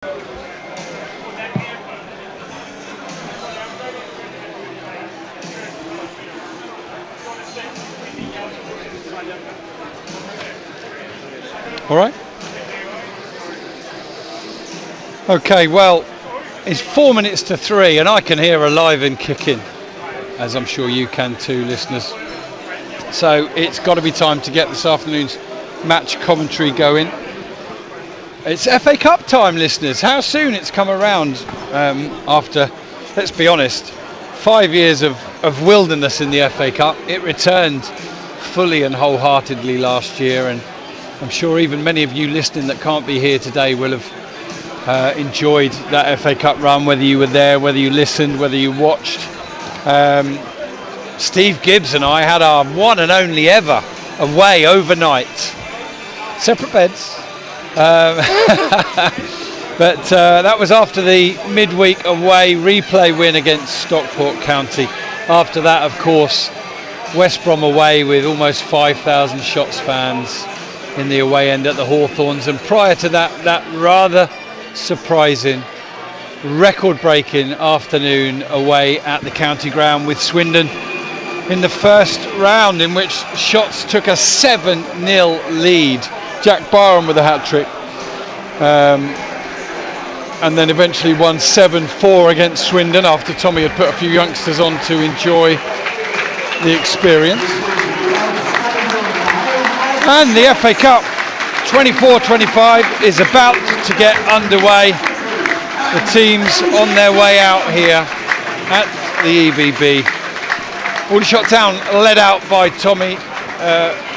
All right. Okay, well, it's 4 minutes to 3 and I can hear alive and kicking, as I'm sure you can too, listeners. So it's got to be time to get this afternoon's match commentary going. It's FA Cup time, listeners. How soon it's come around after, let's be honest, 5 years of wilderness in the FA Cup. It returned fully and wholeheartedly last year, and I'm sure even many of you listening that can't be here today will have enjoyed that FA Cup run, whether you were there, whether you listened, whether you watched. Steve Gibbs and I had our one and only ever away overnight. Separate beds. But that was after the midweek away replay win against Stockport County. After that, of course, West Brom away with almost 5,000 Shots fans in the away end at the Hawthorns, and prior to that, that rather surprising, record-breaking afternoon away at the county ground with Swindon in the first round, in which Shots took a 7-0 lead. Jack Barham with a hat-trick, and then eventually won 7-4 against Swindon after Tommy had put a few youngsters on to enjoy the experience. And the FA Cup 24-25 is about to get underway. The teams on their way out here at the EBB. Aldershot Town led out by Tommy,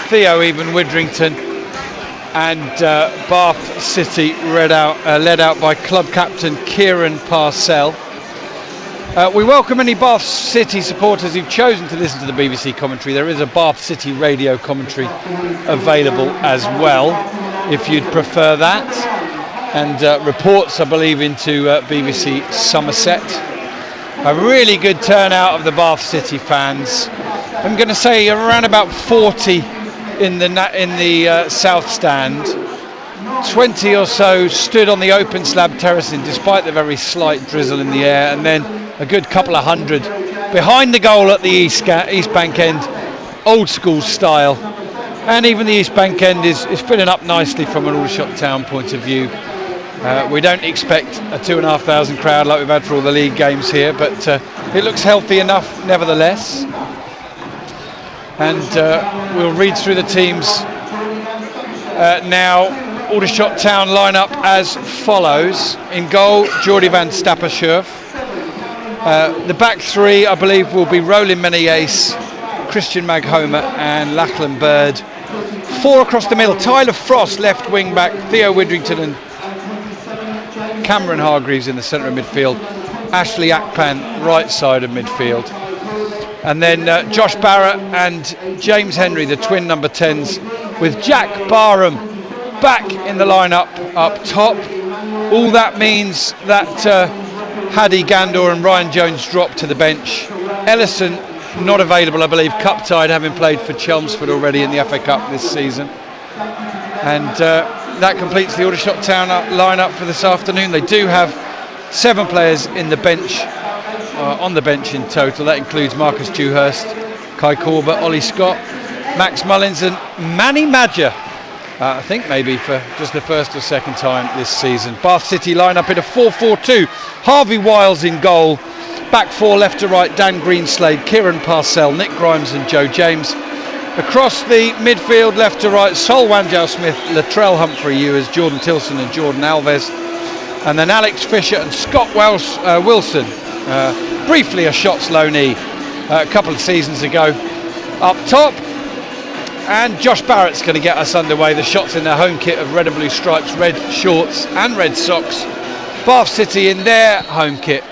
Theo even Widrington, and Bath City led out by club captain Kieran Parcell. We welcome any Bath City supporters who've chosen to listen to the BBC commentary. There is a Bath City radio commentary available as well, if you'd prefer that. And reports, I believe, into BBC Somerset. A really good turnout of the Bath City fans. I'm going to say around about 40 in the south stand. 20 or so stood on the open slab terracing despite the very slight drizzle in the air, and then a good couple of hundred behind the goal at the East Bank end, old school style. And even the East Bank end is filling up nicely from an Aldershot Town point of view. We don't expect a 2,500 crowd like we've had for all the league games here, but it looks healthy enough nevertheless. And we'll read through the teams now. Aldershot Town lineup as follows. In goal, Geordie van Stappershurf. The back three, I believe, will be Roland Menayace, Christian Maghomer and Lachlan Bird. Four across the middle, Tyler Frost, left wing back, Theo Widrington and Cameron Hargreaves in the centre of midfield, Ashley Akpan, right side of midfield. And then Josh Barrett and James Henry, the twin number 10s, with Jack Barham back in the lineup up top. All that means that Paddy Gandor and Ryan Jones drop to the bench. Ellison not available, I believe, cup tied, having played for Chelmsford already in the FA Cup this season. And that completes the Aldershot Town lineup for this afternoon. They do have 7 players in the bench, on the bench in total. That includes Marcus Dewhurst, Kai Corbett, Ollie Scott, Max Mullins and Manny Madger. I think maybe for just the first or second time this season. Bath City line up in a 4-4-2. Harvey Wiles in goal. Back four left to right, Dan Greenslade, Kieran Parcell, Nick Grimes and Joe James. Across the midfield left to right, Sol Wanjow Smith, Latrell Humphrey Ewers, Jordan Tilson and Jordan Alves. And then Alex Fisher and Scott Wilson. Briefly a Shots loanee a couple of seasons ago. Up top. And Josh Barrett's going to get us underway. The Shots in their home kit of red and blue stripes, red shorts and red socks. Bath City in their home kit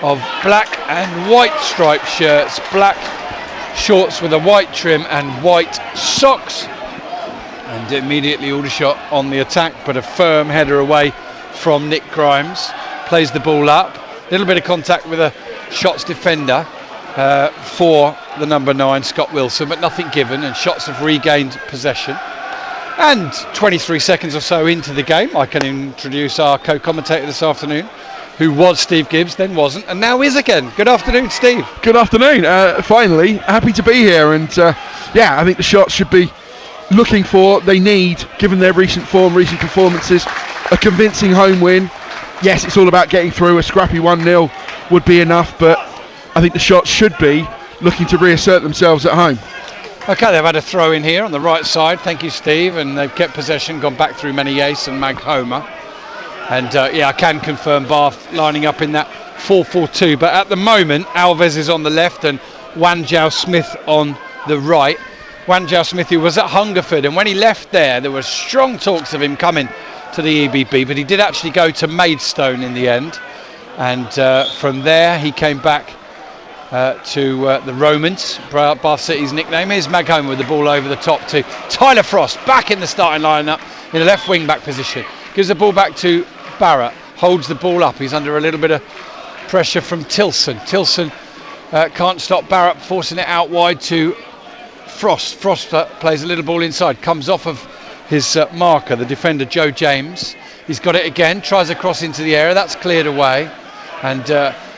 of black and white striped shirts, black shorts with a white trim and white socks. And immediately Aldershot on the attack, but a firm header away from Nick Grimes. Plays the ball up. A little bit of contact with a Shots defender for the number 9, Scott Wilson, but nothing given, and Shots have regained possession. And 23 seconds or so into the game, I can introduce our co-commentator this afternoon, who was Steve Gibbs, then wasn't, and now is again. Good afternoon, Steve. Good afternoon. Finally, happy to be here. And I think the Shots should be looking for, they need, given their recent form, recent performances, a convincing home win. Yes, it's all about getting through. A scrappy 1-0 would be enough, but I think the Shots should be looking to reassert themselves at home. Okay, they've had a throw in here on the right side. Thank you, Steve. And they've kept possession, gone back through Menzies and Maghoma. And I can confirm Bath lining up in that 4-4-2. But at the moment, Alves is on the left and Wanjao Smith on the right. Wanjao Smith, who was at Hungerford, and when he left there were strong talks of him coming to the EBB, but he did actually go to Maidstone in the end. And from there, he came back to the Romans. Bath City's nickname is Maghoma with the ball over the top to Tyler Frost, back in the starting lineup in a left wing back position. Gives the ball back to Barrett, holds the ball up. He's under a little bit of pressure from Tilson. Tilson can't stop Barrett, forcing it out wide to Frost. Frost plays a little ball inside, comes off of his marker, the defender Joe James. He's got it again, tries a cross into the area, that's cleared away and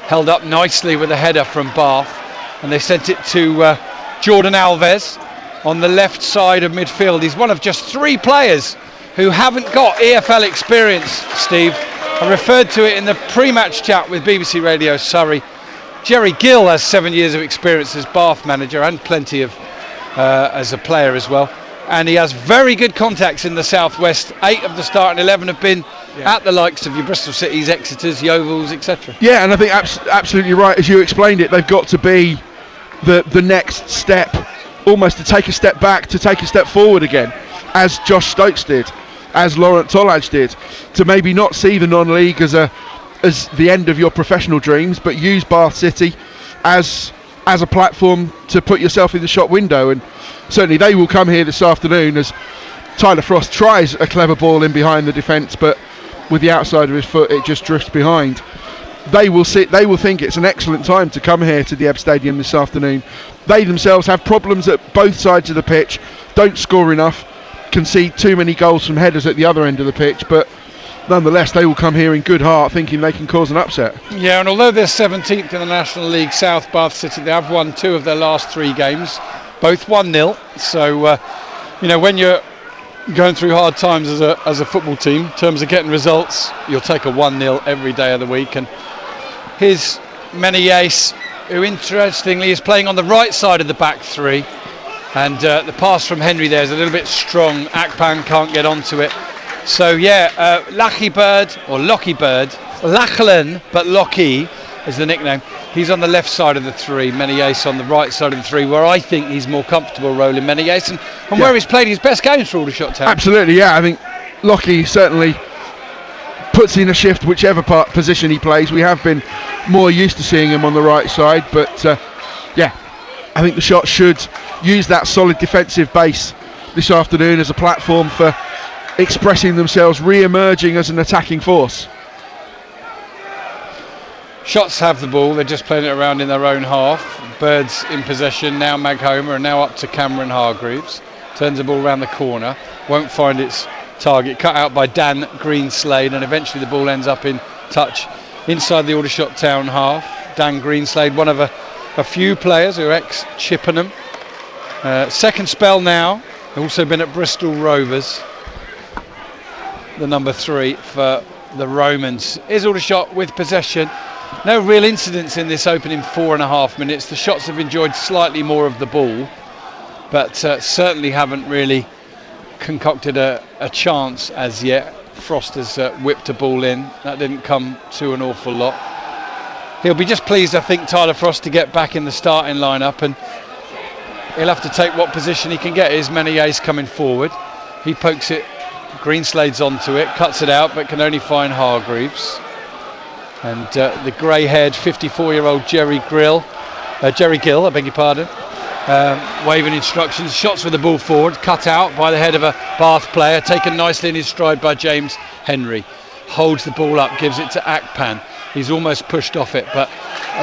held up nicely with a header from Bath, and they sent it to Jordan Alves on the left side of midfield. He's one of just 3 players who haven't got EFL experience, Steve. I referred to it in the pre-match chat with BBC Radio Surrey. Jerry Gill has 7 years of experience as Bath manager and plenty of as a player as well, and he has very good contacts in the southwest. 8 of the starting 11 have been at the likes of your Bristol Cities, Exeters, Yeovils, etc. Yeah, and I think absolutely right, as you explained it. They've got to be the next step, almost to take a step back, to take a step forward again, as Josh Stokes did, as Laurent Tollage did, to maybe not see the non-league as the end of your professional dreams, but use Bath City as a platform to put yourself in the shop window. And certainly they will come here this afternoon as Tyler Frost tries a clever ball in behind the defence, but with the outside of his foot it just drifts behind. They will think it's an excellent time to come here to the Ebb Stadium this afternoon. They themselves have problems at both sides of the pitch, don't score enough, concede too many goals from headers at the other end of the pitch, but nonetheless they will come here in good heart thinking they can cause an upset. Yeah, and although they're 17th in the National League South, Bath City, they have won 2 of their last 3 games, both 1-0. So when you're going through hard times as a football team in terms of getting results, you'll take a 1-0 every day of the week. And here's Menzies, who interestingly is playing on the right side of the back 3, and the pass from Henry there is a little bit strong. Akpan can't get onto it. So Lachlan, but Lockie is the nickname. He's on the left side of the 3, Menzies on the right side of the 3, where I think he's more comfortable rolling Menzies, and where he's played his best games for Aldershot Town. Absolutely, yeah. I think Lockie certainly puts in a shift whichever position he plays. We have been more used to seeing him on the right side, but I think the Shots should use that solid defensive base this afternoon as a platform for expressing themselves, re-emerging as an attacking force. Shots have the ball, they're just playing it around in their own half. Birds in possession, now Maghoma, and now up to Cameron Hargreaves. Turns the ball around the corner, won't find its target, cut out by Dan Greenslade, and eventually the ball ends up in touch inside the Aldershot Town half. Dan Greenslade, one of a few players who are ex-Chippenham. Second spell now, also been at Bristol Rovers. The number 3 for the Romans. Is Aldershot with possession. No real incidents in this opening 4.5 minutes. The Shots have enjoyed slightly more of the ball, but certainly haven't really concocted a chance as yet. Frost has whipped a ball in. That didn't come to an awful lot. He'll be just pleased, I think, Tyler Frost, to get back in the starting lineup, and he'll have to take what position he can get. Is Menzies coming forward. He pokes it, Greenslade's onto it, cuts it out, but can only find Hargreaves. And the grey-haired 54-year-old Jerry Gill, I beg your pardon, waving instructions. Shots with the ball forward, cut out by the head of a Bath player, taken nicely in his stride by James Henry. Holds the ball up, gives it to Akpan. He's almost pushed off it, but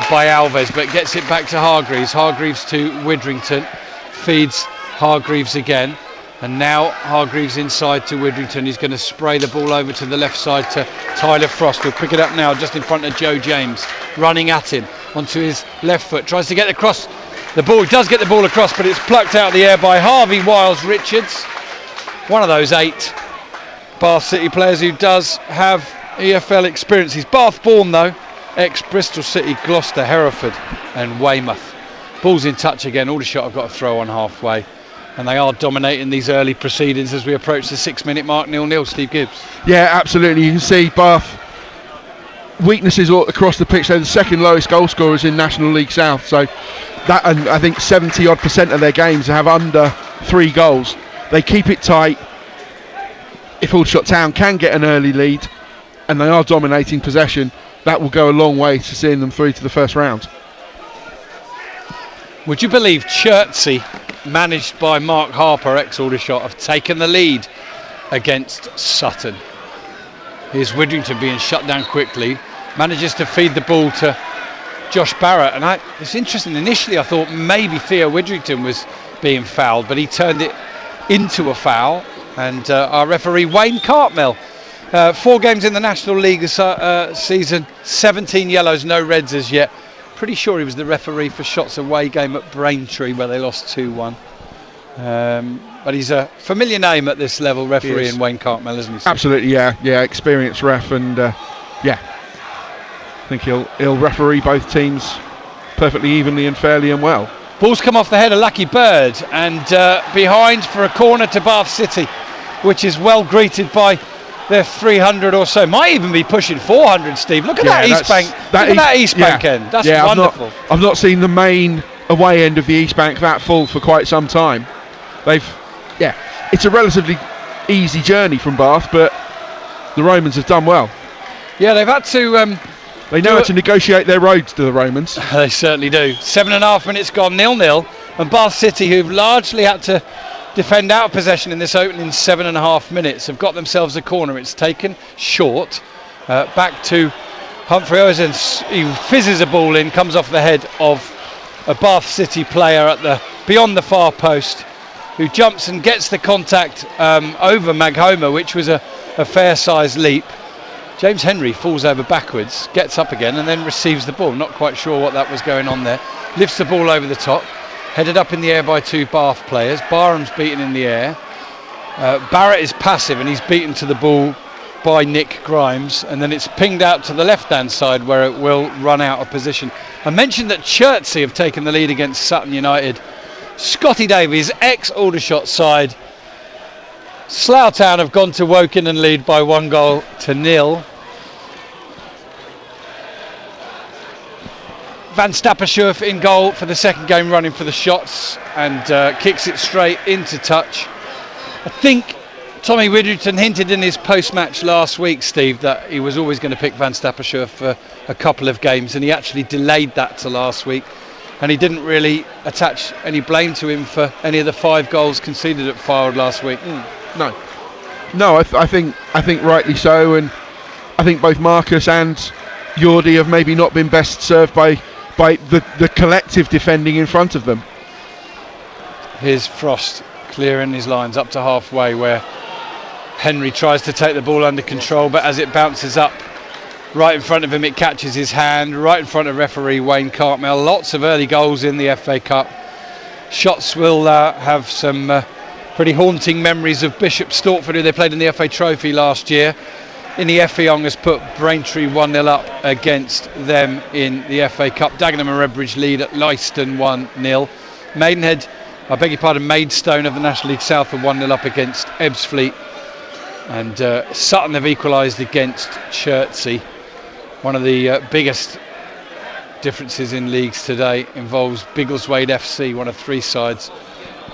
by Alves, but gets it back to Hargreaves. Hargreaves to Widrington, feeds Hargreaves again. And now Hargreaves inside to Widrington. He's going to spray the ball over to the left side to Tyler Frost. He'll pick it up now just in front of Joe James, running at him onto his left foot. Tries to get across the ball. He does get the ball across, but it's plucked out of the air by Harvey Wiles Richards. One of those 8 Bath City players who does have EFL experience. He's Bath born though, ex-Bristol City, Gloucester, Hereford and Weymouth. Ball's in touch again. Aldershot have got a throw on halfway. And they are dominating these early proceedings as we approach the 6-minute mark. 0-0, Steve Gibbs. Yeah, absolutely. You can see Bath weaknesses all across the pitch. They're the second lowest goal scorers in National League South. So that, and I think 70% of their games have under 3 goals. They keep it tight. If Aldershot Town can get an early lead and they are dominating possession, that will go a long way to seeing them through to the first round. Would you believe Chertsey, managed by Mark Harper, ex-Aldershot, have taken the lead against Sutton? Here's Widrington being shut down quickly, manages to feed the ball to Josh Barrett, and it's interesting, initially I thought maybe Theo Widrington was being fouled, but he turned it into a foul, and our referee Wayne Cartmel, 4 games in the National League this season, 17 yellows, no reds as yet. Pretty sure he was the referee for Shots Away game at Braintree where they lost 2-1. But he's a familiar name at this level, referee in Wayne Cartmel, isn't he? Absolutely, yeah, experienced ref, and I think he'll referee both teams perfectly evenly and fairly and well. Ball's come off the head of Lucky Bird and behind for a corner to Bath City, which is well greeted by their 300 or so. Might even be pushing 400, Steve. Look at that East Bank. Look at that East Bank end. That's wonderful. I've not seen the main away end of the East Bank that full for quite some time. It's a relatively easy journey from Bath, but the Romans have done well. Yeah, they've had to... they know how to negotiate their roads to the Romans. They certainly do. 7.5 minutes gone, 0-0. And Bath City, who've largely had to defend out possession in this opening 7.5 minutes, have got themselves a corner. It's taken short. Back to Humphrey Owen. He fizzes a ball in, comes off the head of a Bath City player beyond the far post, who jumps and gets the contact over Maghoma, which was a fair-sized leap. James Henry falls over backwards, gets up again and then receives the ball. Not quite sure what that was going on there. Lifts the ball over the top. Headed up in the air by 2 Bath players. Barham's beaten in the air. Barrett is passive and he's beaten to the ball by Nick Grimes. And then it's pinged out to the left-hand side where it will run out of position. I mentioned that Chertsey have taken the lead against Sutton United. Scotty Davies, ex-Aldershot side. Slough Town have gone to Woking and lead by 1-0. Van Stappershoef in goal for the second game running for the Shots and kicks it straight into touch. I think Tommy Widrington hinted in his post-match last week, Steve, that he was always going to pick Van Stappershoef for a couple of games, and he actually delayed that to last week, and he didn't really attach any blame to him for any of the 5 goals conceded at Farwood last week. No, I think rightly so, and I think both Marcus and Yordi have maybe not been best served by the collective defending in front of them. Here's Frost clearing his lines up to halfway, where Henry tries to take the ball under control, but as it bounces up right in front of him, it catches his hand right in front of referee Wayne Cartmel. Lots of early goals in the FA Cup. Shots will have some pretty haunting memories of Bishop Stortford, who they played in the FA Trophy last year. In the Effiong has put Braintree 1-0 up against them in the FA Cup. Dagenham and Redbridge lead at Leiston 1-0. Maidstone of the National League South are 1-0 up against Ebbsfleet. And Sutton have equalised against Chertsey. One of the biggest differences in leagues today involves Biggleswade FC, one of 3 sides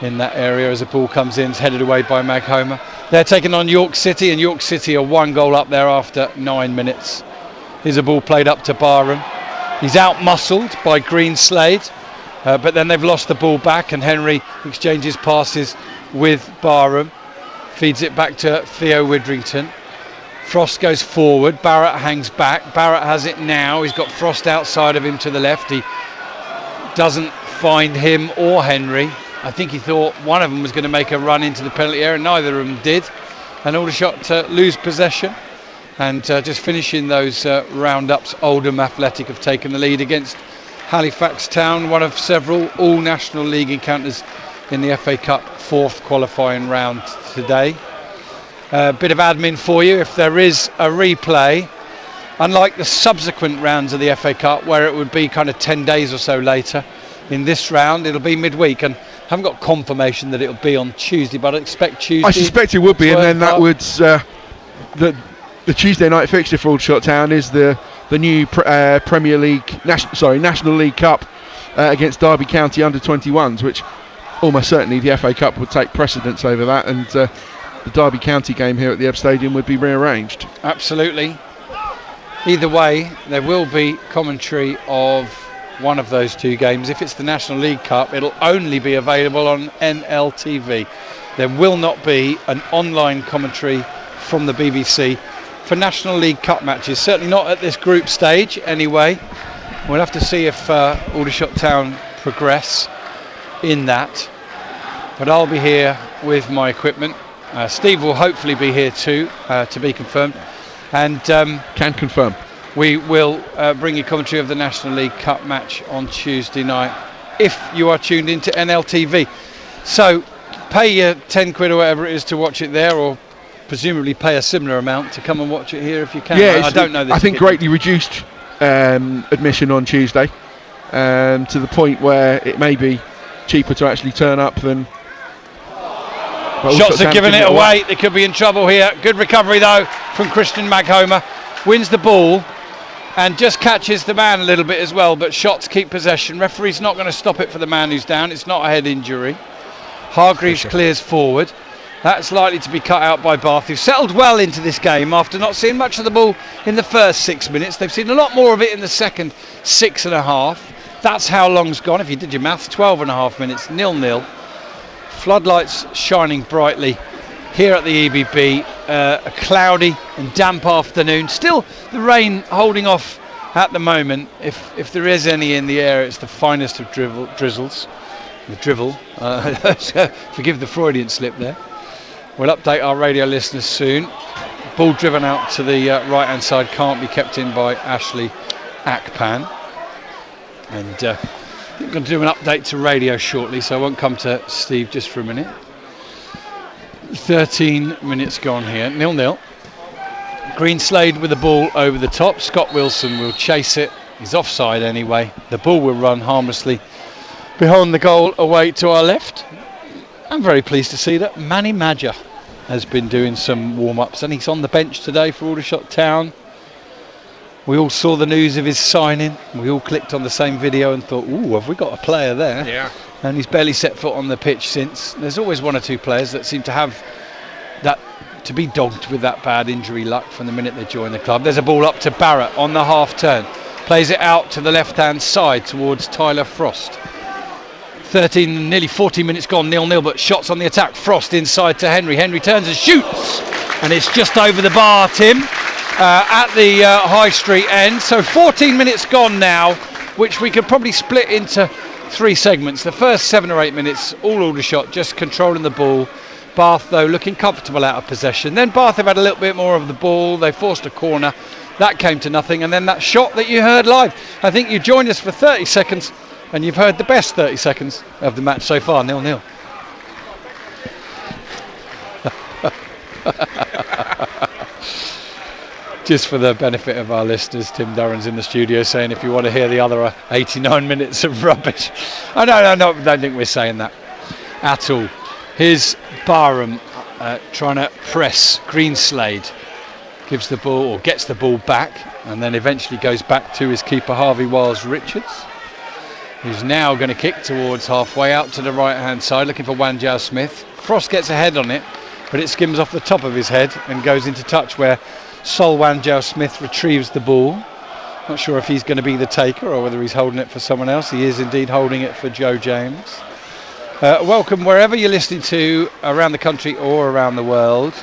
in that area, as the ball comes in, it's headed away by Maghoma. They're taking on York City, and York City are 1 goal up there after 9 minutes. Here's a ball played up to Barham. He's out-muscled by Greenslade, but then they've lost the ball back, and Henry exchanges passes with Barham. Feeds it back to Theo Widrington. Frost goes forward, Barrett hangs back. Barrett has it now, he's got Frost outside of him to the left. He doesn't find him or Henry. I think he thought one of them was going to make a run into the penalty area, and neither of them did. And Aldershot lose possession. And just finishing those roundups, Oldham Athletic have taken the lead against Halifax Town, one of several all-National League encounters in the FA Cup 4th qualifying round today. A bit of admin for you: if there is a replay, unlike the subsequent rounds of the FA Cup where it would be kind of 10 days or so later, in this round it'll be midweek, and I haven't got confirmation that it'll be on Tuesday, but I expect Tuesday. I suspect it would be, and then that would the Tuesday night fixture for Aldershot Town is the new Premier League, National League Cup against Derby County under-21s, which almost certainly the FA Cup would take precedence over that, and the Derby County game here at the Ebb Stadium would be rearranged. Absolutely. Either way, there will be commentary of one of those two games. If it's the National League Cup, it'll only be available on NLTV. There will not be an online commentary from the BBC for National League Cup matches, certainly not at this group stage anyway. We'll have to see if Aldershot Town progress in that, but I'll be here with my equipment. Steve will hopefully be here too, to be confirmed, and can confirm we will bring you commentary of the National League Cup match on Tuesday night if you are tuned into NLTV. So pay your 10 quid or whatever it is to watch it there, or presumably pay a similar amount to come and watch it here if you can. Yeah, I don't know this. I think greatly reduced admission on Tuesday, to the point where it may be cheaper to actually turn up than. Shots are giving it away. They could be in trouble here. Good recovery though from Christian Maghomer. Wins the ball and just catches the man a little bit as well, but Shots keep possession. Referee's not going to stop it for the man who's down. It's not a head injury. Hargreaves clears forward. That's likely to be cut out by Bath, who settled well into this game after not seeing much of the ball in the first 6 minutes. They've seen a lot more of it in the second 6.5. That's how long's gone. If you did your maths, 12.5 minutes, 0-0. Floodlights shining brightly here at the EBB. A cloudy and damp afternoon. Still the rain holding off at the moment. If there is any in the air, it's the finest of drizzles. The drivel. Forgive the Freudian slip there. We'll update our radio listeners soon. Ball driven out to the right hand side, can't be kept in by Ashley Akpan. And I'm going to do an update to radio shortly, so I won't come to Steve just for a minute. 13 minutes gone here, 0-0. Greenslade with the ball over the top. Scott Wilson will chase it. He's offside anyway. The ball will run harmlessly behind the goal away to our left. I'm very pleased to see that Manny Madja has been doing some warm-ups, and he's on the bench today for Aldershot Town. We all saw the news of his signing. We all clicked on the same video and thought, ooh, have we got a player there? Yeah. And he's barely set foot on the pitch since. There's always one or two players that seem to have that, to be dogged with that bad injury luck from the minute they join the club. There's a ball up to Barrett on the half turn. Plays it out to the left-hand side towards Tyler Frost. 13, nearly 40 minutes gone, 0-0, but Shots on the attack. Frost inside to Henry. Henry turns and shoots, and it's just over the bar, Tim, at the High Street end. So 14 minutes gone now, which we could probably split into 3 segments. The first 7 or 8 minutes, all Aldershot just controlling the ball. Bath, though, looking comfortable out of possession. Then Bath have had a little bit more of the ball. They forced a corner. That came to nothing. And then that shot that you heard live. I think you joined us for 30 seconds. And you've heard the best 30 seconds of the match so far, 0-0. Just for the benefit of our listeners, Tim Durran's in the studio saying if you want to hear the other 89 minutes of rubbish. Oh, no, I don't think we're saying that at all. Here's Barham trying to press Greenslade. Gives the ball, or gets the ball back, and then eventually goes back to his keeper, Harvey Wiles-Richards, who's now going to kick towards halfway out to the right hand side, looking for Wanjao Smith. Frost gets a head on it, but it skims off the top of his head and goes into touch where Sol Wanjao Smith retrieves the ball. Not sure if he's going to be the taker or whether he's holding it for someone else. He is indeed holding it for Joe James. Welcome wherever you're listening to around the country or around the world,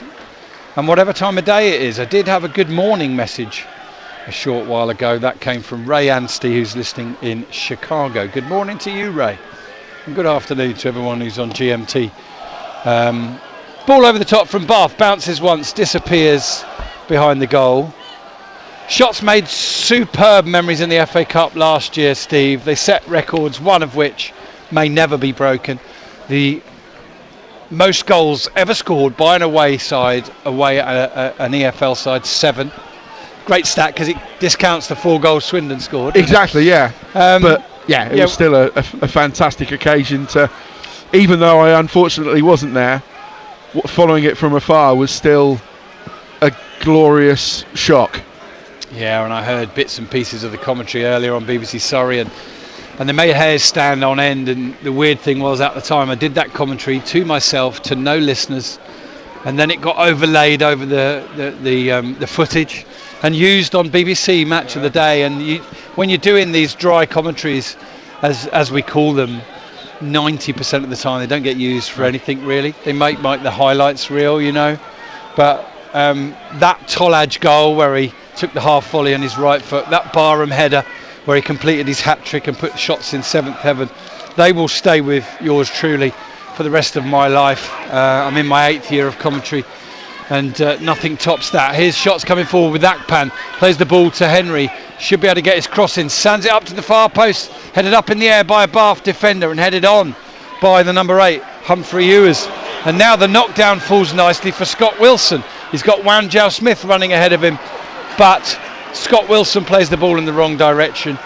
and whatever time of day it is. I did have a good morning message a short while ago. That came from Ray Anstey, who's listening in Chicago. Good morning to you, Ray. And good afternoon to everyone who's on GMT. Ball over the top from Bath, bounces once, disappears behind the goal. Shots made superb memories in the FA Cup last year, Steve. They set records, one of which may never be broken. The most goals ever scored by an away side, away at an EFL side, 7. Great stat because it discounts the 4 goals Swindon scored. Exactly, yeah. But yeah, it was still a fantastic occasion to, even though I unfortunately wasn't there, following it from afar was still a glorious shock. Yeah, and I heard bits and pieces of the commentary earlier on BBC Surrey, and they made hairs stand on end. And the weird thing was, at the time I did that commentary to myself, to no listeners, and then it got overlaid over the footage and used on BBC Match of the Day. And when you're doing these dry commentaries, as we call them, 90% of the time they don't get used for anything really. They make the highlights reel, but that Tolaj goal where he took the half volley on his right foot, that Barham header where he completed his hat-trick and put shots in 7th heaven, they will stay with yours truly for the rest of my life. I'm in my 8th year of commentary, and nothing tops that. Here's shots coming forward with Akpan, plays the ball to Henry, should be able to get his cross in, sands it up to the far post, headed up in the air by a Bath defender and headed on by the number 8, Humphrey Ewers. And now the knockdown falls nicely for Scott Wilson. He's got Wanjao Smith running ahead of him, but Scott Wilson plays the ball in the wrong direction,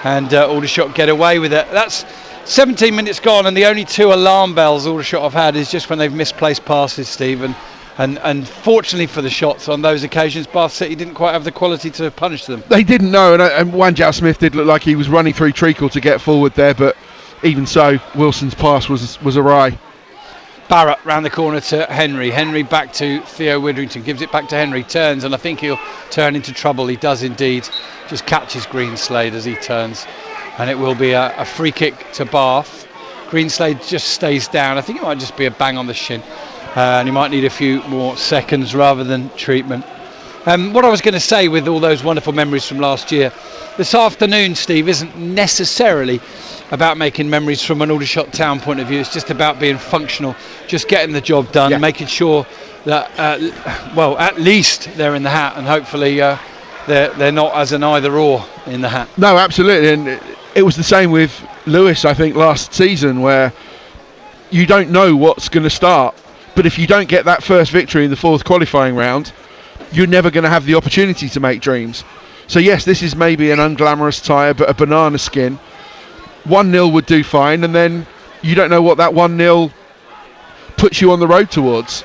and Aldershot get away with it. That's 17 minutes gone, and the only 2 alarm bells Aldershot have had is just when they've misplaced passes, Steve. And fortunately for the shots on those occasions, Bath City didn't quite have the quality to punish them. They didn't know, and Wanjao Smith did look like he was running through treacle to get forward there, but even so, Wilson's pass was awry. Barrett round the corner to Henry. Henry back to Theo Witherington, gives it back to Henry, turns, and I think he'll turn into trouble. He does indeed. Just catches Greenslade as he turns, and it will be a free kick to Bath. Greenslade just stays down. I think it might just be a bang on the shin, and he might need a few more seconds rather than treatment. What I was going to say with all those wonderful memories from last year, this afternoon, Steve, isn't necessarily about making memories from an Aldershot Town point of view. It's just about being functional, just getting the job done, making sure that, at least they're in the hat, and hopefully they're not as an either or in the hat. No, absolutely, and it was the same with Lewis, I think, last season, where you don't know what's going to start, but if you don't get that first victory in the 4th qualifying round, you're never going to have the opportunity to make dreams. So yes, this is maybe an unglamorous tie, but a banana skin. 1-0 would do fine, and then you don't know what that 1-0 puts you on the road towards.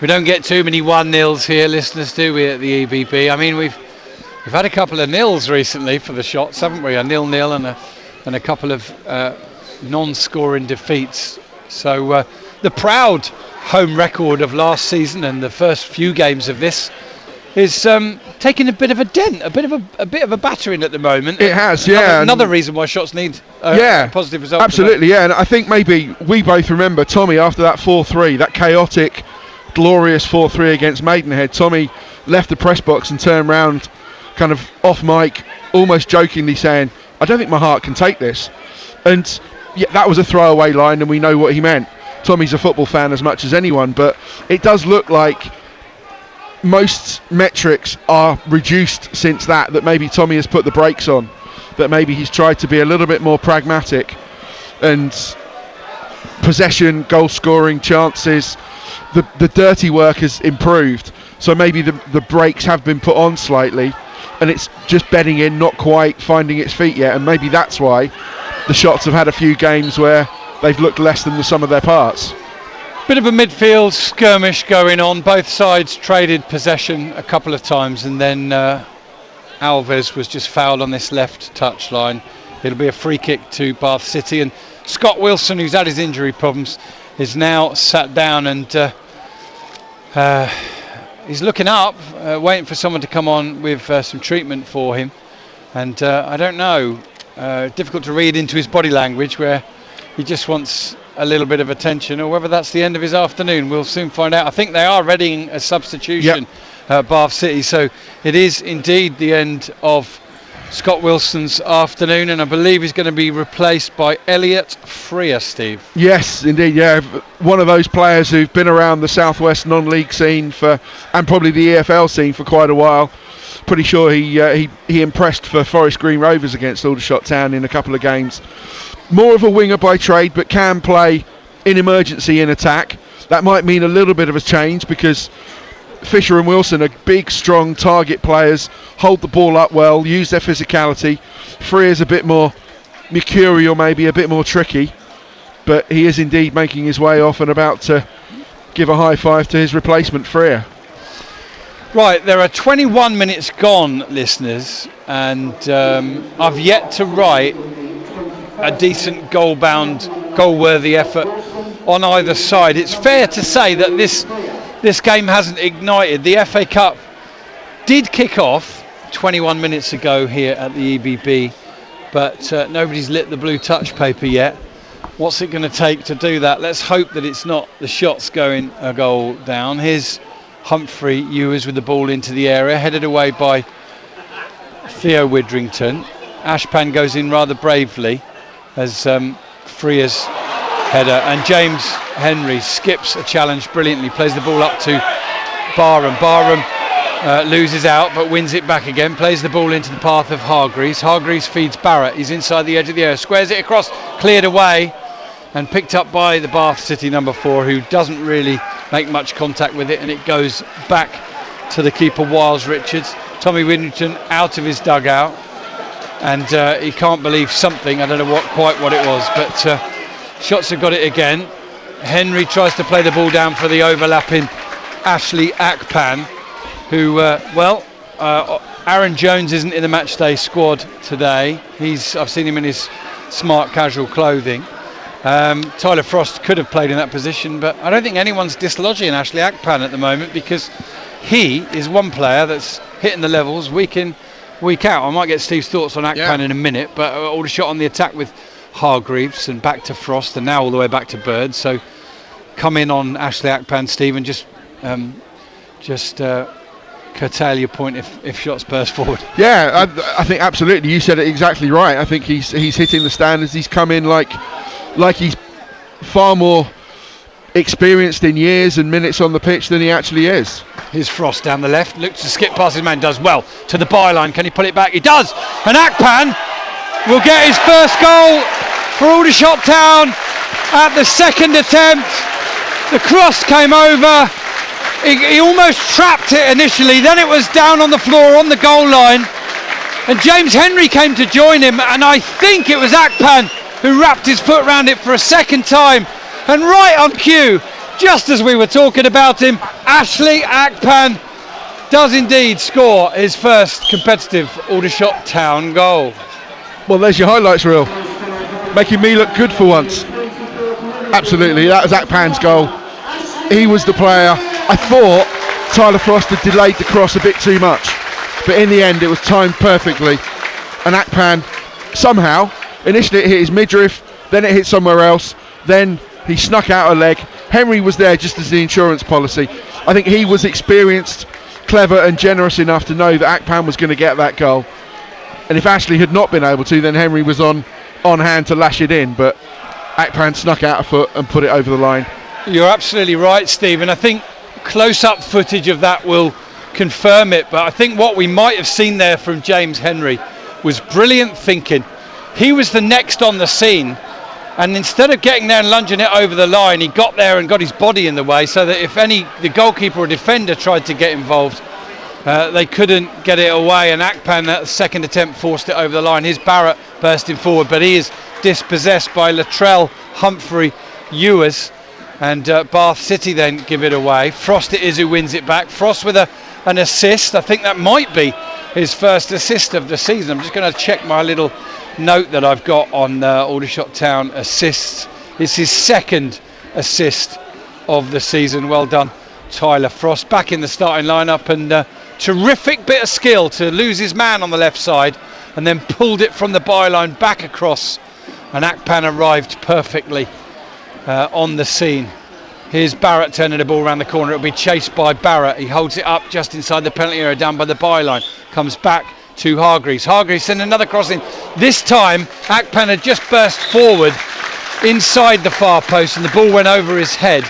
We don't get too many 1-0s here, listeners, do we, at the EBB? I mean, we've had a couple of nils recently for the shots, haven't we? A 0-0 and a couple of non-scoring defeats. So the proud home record of last season and the first few games of this is taking a bit of a dent, a bit of a battering at the moment. It has, yeah. Another reason why shots need a positive result. Absolutely, yeah. And I think maybe we both remember Tommy after that 4-3, that chaotic, glorious 4-3 against Maidenhead. Tommy left the press box and turned round, kind of off mic, almost jokingly saying, "I don't think my heart can take this." And yeah, that was a throwaway line, and we know what he meant. Tommy's a football fan as much as anyone, but it does look like most metrics are reduced since that maybe Tommy has put the brakes on, that maybe he's tried to be a little bit more pragmatic, and possession, goal scoring, chances, the dirty work has improved, so maybe the brakes have been put on slightly, and it's just bedding in, not quite finding its feet yet, and maybe that's why the Shots have had a few games where they've looked less than the sum of their parts. Bit of a midfield skirmish going on. Both sides traded possession a couple of times, and then Alves was just fouled on this left touchline. It'll be a free kick to Bath City, and Scott Wilson, who's had his injury problems, is now sat down, and he's looking up, waiting for someone to come on with some treatment for him. And I don't know, difficult to read into his body language, where he just wants a little bit of attention, or whether that's the end of his afternoon. We'll soon find out. I think they are readying a substitution at Bath City, so it is indeed the end of Scott Wilson's afternoon, and I believe he's going to be replaced by Elliot Freer, Steve. Yes, indeed, yeah. One of those players who've been around the Southwest non-league scene and probably the EFL scene for quite a while. Pretty sure he impressed for Forest Green Rovers against Aldershot Town in a couple of games. More of a winger by trade, but can play in emergency in attack. That might mean a little bit of a change because Fisher and Wilson are big, strong target players, hold the ball up well, use their physicality. Freer's a bit more mercurial, maybe a bit more tricky, but he is indeed making his way off and about to give a high five to his replacement, Freer. Right, there are 21 minutes gone, listeners, and I've yet to write a decent goal-worthy effort on either side. It's fair to say that this game hasn't ignited. The FA Cup did kick off 21 minutes ago here at the EBB, but nobody's lit the blue touch paper yet. What's it going to take to do that? Let's hope that it's not the shots going a goal down. Here's Humphrey Ewers with the ball into the area, headed away by Theo Widrington. Ashpan goes in rather bravely as Freer's header, and James Henry skips a challenge brilliantly, plays the ball up to Barham. Loses out but wins it back again, plays the ball into the path of Hargreaves feeds Barrett, he's inside the edge of the area, squares it across, cleared away and picked up by the Bath City number 4, who doesn't really make much contact with it, and it goes back to the keeper Wiles Richards. Tommy Whittington out of his dugout, and he can't believe something. I don't know quite what it was, but Shots have got it again. Henry tries to play the ball down for the overlapping Ashley Akpan, who Aaron Jones isn't in the matchday squad today. I've seen him in his smart casual clothing. Tyler Frost could have played in that position, but I don't think anyone's dislodging Ashley Akpan at the moment, because he is one player that's hitting the levels week in, week out. I might get Steve's thoughts on Akpan in a minute, but Aldershot on the attack with Hargreaves and back to Frost and now all the way back to Bird. So come in on Ashley Akpan, Steve, and just curtail your point if shots burst forward. Yeah, I think absolutely. You said it exactly right. I think he's hitting the standards. He's come in like he's far more experienced in years and minutes on the pitch than he actually is. Here's Frost down the left, looks to skip past his man, does well to the byline. Can he pull it back? He does, and Akpan will get his first goal for Aldershot Town at the second attempt. The cross came over, he almost trapped it initially, then it was down on the floor on the goal line, and James Henry came to join him, and I think it was Akpan who wrapped his foot around it for a second time, and right on cue, just as we were talking about him, Ashley Akpan does indeed score his first competitive Aldershot Town goal. Well, there's your highlights reel, making me look good for once. Absolutely, that was Akpan's goal. He was the player. I thought Tyler Frost had delayed the cross a bit too much, but in the end it was timed perfectly, and Akpan somehow, initially it hit his midriff, then it hit somewhere else, then he snuck out a leg. Henry was there just as the insurance policy. I think he was experienced, clever and generous enough to know that Akpan was going to get that goal, and if Ashley had not been able to, then Henry was on hand to lash it in, but Akpan snuck out a foot and put it over the line. You're absolutely right, Steve, and I think close-up footage of that will confirm it, but I think what we might have seen there from James Henry was brilliant thinking. He was the next on the scene, and instead of getting there and lunging it over the line, he got there and got his body in the way, so that if the goalkeeper or defender tried to get involved, they couldn't get it away, and Akpan, that second attempt, forced it over the line. Here's Barrett bursting forward, but he is dispossessed by Latrell, Humphrey, Ewers, and Bath City then give it away. Frost it is who wins it back. Frost with an assist. I think that might be his first assist of the season. I'm just going to check my little note that I've got on Aldershot Town assists. It's his second assist of the season. Well done, Tyler Frost. Back in the starting lineup, and terrific bit of skill to lose his man on the left side and then pulled it from the byline back across, and Akpan arrived perfectly on the scene. Here's Barrett turning the ball around the corner. It'll be chased by Barrett. He holds it up just inside the penalty area down by the byline. Comes back to Hargreaves. Hargreaves sent another cross in. This time Akpan had just burst forward inside the far post and the ball went over his head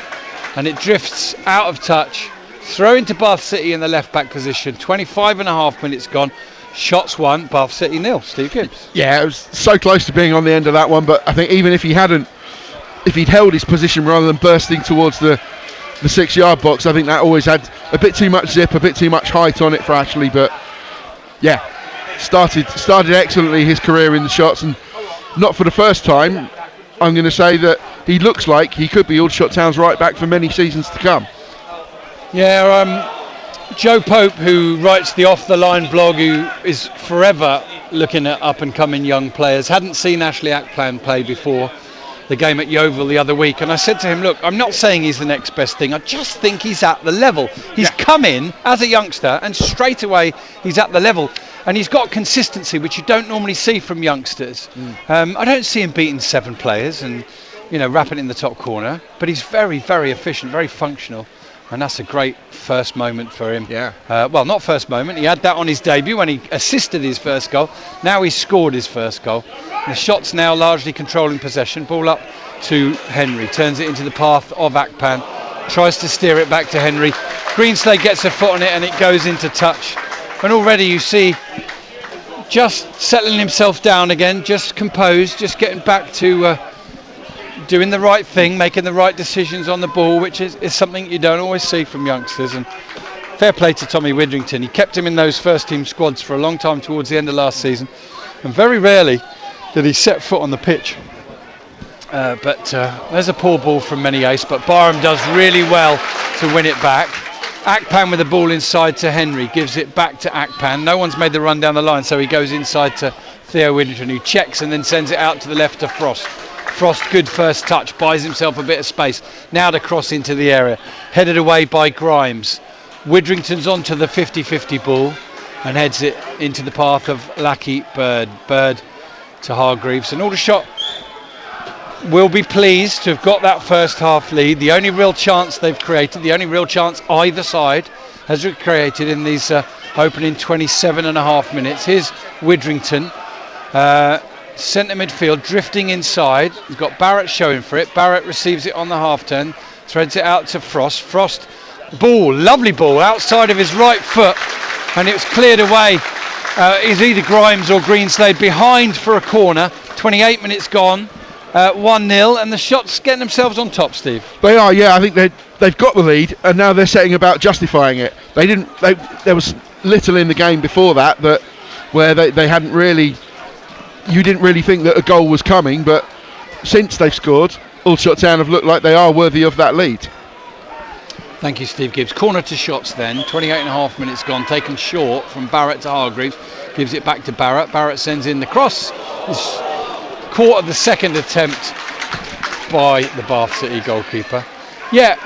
and it drifts out of touch. Throw into Bath City in the left back position. 25.5 minutes gone. Shots won, Bath City 0. Steve Gibbs. Yeah, it was so close to being on the end of that one, but I think even if he'd held his position rather than bursting towards the 6-yard box, I think that always had a bit too much zip, a bit too much height on it for Ashley. But yeah, started excellently his career in the shots, and not for the first time. I'm going to say that he looks like he could be Aldershot Town's right back for many seasons to come. Yeah, Joe Pope, who writes the Off the Line blog, who is forever looking at up and coming young players, hadn't seen Ashley Akpan play before the game at Yeovil the other week, and I said to him, look, I'm not saying he's the next best thing, I just think he's at the level. He's come in as a youngster and straight away he's at the level, and he's got consistency which you don't normally see from youngsters. I don't see him beating 7 players and wrapping in the top corner, but he's very, very efficient, very functional. And that's a great first moment for him. Well, not first moment. He had that on his debut when he assisted his first goal. Now he's scored his first goal. The shot's now largely controlling possession. Ball up to Henry. Turns it into the path of Akpan. Tries to steer it back to Henry. Greenslade gets a foot on it and it goes into touch. And already you see just settling himself down again, just composed, just getting back to doing the right thing, making the right decisions on the ball, which is something you don't always see from youngsters. And fair play to Tommy Widrington. He kept him in those first team squads for a long time towards the end of last season, and very rarely did he set foot on the pitch. But there's a poor ball from Many Ace, but Barham does really well to win it back. Akpan with the ball inside to Henry, gives it back to Akpan. No one's made the run down the line, so he goes inside to Theo Widrington, who checks and then sends it out to the left to Frost. Frost, good first touch, buys himself a bit of space. Now to cross into the area, headed away by Grimes. Widrington's onto the 50-50 ball and heads it into the path of Lackey Bird. Bird to Hargreaves, and Aldershot will be pleased to have got that first half lead. The only real chance they've created, the only real chance either side has created in these opening 27.5 minutes. Here's Widrington, centre midfield, drifting inside. He's got Barrett showing for it. Barrett receives it on the half turn, threads it out to Frost. Frost, ball, lovely ball, outside of his right foot, and it was cleared away. Is either Grimes or Greenslade behind for a corner. 28 minutes gone, 1-0, and the Shots getting themselves on top, Steve. They are, yeah. I think they've got the lead, and now they're setting about justifying it. There was little in the game before that where they hadn't really. You didn't really think that a goal was coming, but since they've scored, Aldershot Town have looked like they are worthy of that lead. Thank you, Steve Gibbs. Corner to Shots then, 28.5 minutes gone, taken short from Barrett to Hargreaves, gives it back to Barrett. Barrett sends in the cross. It's caught at the second attempt by the Bath City goalkeeper. Yeah,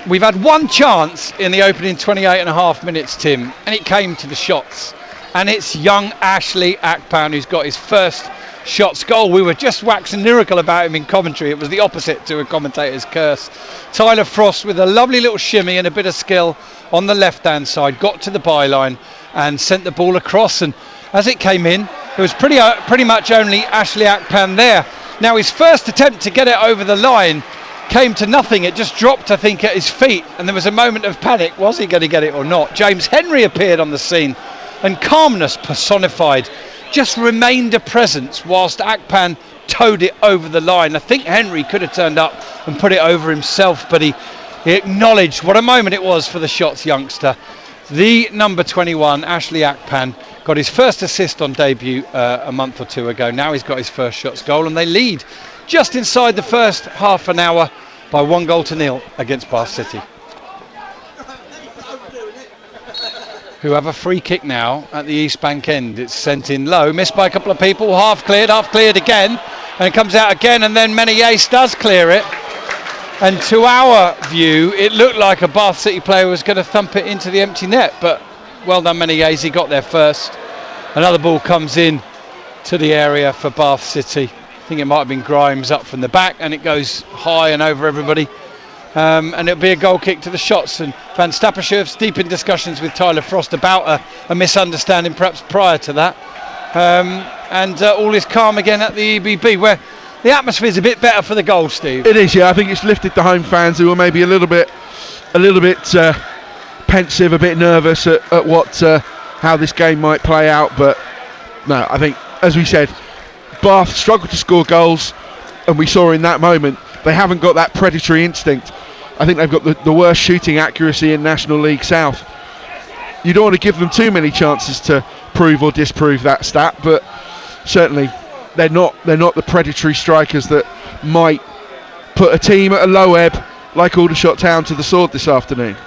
we've had one chance in the opening 28.5 minutes, Tim, and it came to the Shots. And it's young Ashley Akpan who's got his first Shots goal. We were just waxing lyrical about him in commentary. It was the opposite to a commentator's curse. Tyler Frost with a lovely little shimmy and a bit of skill on the left hand side, got to the byline and sent the ball across, and as it came in there was pretty much only Ashley Akpan there. Now his first attempt to get it over the line came to nothing. It just dropped, I think, at his feet, and there was a moment of panic. Was he going to get it or not? James Henry appeared on the scene, and calmness personified just remained a presence whilst Akpan towed it over the line. I think Henry could have turned up and put it over himself, but he acknowledged what a moment it was for the Shots youngster. The number 21, Ashley Akpan, got his first assist on debut a month or two ago. Now he's got his first Shots goal, and they lead just inside the first half an hour by 1-0 against Bath City, who have a free kick now at the East Bank end. It's sent in low, missed by a couple of people, half cleared again, and it comes out again, and then Many Ace does clear it. And to our view, it looked like a Bath City player was going to thump it into the empty net, but well done Many Ace, he got there first. Another ball comes in to the area for Bath City. I think it might have been Grimes up from the back, and it goes high and over everybody and it'll be a goal kick to the Shots. And Van Stappershoof's deep in discussions with Tyler Frost about a misunderstanding perhaps prior to that. And all is calm again at the EBB, where the atmosphere is a bit better for the goal, Steve. It is, yeah. I think it's lifted the home fans who were maybe a little bit pensive, a bit nervous at how this game might play out. But no, I think, as we said, Bath struggled to score goals, and we saw in that moment they haven't got that predatory instinct. I think they've got the worst shooting accuracy in National League South. You don't want to give them too many chances to prove or disprove that stat, but certainly they're not the predatory strikers that might put a team at a low ebb like Aldershot Town to the sword this afternoon.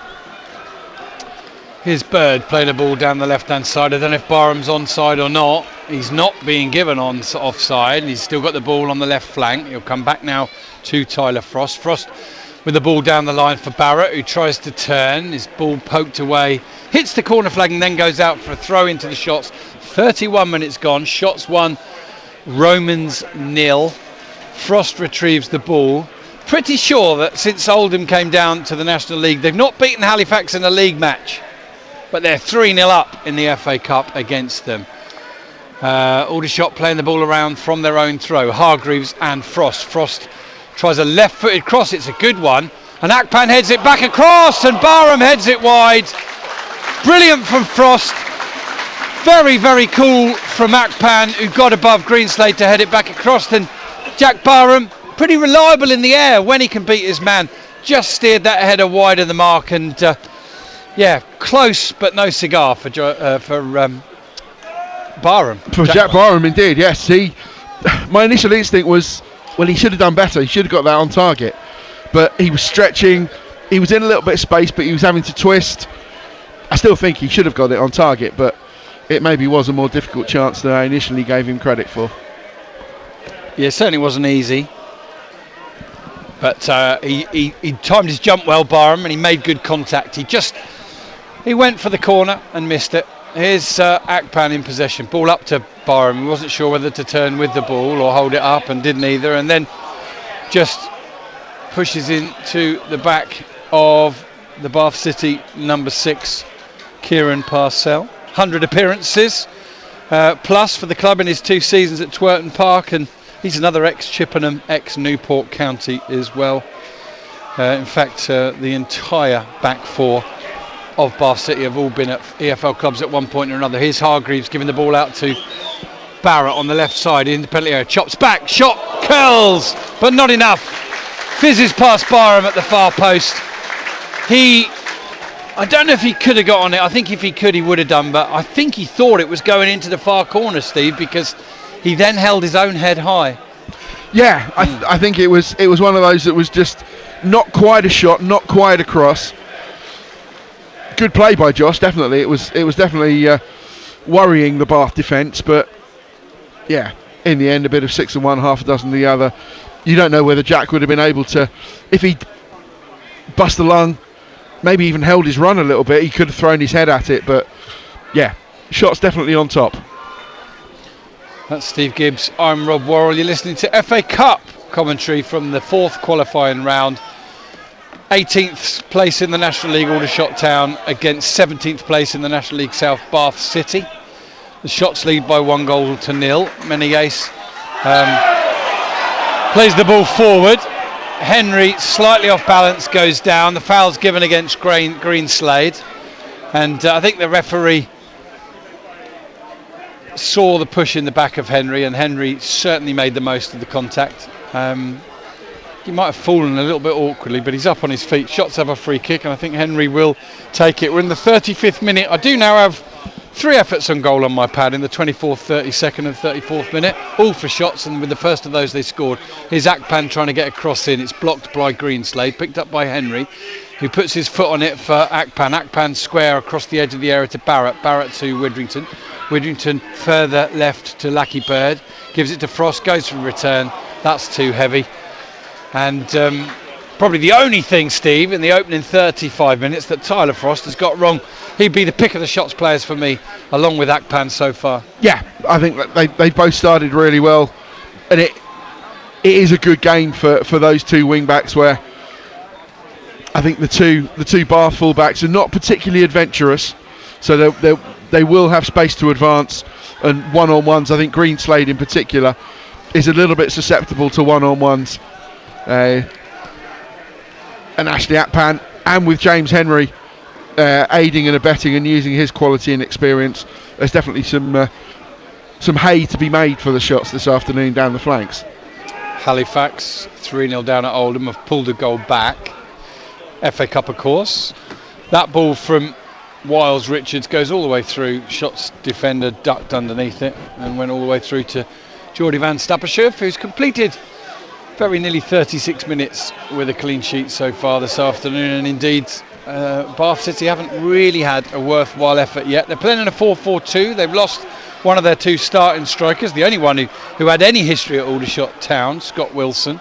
Here's Bird playing a ball down the left-hand side. I don't know if Barham's onside or not. He's not being given offside. He's still got the ball on the left flank. He'll come back now to Tyler Frost. Frost with the ball down the line for Barrett, who tries to turn. His ball poked away, hits the corner flag and then goes out for a throw into the Shots. 31 minutes gone. Shots 1, Romans 0. Frost retrieves the ball. Pretty sure that since Oldham came down to the National League, they've not beaten Halifax in a league match, but they're 3-0 up in the FA Cup against them. Aldershot playing the ball around from their own throw. Hargreaves and Frost. Frost tries a left-footed cross. It's a good one. And Akpan heads it back across, and Barham heads it wide. Brilliant from Frost. Very, very cool from Akpan, who got above Greenslade to head it back across. And Jack Barham, pretty reliable in the air when he can beat his man. Just steered that header wide of the mark, and close but no cigar for Barham. For Jack Barham, indeed, yes. My initial instinct was, well, he should have done better. He should have got that on target. But he was stretching. He was in a little bit of space, but he was having to twist. I still think he should have got it on target, but it maybe was a more difficult chance than I initially gave him credit for. Yeah, it certainly wasn't easy. But he timed his jump well, Barham, and he made good contact. He went for the corner and missed it. Here's Akpan in possession. Ball up to Barham. He wasn't sure whether to turn with the ball or hold it up, and didn't either. And then just pushes into the back of the Bath City number 6, Kieran Parcell. 100 appearances plus for the club in his 2 seasons at Twerton Park, and he's another ex-Chippenham, ex-Newport County as well. In fact, the entire back 4 of Bath City have all been at EFL clubs at one point or another. Here's Hargreaves giving the ball out to Barrett on the left side. Independently area, chops back, shot, curls, but not enough. Fizzes past Barham at the far post. I don't know if he could have got on it. I think if he could, he would have done, but I think he thought it was going into the far corner, Steve, because he then held his own head high. Yeah, I think it was one of those that was just not quite a shot, not quite a cross. Good play by Josh, definitely. It was definitely worrying the Bath defence, but yeah, in the end, a bit of 6 and 1, half a dozen the other. You don't know whether Jack would have been able to, if he'd bust the lung, maybe even held his run a little bit, he could have thrown his head at it, but yeah, shot's definitely on top. That's Steve Gibbs. I'm Rob Worrell. You're listening to FA Cup commentary from the 4th qualifying round. 18th place in the National League, Aldershot Town, against 17th place in the National League South, Bath City. The Shots lead by 1-0. Menegace plays the ball forward. Henry, slightly off balance, goes down. The foul's given against Greenslade. And I think the referee saw the push in the back of Henry, and Henry certainly made the most of the contact. He might have fallen a little bit awkwardly, but he's up on his feet. Shots have a free kick, and I think Henry will take it. We're in the 35th minute. I do now have 3 efforts on goal on my pad in the 24th, 32nd and 34th minute, all for Shots, and with the first of those they scored. Here's Akpan trying to get a cross in. It's blocked by Greenslade, picked up by Henry, who puts his foot on it for Akpan. Akpan square across the edge of the area to Barrett. Barrett to Widrington. Widrington further left to Lackey Bird. Gives it to Frost, goes for return. That's too heavy. And probably the only thing, Steve, in the opening 35 minutes that Tyler Frost has got wrong. He'd be the pick of the Shots players for me, along with Akpan so far. Yeah, I think that they both started really well, and it is a good game for those 2 wing backs, where I think the two Bath fullbacks are not particularly adventurous, so they will have space to advance. And one-on-ones, I think Greenslade in particular is a little bit susceptible to one-on-ones. And Ashley Akpan, and with James Henry aiding and abetting and using his quality and experience, there's definitely some hay to be made for the shots this afternoon down the flanks. Halifax 3-0 down at Oldham have pulled a goal back. FA Cup, of course. That ball from Wiles Richards goes all the way through. Shots defender ducked underneath it and went all the way through to Geordie van Stappershoef, who's completed very nearly 36 minutes with a clean sheet so far this afternoon. And indeed, Bath City haven't really had a worthwhile effort yet. They're playing in a 4-4-2. They've lost one of their two starting strikers, the only one who had any history at Aldershot Town, Scott Wilson.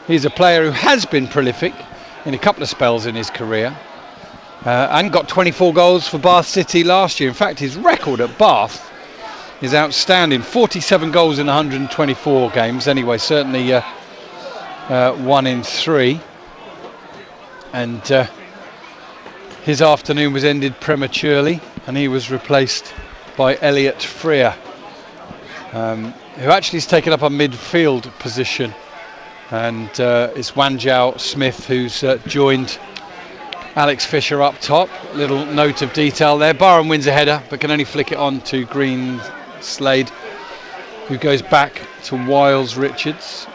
He's a player who has been prolific in a couple of spells in his career and got 24 goals for Bath City last year. In fact, his record at Bath is outstanding. 47 goals in 124 games. Anyway, certainly 1 in 3. And his afternoon was ended prematurely, and he was replaced by Elliot Freer, who actually has taken up a midfield position. And it's Wanjao Smith who's joined Alex Fisher up top. Little note of detail there. Barham wins a header but can only flick it on to Greenslade, who goes back to Wiles Richards.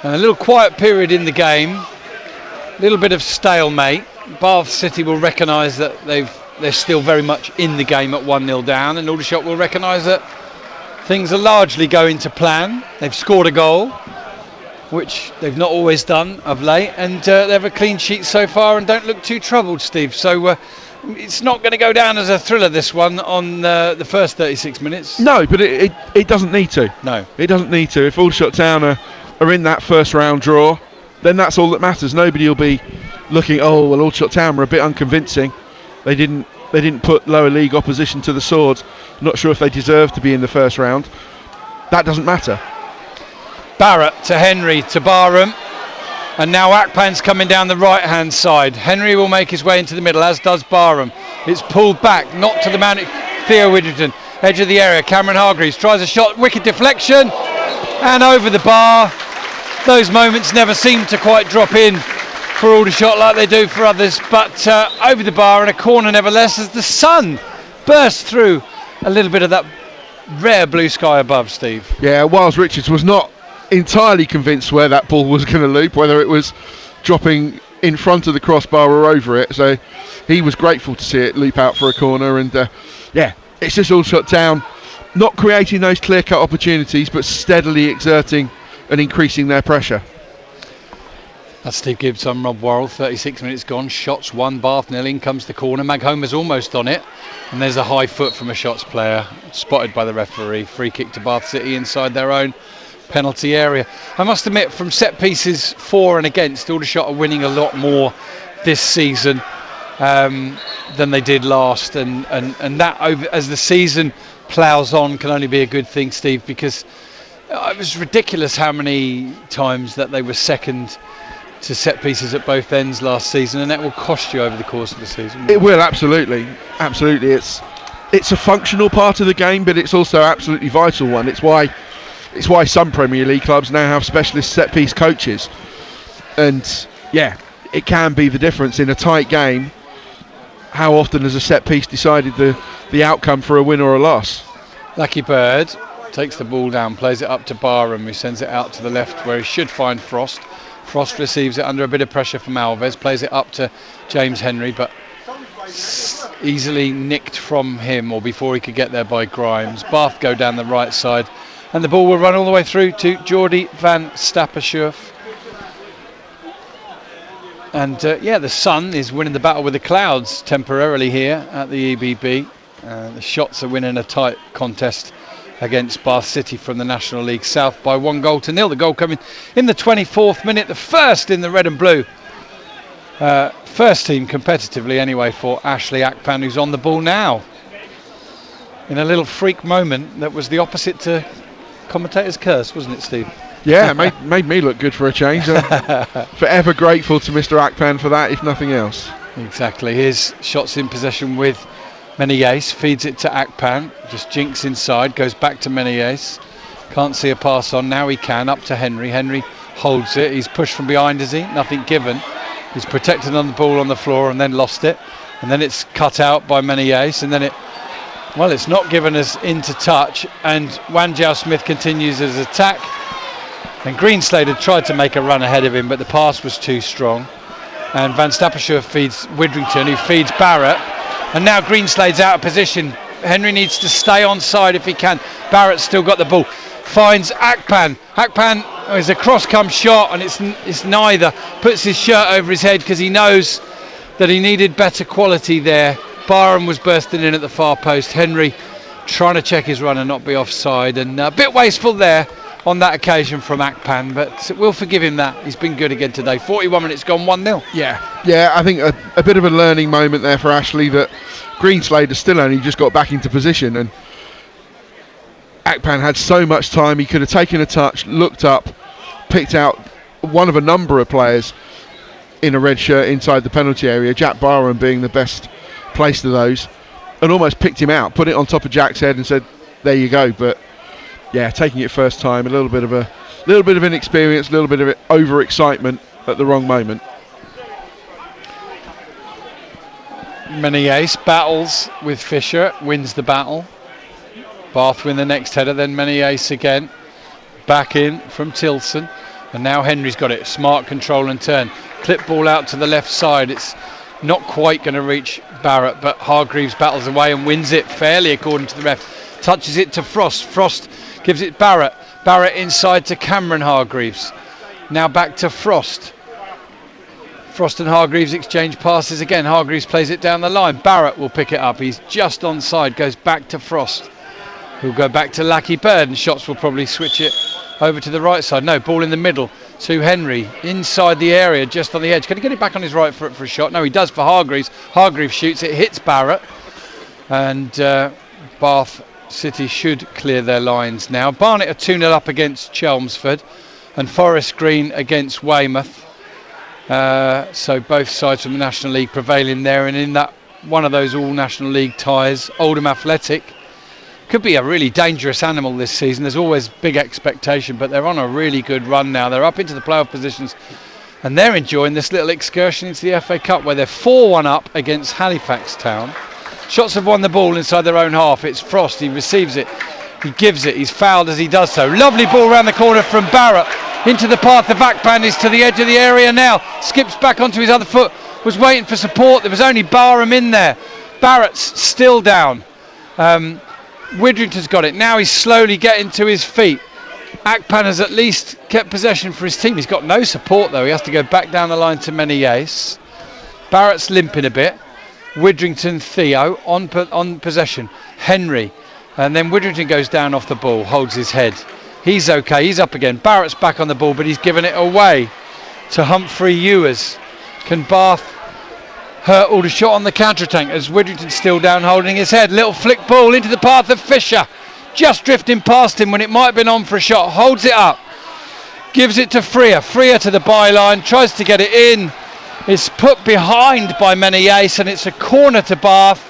And a little quiet period in the game, a little bit of stalemate. Bath City will recognise that they're still very much in the game at 1-0 down, and Aldershot will recognise that things are largely going to plan. They've scored a goal, which they've not always done of late, and they have a clean sheet so far and don't look too troubled, Steve. So it's not going to go down as a thriller, this one, on the first 36 minutes. No, but it doesn't need to. No. It doesn't need to. If Aldershot Town are in that first round draw, then that's all that matters. Nobody will be looking, oh, well, Aldershot Town were a bit unconvincing. They didn't put lower league opposition to the sword. Not sure if they deserve to be in the first round. That doesn't matter. Barrett to Henry to Barham, and now Akpan's coming down the right hand side. Henry will make his way into the middle, as does Barham. It's pulled back, not to the man, Theo Widgerton, edge of the area. Cameron Hargreaves tries a shot, wicked deflection, and over the bar. Those moments never seem to quite drop in for Aldershot like they do for others, but over the bar and a corner nevertheless, as the sun burst through a little bit of that rare blue sky above, Steve. Yeah, Wiles Richards was not entirely convinced where that ball was going to loop, whether it was dropping in front of the crossbar or over it, so he was grateful to see it loop out for a corner. And yeah, it's just Aldershot Town not creating those clear-cut opportunities, but steadily exerting and increasing their pressure. That's Steve Gibbs. I'm Rob Worrell. 36 minutes gone. Shots 1, Bath 0. In comes the corner. Maghomer's almost on it. And there's a high foot from a Shots player. Spotted by the referee. Free kick to Bath City inside their own penalty area. I must admit, from set pieces for and against, Aldershot are winning a lot more this season than they did last. And that, as the season ploughs on, can only be a good thing, Steve, because it was ridiculous how many times that they were second to set pieces at both ends last season, and that will cost you over the course of the season. It will, absolutely. It's a functional part of the game, but it's also absolutely vital one. It's why some Premier League clubs now have specialist set piece coaches, and yeah, it can be the difference in a tight game. How often has a set piece decided the outcome for a win or a loss? Lucky Bird takes the ball down, plays it up to Barham, who sends it out to the left where he should find Frost. Frost receives it under a bit of pressure from Alves, plays it up to James Henry, but easily nicked from him, or before he could get there, by Grimes. Bath go down the right side, and the ball will run all the way through to Geordie van Stappershoef. And the sun is winning the battle with the clouds temporarily here at the EBB. The Shots are winning a tight contest against Bath City from the National League South by 1-0. The goal coming in the 24th minute, the first in the red and blue. First team competitively anyway for Ashley Akpan, who's on the ball now. In a little freak moment that was the opposite to commentator's curse, wasn't it, Steve? Yeah, made me look good for a change. Forever grateful to Mr. Akpan for that, if nothing else. Exactly. Here's shots in possession with Menezes, feeds it to Akpan, just jinks inside, goes back to Menezes. Can't see a pass on, now he can, up to Henry. Henry holds it, he's pushed from behind, is he? Nothing given. He's protected on the ball on the floor and then lost it. And then it's cut out by Menezes, and then it's not given us into touch, and Wanjiao Smith continues his attack. And Greenslade had tried to make a run ahead of him, but the pass was too strong. And Van Stappershoef feeds Widrington, who feeds Barrett. And now Greenslade's out of position. Henry needs to stay on side if he can. Barrett's still got the ball. Finds Akpan. Akpan is a cross-come shot, and it's neither. Puts his shirt over his head because he knows that he needed better quality there. Barham was bursting in at the far post. Henry trying to check his run and not be offside. And a bit wasteful there on that occasion from Akpan, but we'll forgive him that. He's been good again today. 41 minutes gone, 1-0. Yeah, I think a bit of a learning moment there for Ashley, that Greenslade has still only just got back into position, and Akpan had so much time. He could have taken a touch, looked up, picked out one of a number of players in a red shirt inside the penalty area, Jack Barham being the best placed of those, and almost picked him out, put it on top of Jack's head and said, there you go. But yeah, taking it first time, a little bit of inexperience, a little bit of overexcitement at the wrong moment. Menezes battles with Fisher, wins the battle. Bath win the next header, then Menezes again. Back in from Tilson. And now Henry's got it. Smart control and turn. Clip ball out to the left side. It's not quite going to reach Barrett, but Hargreaves battles away and wins it fairly according to the ref. Touches it to Frost. Frost gives it Barrett. Barrett inside to Cameron Hargreaves. Now back to Frost. Frost and Hargreaves exchange passes again. Hargreaves plays it down the line. Barrett will pick it up. He's just onside. Goes back to Frost, who'll go back to Lackey Bird, and Shots will probably switch it over to the right side. No, ball in the middle to Henry. Inside the area, just on the edge. Can he get it back on his right foot for a shot? No, he does for Hargreaves. Hargreaves shoots it, hits Barrett. And Bath City should clear their lines now. Barnet are 2-0 up against Chelmsford, and Forest Green against Weymouth. So both sides from the National League prevailing there, and in that one of those all National League ties, Oldham Athletic could be a really dangerous animal this season. There's always big expectation, but they're on a really good run now. They're up into the playoff positions, and they're enjoying this little excursion into the FA Cup, where they're 4-1 up against Halifax Town. Shots have won the ball inside their own half. It's Frost. He receives it. He gives it. He's fouled as he does so. Lovely ball around the corner from Barrett into the path of Akpan. Is to the edge of the area now. Skips back onto his other foot. Was waiting for support. There was only Barham in there. Barrett's still down. Widrington's got it. Now he's slowly getting to his feet. Akpan has at least kept possession for his team. He's got no support though. He has to go back down the line to Menezes. Barrett's limping a bit. Widrington, Theo on possession. Henry. And then Widrington goes down off the ball, holds his head. He's okay, he's up again. Barrett's back on the ball, but he's given it away to Humphrey Ewers. Can Bath hurt Aldershot on the counter-attack as Widrington's still down holding his head? Little flick ball into the path of Fisher. Just drifting past him when it might have been on for a shot. Holds it up. Gives it to Freer. Freer to the byline. Tries to get it in. It's put behind by Menezes, and it's a corner to Bath.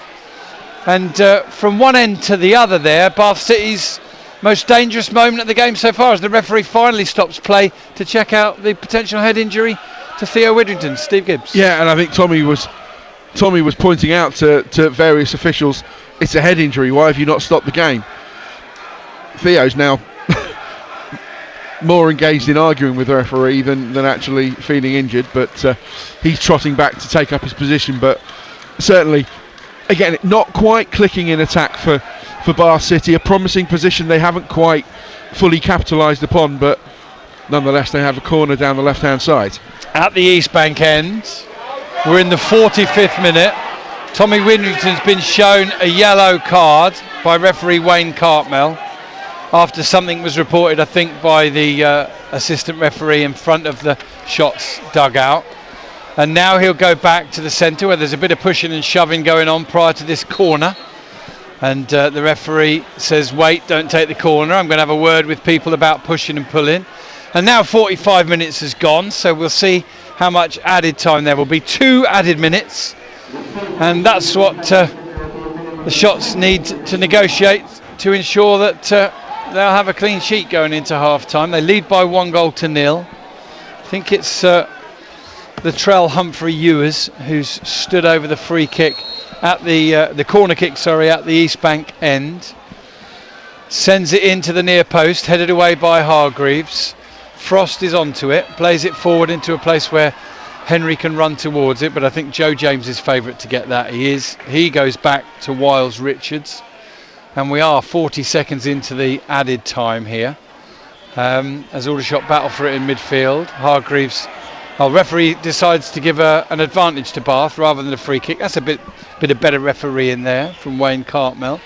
And from one end to the other there, Bath City's most dangerous moment of the game so far, as the referee finally stops play to check out the potential head injury to Theo Widrington. Steve Gibbs. Yeah, and I think Tommy was pointing out to various officials, it's a head injury, why have you not stopped the game? Theo's now more engaged in arguing with the referee than actually feeling injured, but he's trotting back to take up his position. But certainly, again, not quite clicking in attack for Bath City. A promising position they haven't quite fully capitalised upon, but nonetheless they have a corner down the left hand side. At the East Bank end, we're in the 45th minute. Tommy Widrington's been shown a yellow card by referee Wayne Cartmel after something was reported, I think, by the assistant referee in front of the Shots dugout. And now he'll go back to the centre where there's a bit of pushing and shoving going on prior to this corner. And the referee says, wait, don't take the corner. I'm going to have a word with people about pushing and pulling. And now 45 minutes has gone, so we'll see how much added time there will be. 2 added minutes, and that's what the Shots need to negotiate to ensure that they'll have a clean sheet going into half-time. They lead by 1-0. I think it's the Trell Humphrey Ewers who's stood over the free kick at the corner kick, at the East Bank end. Sends it into the near post, headed away by Hargreaves. Frost is onto it, plays it forward into a place where Henry can run towards it, but I think Joe James is favourite to get that. He goes back to Wiles Richards, and we are 40 seconds into the added time here. As Aldershot battle for it in midfield, Hargreaves, referee decides to give an advantage to Bath rather than a free kick. That's a bit of better refereeing there from Wayne Cartmel.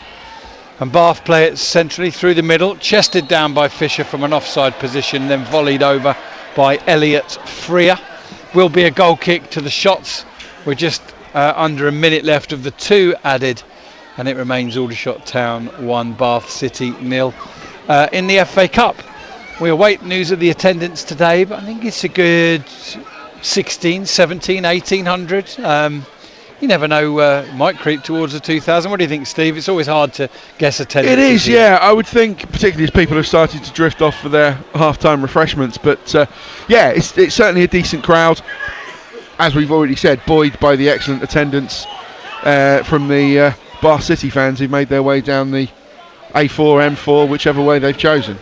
And Bath play it centrally through the middle, chested down by Fisher from an offside position, then volleyed over by Elliott Freer. Will be a goal kick to the Shots. We're just under a minute left of the 2 added, and it remains Aldershot Town 1, Bath City 0. In the FA Cup, we await news of the attendance today, but I think it's a good 16, 17, 1800. You never know, might creep towards the 2000. What do you think, Steve? It's always hard to guess attendance. It is, yeah. I would think, particularly as people have started to drift off for their half-time refreshments. But it's certainly a decent crowd, as we've already said, buoyed by the excellent attendance from the Bath City fans who made their way down the A4, M4, whichever way they've chosen.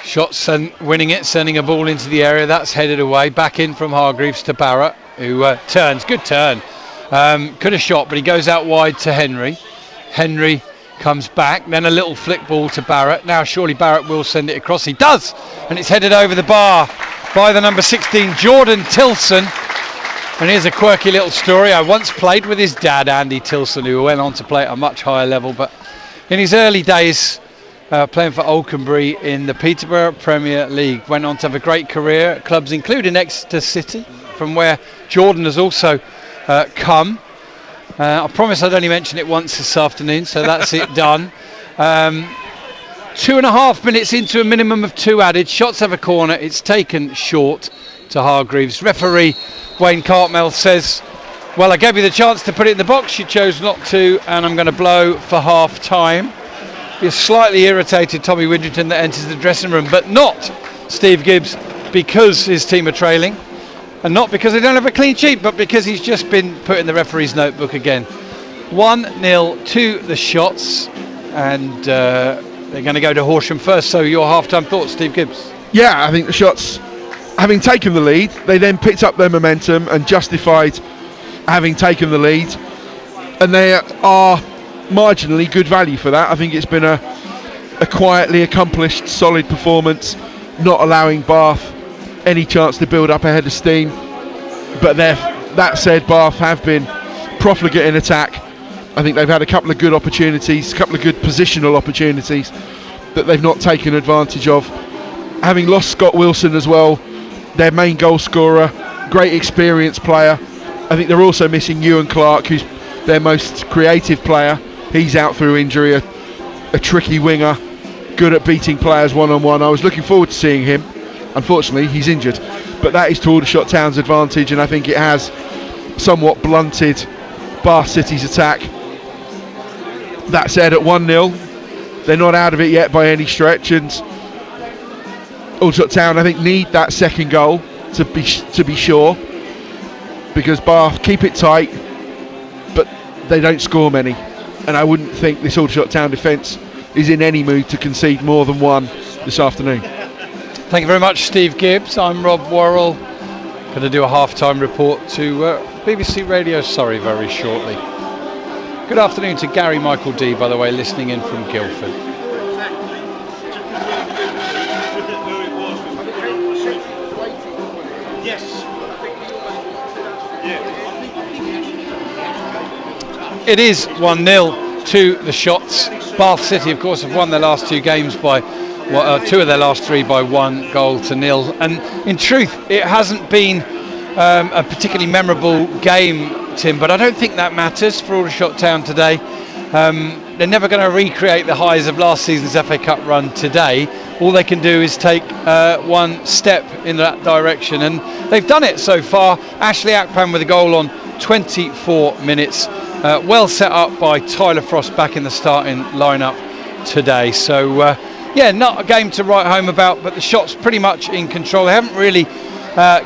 Shots winning it, sending a ball into the area. That's headed away. Back in from Hargreaves to Barrett, who turns. Good turn. Could have shot, but he goes out wide to Henry. Henry comes back. Then a little flick ball to Barrett. Now surely Barrett will send it across. He does. And it's headed over the bar by the number 16, Jordan Tilson. And here's a quirky little story. I once played with his dad, Andy Tilson, who went on to play at a much higher level. But in his early days, playing for Oakenbury in the Peterborough Premier League, went on to have a great career at clubs including Exeter City, from where Jordan has also come. I promise I'd only mention it once this afternoon, so that's it done. 2.5 minutes into a minimum of 2 added. Shots have a corner. It's taken short to Hargreaves. Referee Wayne Cartmel says, well, I gave you the chance to put it in the box, you chose not to, and I'm going to blow for half time. You're slightly irritated Tommy Widrington that enters the dressing room, but not Steve Gibbs, because his team are trailing, and not because they don't have a clean sheet, but because he's just been put in the referee's notebook again. 1-0 to the Shots, and they're going to go to Horsham first. So your half-time thoughts, Steve Gibbs? Yeah, I think the Shots, having taken the lead, they then picked up their momentum and justified having taken the lead, and they are marginally good value for that. I think it's been a quietly accomplished, solid performance, not allowing Bath any chance to build up a head of steam. But that said, Bath have been profligate in attack. I think they've had a couple of good opportunities, a couple of good positional opportunities that they've not taken advantage of. Having lost Scott Wilson as well, their main goal scorer, great experienced player. I think they're also missing Ewan Clark, who's their most creative player. He's out through injury, a tricky winger, good at beating players one-on-one. I was looking forward to seeing him. Unfortunately, he's injured. But that is to Aldershot Town's advantage, and I think it has somewhat blunted Bath City's attack. That said, at 1-0, they're not out of it yet by any stretch, and Aldershot Town, I think, need that second goal to be sure, because Bath keep it tight, but they don't score many. And I wouldn't think this Aldershot Town defence is in any mood to concede more than one this afternoon. Thank you very much, Steve Gibbs. I'm Rob Worrell. Going to do a half-time report to BBC Radio Surrey very shortly. Good afternoon to Gary Michael D, by the way, listening in from Guildford. It is 1-0 to the Shots. Bath City, of course, have won their last 2 games by 2 of their last 3 by 1-0. And in truth, it hasn't been a particularly memorable game, Tim, but I don't think that matters for Aldershot Town today. they're never going to recreate the highs of last season's FA Cup run today. All they can do is take one step in that direction, and they've done it so far. Ashley Akpan with a goal on 24 minutes. Well set up by Tyler Frost back in the starting lineup today. So not a game to write home about, but the Shot's pretty much in control. They haven't really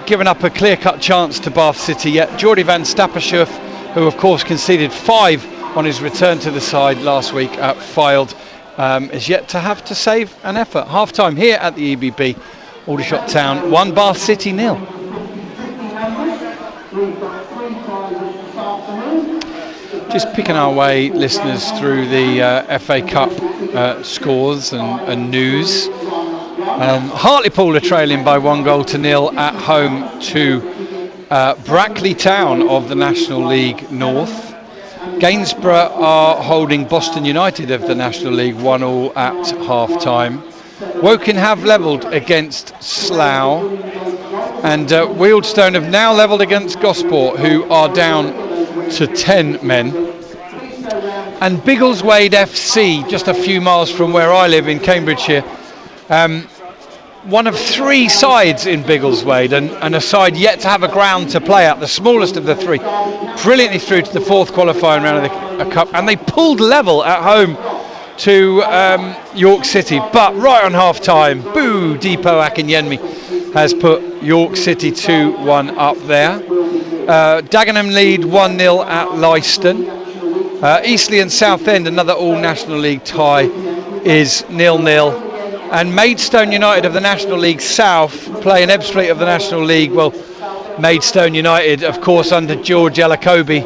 given up a clear-cut chance to Bath City yet. Jordy van Stapperschurf, who of course conceded 5 on his return to the side last week at Fylde, is yet to have to save an effort. Half time here at the EBB. Aldershot Town 1, Bath City 0. Just picking our way, listeners, through the FA Cup scores and news. Hartlepool are trailing by 1-0 at home to Brackley Town of the National League North. Gainsborough are holding Boston United of the National League 1-1 at half-time. Woking have levelled against Slough, and Wealdstone have now levelled against Gosport, who are down to 10 men. And Biggleswade FC, just a few miles from where I live in Cambridgeshire, one of 3 sides in Biggleswade, and a side yet to have a ground to play at, the smallest of the 3, brilliantly through to the 4th qualifying round of the Cup, and they pulled level at home to York City. But right on half time, Dipo Akinyemi has put York City 2-1 up there. Dagenham lead 1-0 at Leiston. Eastleigh and Southend, another all National League tie, is 0-0. And Maidstone United of the National League South playing Ebbsfleet of the National League. Well, Maidstone United, of course, under George Elacobi,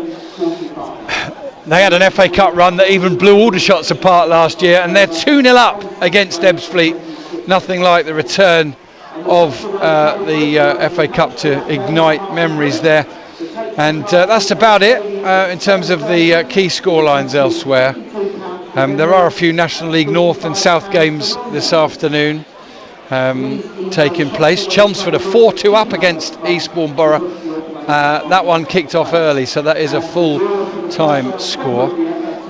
they had an FA Cup run that even blew Aldershots apart last year, and they're 2-0 up against Ebbsfleet. Nothing like the return of the FA Cup to ignite memories there. And that's about it in terms of the key scorelines elsewhere. There are a few National League North and South games this afternoon taking place. Chelmsford are 4-2 up against Eastbourne Borough. That one kicked off early, so that is a full-time score.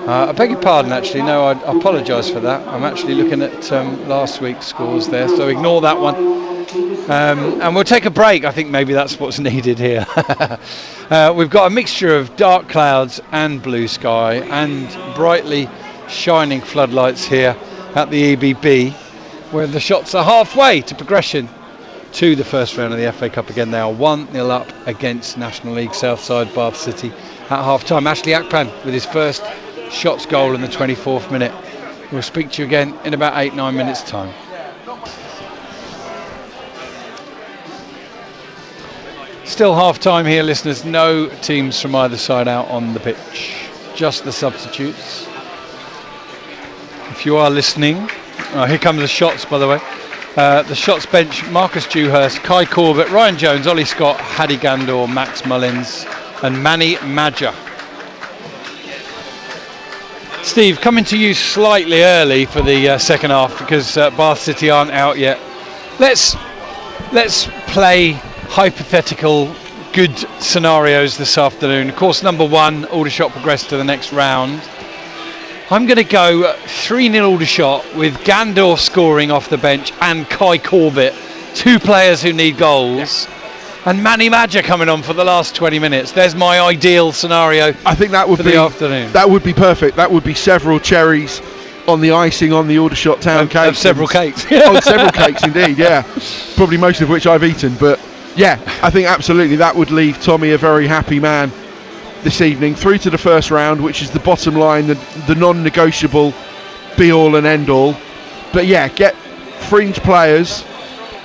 I beg your pardon, actually. No, I apologise for that. I'm actually looking at last week's scores there, so ignore that one. And we'll take a break. I think maybe that's what's needed here. We've got a mixture of dark clouds and blue sky and brightly shining floodlights here at the EBB, where the Shots are halfway to progression to the first round of the FA Cup. Again, they are 1-0 up against National League Southside Bath City at half-time. Ashley Akpan with his first Shots goal in the 24th minute. We'll speak to you again in about 8-9 minutes time. Still half-time here, listeners. No teams from either side out on the pitch, just the substitutes. If you are listening, here comes the Shots, by the way. The Shots bench: Marcus Dewhurst, Kai Corbett, Ryan Jones, Ollie Scott, Haddy Gandor, Max Mullins and Manny Madger. Steve, coming to you slightly early for the second half because Bath City aren't out yet. Let's play hypothetical good scenarios this afternoon. Of course, number 1, Aldershot progressed to the next round. I'm going to go 3-0 Aldershot with Gandor scoring off the bench and Kai Corbett, 2 players who need goals, and Manny Madger coming on for the last 20 minutes. There's my ideal scenario. I think that would be the afternoon. That would be perfect. That would be several cherries on the icing on the Aldershot Town cake. Several cakes. Oh, several cakes indeed, yeah. Probably most of which I've eaten, but yeah, I think absolutely that would leave Tommy a very happy man this evening, through to the first round, which is the bottom line, the non-negotiable be-all and end-all. But yeah, get fringe players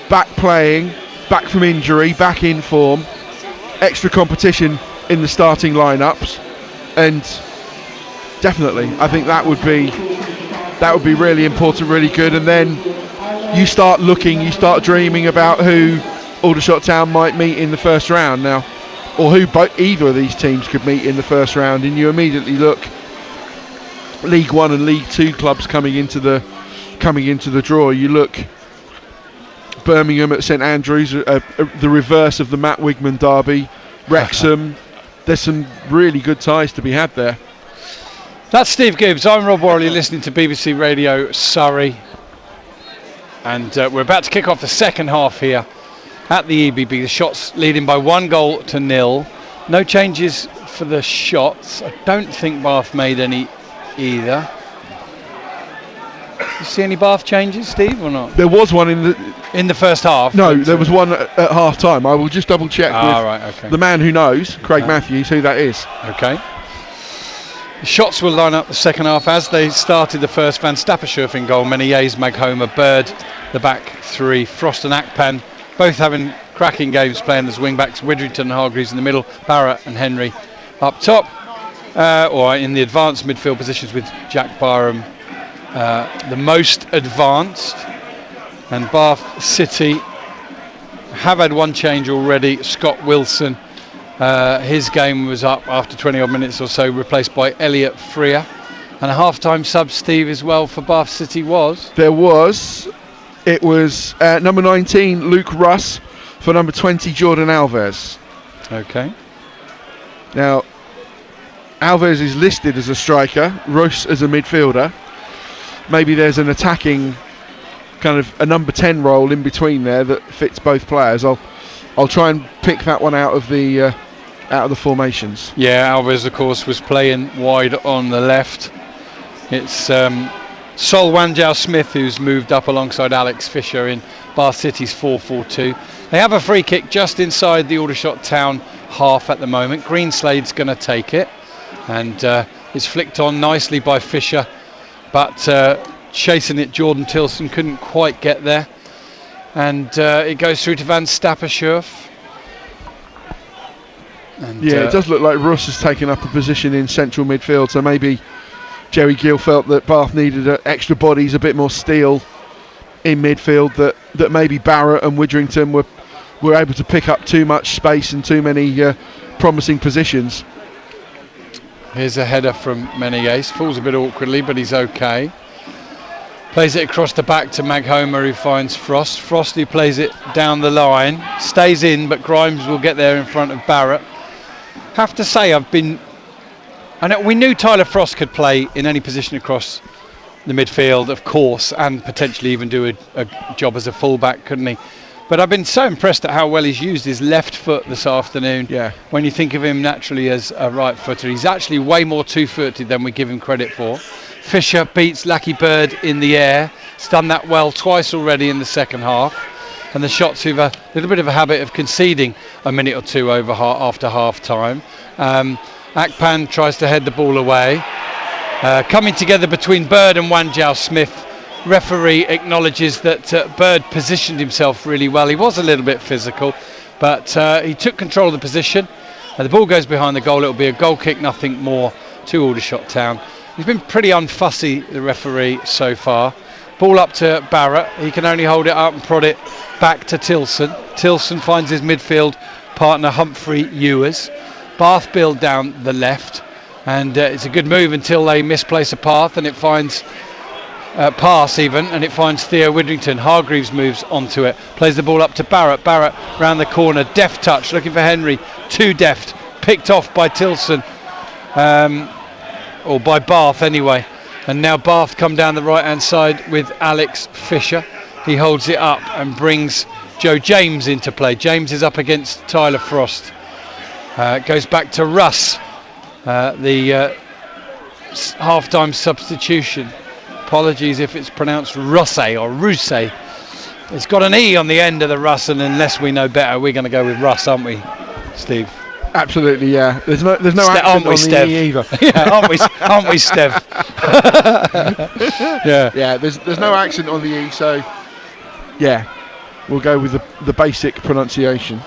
back playing, back from injury, back in form, extra competition in the starting lineups, and definitely I think that would be really important, really good. And then you start dreaming about who Aldershot Town might meet in the first round now, or who either of these teams could meet in the first round, and you immediately look League 1 and League 2 clubs coming into the draw. You look Birmingham at St Andrews, the reverse of the Matt Wigman derby. Wrexham. There's some really good ties to be had there. That's Steve Gibbs. I'm Rob Worley, listening to BBC Radio Surrey. And we're about to kick off the second half here at the EBB. The Shots leading by 1-0. No changes for the Shots. I don't think Bath made any either. You see any Bath changes, Steve, or not? There was one in the first half. No, there was one at half time. I will just double check with the man who knows, Craig Matthews, who that is. Okay. The Shots will line up the second half as they started the first. Van Stappershoef in goal, Menezes, Maghoma, Bird, the back three, Frost and Akpan, both having cracking games playing as wing backs. Widrington and Hargreaves in the middle, Barrett and Henry up top, or in the advanced midfield positions with Jack Barham the most advanced. And Bath City have had one change already. Scott Wilson, his game was up after 20 odd minutes or so, replaced by Elliot Freer. And a half-time sub, Steve, as well for Bath City was? There was. It was number 19, Luke Russ, for number 20, Jordan Alves. Okay. Now, Alves is listed as a striker, Russ as a midfielder. Maybe there's an attacking kind of a number 10 role in between there that fits both players. I'll try and pick that one out of the formations. Yeah, Alves, of course, was playing wide on the left. It's Sol Wanjao Smith who's moved up alongside Alex Fisher in Bath City's 4-4-2. They have a free kick just inside the Aldershot town half at the moment. Greenslade's going to take it, and it's flicked on nicely by Fisher, but chasing it, Jordan Tilson couldn't quite get there, and it goes through to Van Stappershoef. And it does look like Russ has taken up a position in central midfield, so maybe Jerry Gill felt that Bath needed extra bodies, a bit more steel in midfield, that maybe Barrett and Widrington were able to pick up too much space and too many promising positions. Here's a header from Menezes, falls a bit awkwardly, but he's okay. Plays it across the back to Maghoma, who finds Frost. Frosty plays it down the line, stays in, but Grimes will get there in front of Barrett. Have to say, I know we knew Tyler Frost could play in any position across the midfield, of course, and potentially even do a job as a fullback, couldn't he? But I've been so impressed at how well he's used his left foot this afternoon. Yeah. When you think of him naturally as a right footer, he's actually way more two-footed than we give him credit for. Fisher beats Lucky Bird in the air. He's done that well twice already in the second half. And the Shots, who've a little bit of a habit of conceding a minute or two after half time. Akpan tries to head the ball away. Coming together between Bird and Wanjao Smith. Referee acknowledges that Bird positioned himself really well. He was a little bit physical, but he took control of the position. The ball goes behind the goal. It'll be a goal kick, nothing more, to Aldershot Town. He's been pretty unfussy, the referee, so far. Ball up to Barrett. He can only hold it up and prod it back to Tilson. Tilson finds his midfield partner Humphrey Ewers. Bath build down the left, and it's a good move until they misplace a path, and it finds pass even, and it finds Theo Widrington. Hargreaves moves onto it, plays the ball up to Barrett. Barrett round the corner, deft touch, looking for Henry, too deft, picked off by Tilson, or by Bath anyway. And now Bath come down the right hand side with Alex Fisher. He holds it up and brings Joe James into play. James is up against Tyler Frost. Goes back to Russ, the half-time substitution. Apologies if it's pronounced Russe or Russe. It's got an E on the end of the Russ, and unless we know better, we're going to go with Russ, aren't we, Steve? Absolutely, yeah. There's no accent on the E either. Yeah, aren't we, Stev? Yeah. There's no accent on the E, so yeah, we'll go with the basic pronunciation.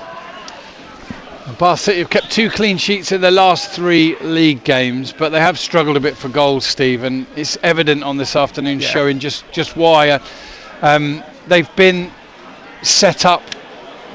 Bath City have kept 2 clean sheets in the last 3 league games, but they have struggled a bit for goals, Steve, and it's evident on this afternoon's showing just why. They've been set up,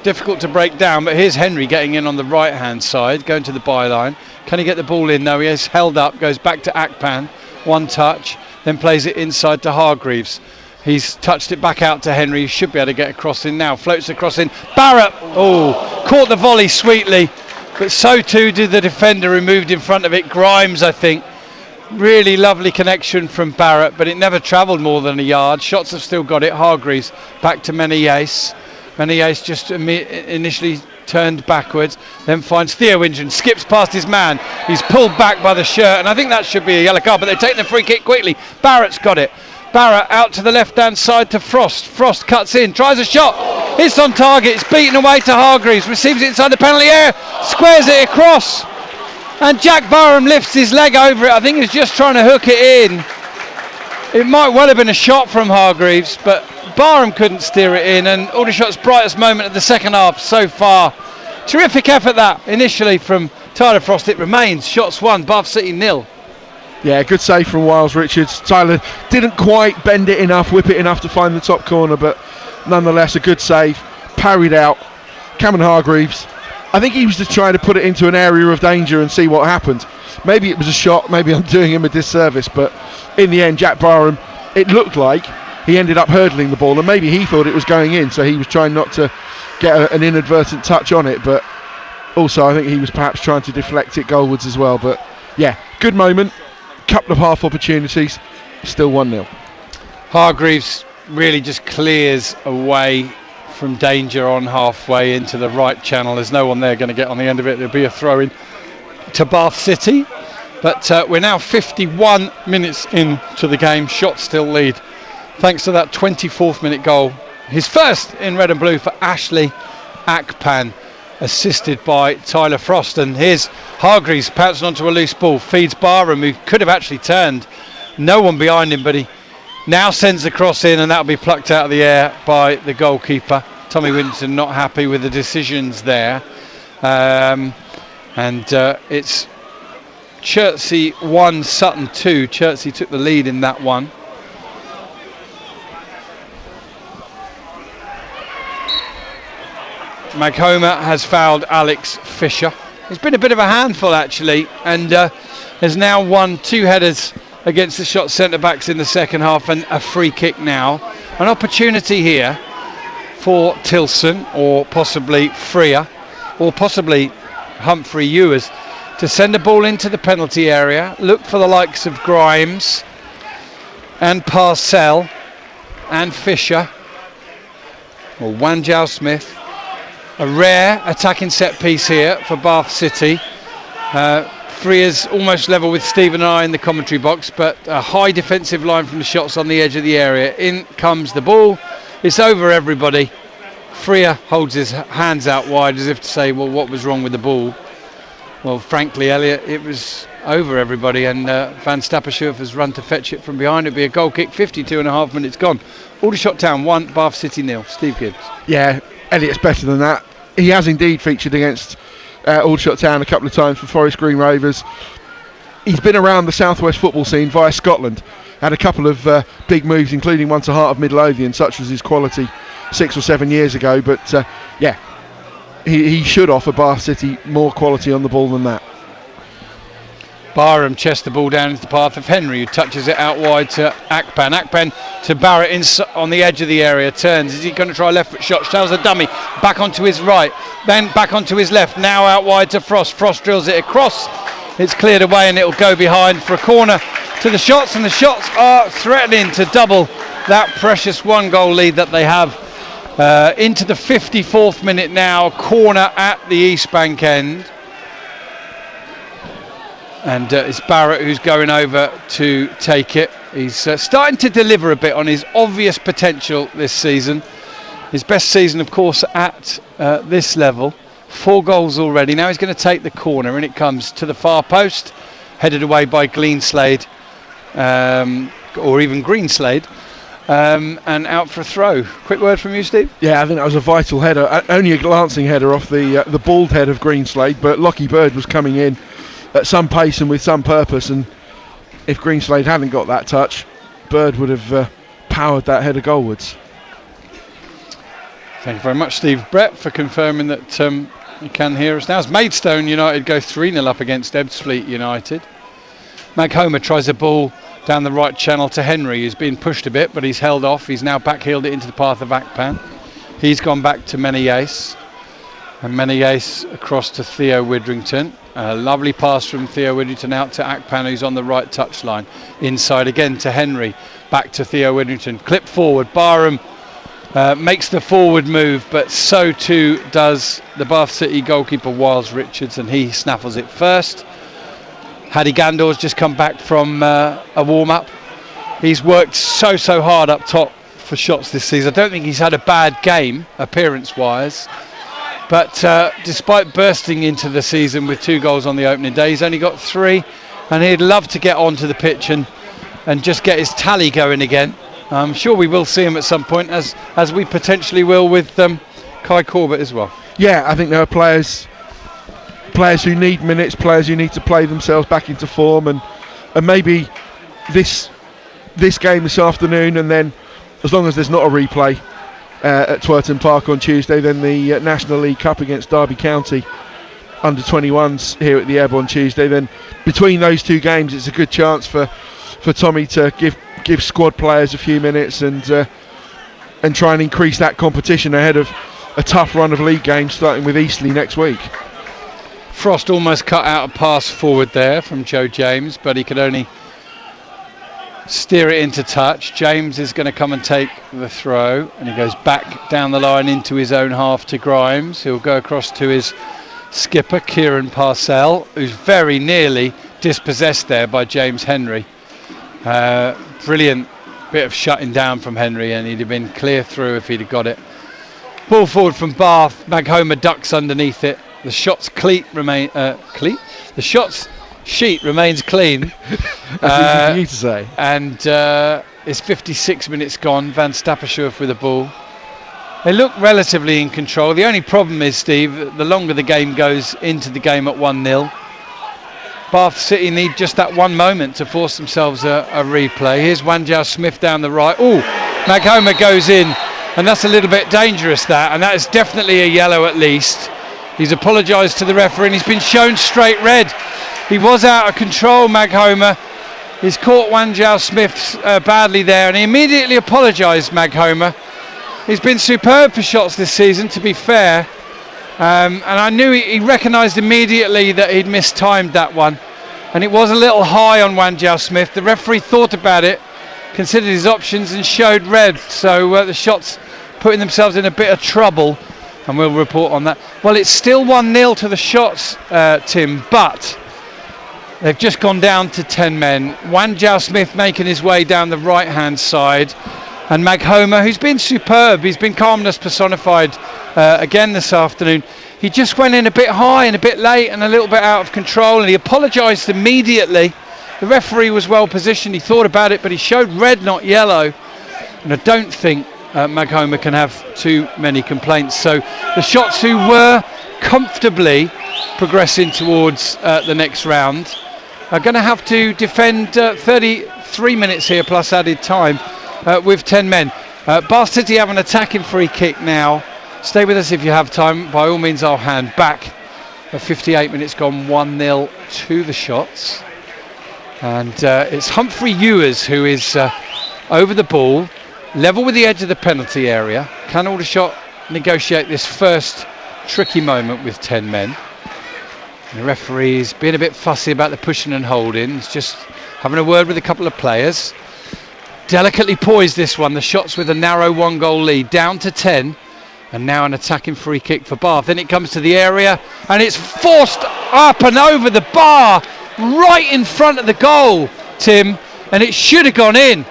difficult to break down, but here's Henry getting in on the right hand side, going to the byline. Can he get the ball in? No, he is held up, goes back to Akpan, one touch, then plays it inside to Hargreaves. He's touched it back out to Henry. He should be able to get across in now. Floats across in. Barrett! Oh, caught the volley sweetly. But so too did the defender who moved in front of it. Grimes, I think. Really lovely connection from Barrett, but it never travelled more than a yard. Shots have still got it. Hargreaves back to Menzies. Menzies just initially turned backwards, then finds Theo Injun, skips past his man. He's pulled back by the shirt, and I think that should be a yellow card, but they're taking a free kick quickly. Barrett's got it. Barrett out to the left-hand side to Frost. Frost cuts in, tries a shot. It's on target. It's beaten away to Hargreaves. Receives it inside the penalty area. Squares it across. And Jack Barham lifts his leg over it. I think he's just trying to hook it in. It might well have been a shot from Hargreaves, but Barham couldn't steer it in. And Aldershot's brightest moment of the second half so far. Terrific effort that initially from Tyler Frost. It remains. Shots won. Bath City 0. Yeah, good save from Wiles Richards. Tyler didn't quite bend it enough, whip it enough to find the top corner, but nonetheless a good save. Parried out. Cameron Hargreaves, I think he was just trying to put it into an area of danger and see what happened. Maybe it was a shot, maybe I'm doing him a disservice, but in the end Jack Barham, it looked like he ended up hurdling the ball, and maybe he thought it was going in, so he was trying not to get an inadvertent touch on it, but also I think he was perhaps trying to deflect it goalwards as well. But yeah, good moment, couple of half opportunities, still 1-0. Hargreaves really just clears away from danger on halfway into the right channel. There's no one there going to get on the end of it. There'll be a throw in to Bath City, but we're now 51 minutes into the game. Shot still lead thanks to that 24th minute goal, his first in red and blue for Ashley Akpan, assisted by Tyler Frost. And here's Hargreaves pouncing onto a loose ball, feeds Barham, who could have actually turned, no one behind him, but he now sends the cross in, and that'll be plucked out of the air by the goalkeeper. Tommy Whittington not happy with the decisions there. It's Chertsey 1, Sutton 2. Chertsey took the lead in that one. Maghoma has fouled Alex Fisher. It's been a bit of a handful actually, and has now won 2 headers against the shot centre-backs in the second half, and a free kick now. An opportunity here for Tilson, or possibly Freer, or possibly Humphrey Ewers, to send a ball into the penalty area, look for the likes of Grimes and Parcell and Fisher, or Wanjao Smith. A rare attacking set piece here for Bath City. Freer's almost level with Stephen and I in the commentary box, but a high defensive line from the shots on the edge of the area. In comes the ball. It's over everybody. Freer holds his hands out wide as if to say, well, what was wrong with the ball? Well, frankly, Elliot, it was over everybody, and Van Stappershoef has run to fetch it from behind. It'll be a goal kick, 52.5 minutes gone. Aldershot Town 1, Bath City 0. Steve Gibbs. Yeah, Elliot's better than that. He has indeed featured against Aldershot Town a couple of times for Forest Green Rovers. He's been around the southwest football scene via Scotland. Had a couple of big moves, including one to Heart of Midlothian, such was his quality 6 or 7 years ago. But yeah, he should offer Bath City more quality on the ball than that. Barham chests the ball down into the path of Henry, who touches it out wide to Akpan. Akpan to Barrett on the edge of the area, turns. Is he going to try a left foot shot? Tells a dummy, back onto his right, then back onto his left, now out wide to Frost. Frost drills it across. It's cleared away, and it'll go behind for a corner to the shots, and the shots are threatening to double that precious 1-goal lead that they have. Into the 54th minute now, corner at the East Bank end. And it's Barrett who's going over to take it. He's starting to deliver a bit on his obvious potential this season. His best season, of course, at this level. 4 goals already. Now he's going to take the corner, and it comes to the far post, headed away by Greenslade, or even Greenslade, and out for a throw. Quick word from you, Steve? Yeah, I think that was a vital header. Only a glancing header off the bald head of Greenslade, but Lockie Bird was coming in at some pace and with some purpose, and if Greenslade hadn't got that touch, Bird would have powered that header goalwards. Thank you very much, Steve Brett, for confirming that you can hear us now. As Maidstone United go 3-0 up against Ebbsfleet United. Maghoma tries a ball down the right channel to Henry, who's been pushed a bit, but he's held off. He's now backheeled it into the path of Akpan. He's gone back to Menzies. And Menegas across to Theo Widrington. A lovely pass from Theo Widrington out to Akpan, who's on the right touchline. Inside again to Henry. Back to Theo Widrington. Clip forward. Barham makes the forward move, but so too does the Bath City goalkeeper Wiles Richards, and he snaffles it first. Hadi Gandor's just come back from a warm-up. He's worked so hard up top for shots this season. I don't think he's had a bad game appearance-wise. But despite bursting into the season with 2 goals on the opening day, he's only got 3, and he'd love to get onto the pitch and just get his tally going again. I'm sure we will see him at some point, as we potentially will with Kai Corbett as well. Yeah, I think there are players who need minutes, players who need to play themselves back into form, and maybe this game this afternoon, and then as long as there's not a replay at Twerton Park on Tuesday, then the National League Cup against Derby County under 21s here at the Ebb on Tuesday. Then between those 2 games, it's a good chance for Tommy to give squad players a few minutes and try and increase that competition ahead of a tough run of league games starting with Eastleigh next week. Frost almost cut out a pass forward there from Joe James, but he could only steer it into touch. James is going to come and take the throw, and he goes back down the line into his own half to Grimes. He'll go across to his skipper Kieran Parcell, who's very nearly dispossessed there by James Henry. Brilliant bit of shutting down from Henry, and he'd have been clear through if he'd have got it. Ball forward from Bath. Maghoma ducks underneath it. The shots The shots sheet remains clean. That's easy for you to say. And it's 56 minutes gone. Van Stappershoef with the ball. They look relatively in control. The only problem is, Steve, the longer the game goes into the game at 1-0, Bath City need just that one moment to force themselves a replay. Here's Wanjao Smith down the right. Oh, Maghoma goes in, and that's a little bit dangerous, and that is definitely a yellow at least. He's apologised to the referee, and he's been shown straight red. He was out of control, Maghoma. He's caught Wanjao Smith badly there, and he immediately apologised, Maghoma. He's been superb for shots this season, to be fair. And I knew he recognised immediately that he'd mistimed that one. And it was a little high on Wanjao Smith. The referee thought about it, considered his options, and showed red. So the shots putting themselves in a bit of trouble. And we'll report on that. Well, it's still 1-0 to the shots, Tim, but they've just gone down to 10 men. Wanjao Smith making his way down the right-hand side. And Maghoma, who's been superb, he's been calmness personified again this afternoon. He just went in a bit high and a bit late and a little bit out of control, and he apologised immediately. The referee was well positioned, he thought about it, but he showed red, not yellow. And I don't think Maghoma can have too many complaints. So the shots who were comfortably progressing towards the next round are going to have to defend 33 minutes here plus added time with 10 men. Bath City have an attacking free kick now. Stay with us if you have time. By all means, I'll hand back. 58 minutes gone, 1-0 to the shots. And it's Humphrey Ewers who is over the ball, level with the edge of the penalty area. Can Aldershot negotiate this first tricky moment with 10 men? And the referee's being a bit fussy about the pushing and holding. He's just having a word with a couple of players. Delicately poised this one. The shots with a narrow 1-goal lead, down to 10. And now an attacking free kick for Bath. Then it comes to the area, and it's forced up and over the bar, right in front of the goal, Tim. And it should have gone in.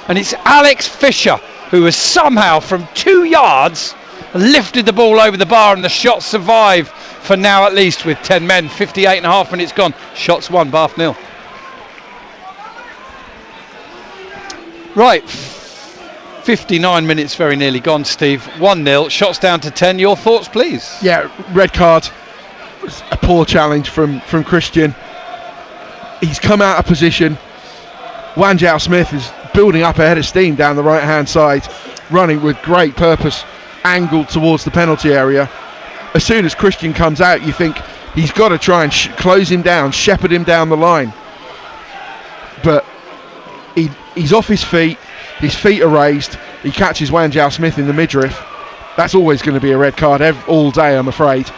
And it's Alex Fisher, who has somehow from 2 yards lifted the ball over the bar, and the shot survived for now at least with 10 men. 58 and a half minutes gone. Shots won, Bath 0. Right, 59 minutes very nearly gone, Steve. 1-0, shots down to 10. Your thoughts, please? Yeah, red card. A poor challenge from Christian. He's come out of position. Wanjao Smith is building up a head of steam down the right-hand side, running with great purpose, angled towards the penalty area. As soon as Christian comes out, you think he's got to try and close him down, shepherd him down the line. But he's off his feet are raised, he catches Wanjao Smith in the midriff. That's always going to be a red card all day, I'm afraid.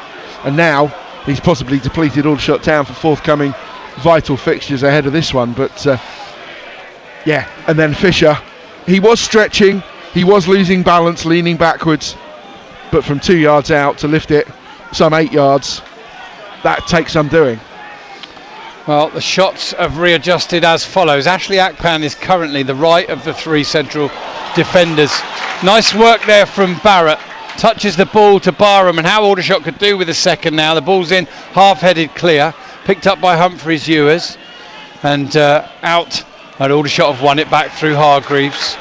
and now he's possibly depleted Aldershot Town for forthcoming vital fixtures ahead of this one. But yeah, and then Fisher, he was stretching, he was losing balance, leaning backwards, but from 2 yards out to lift it some 8 yards, that takes some doing. Well, the shots have readjusted as follows. Ashley Akpan is currently the right of the three central defenders. Nice work there from Barrett. Touches the ball to Barham, and how Aldershot could do with a second now. The ball's in, half-headed clear, picked up by Humphreys Ewers, and out. And Aldershot have won it back through Hargreaves.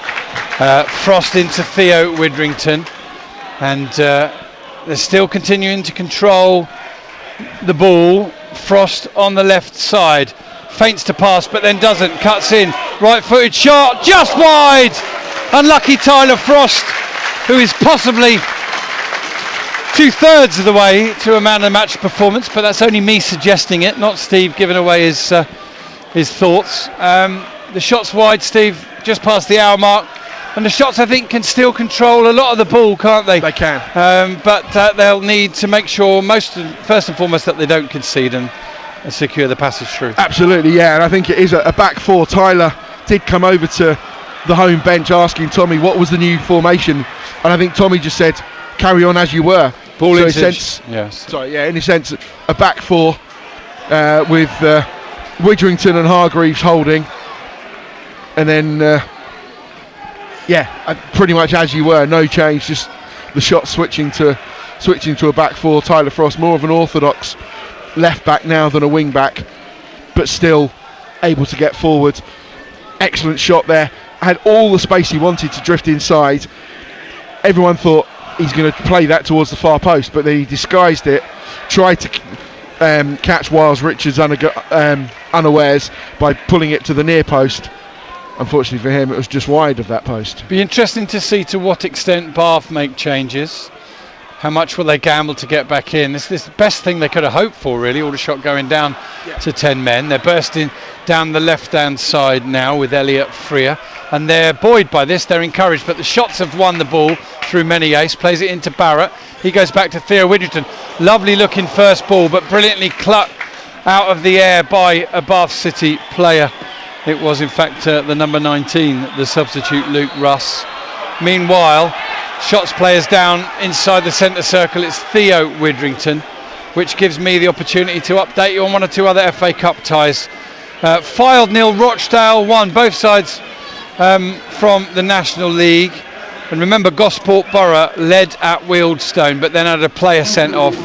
Frost into Theo Widrington, and they're still continuing to control the ball. Frost on the left side, feints to pass but then doesn't, cuts in, right-footed shot, just wide. Unlucky Tyler Frost, who is possibly 2/3 of the way to a man of the match performance, but that's only me suggesting it, not Steve giving away his thoughts. The shot's wide, Steve, just past the hour mark. And the shots, I think, can still control a lot of the ball, can't they? They can. But they'll need to make sure, first and foremost, that they don't concede and secure the passage through. Absolutely, yeah. And I think it is a back four. Tyler did come over to the home bench asking Tommy what was the new formation. And I think Tommy just said, carry on as you were. Ball so in sense, yes. Sorry, yeah, in a sense, a back four with Widrington and Hargreaves holding. And then... pretty much as you were, no change, just the shot switching to a back four. Tyler Frost, more of an orthodox left back now than a wing back, but still able to get forward. Excellent shot there, had all the space he wanted to drift inside. Everyone thought he's going to play that towards the far post, but then he disguised it, tried to catch Wiles Richards unawares by pulling it to the near post. Unfortunately for him, it was just wide of that post. Be interesting to see to what extent Bath make changes. How much will they gamble to get back in? This is the best thing they could have hoped for, really. Aldershot going down to 10 men. They're bursting down the left-hand side now with Elliot Freer. And they're buoyed by this. They're encouraged. But the shots have won the ball through Many-Ace. Plays it into Barrett. He goes back to Theo Widrington. Lovely-looking first ball, but brilliantly clucked out of the air by a Bath City player. It was, in fact, the number 19, the substitute Luke Russ. Meanwhile, shots players down inside the centre circle. It's Theo Widrington, which gives me the opportunity to update you on one or two other FA Cup ties. Fylde 0, Rochdale 1, both sides from the National League. And remember, Gosport Borough led at Wealdstone, but then had a player sent off.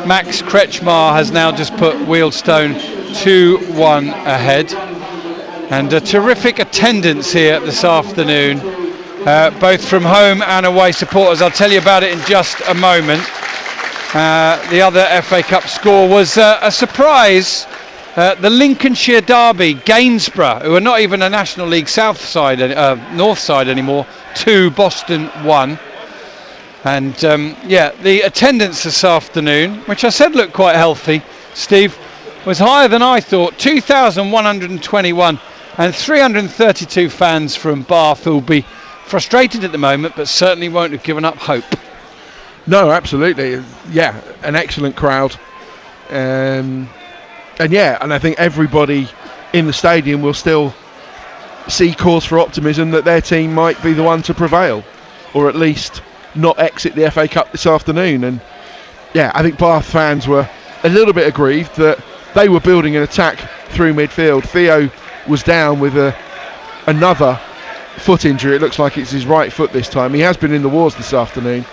Max Kretschmar has now just put Wealdstone 2-1 ahead. And a terrific attendance here this afternoon, both from home and away supporters. I'll tell you about it in just a moment. The other FA Cup score was a surprise. The Lincolnshire derby, Gainsborough, who are not even a National League north side anymore, 2, Boston 1. And the attendance this afternoon, which I said looked quite healthy, Steve, was higher than I thought. 2,121. And 332 fans from Bath who will be frustrated at the moment, but certainly won't have given up hope. No, absolutely. Yeah, an excellent crowd. And I think everybody in the stadium will still see cause for optimism that their team might be the one to prevail, or at least not exit the FA Cup this afternoon. And yeah, I think Bath fans were a little bit aggrieved that they were building an attack through midfield. Theo was down with another foot injury. It looks like it's his right foot this time. He has been in the wars this afternoon,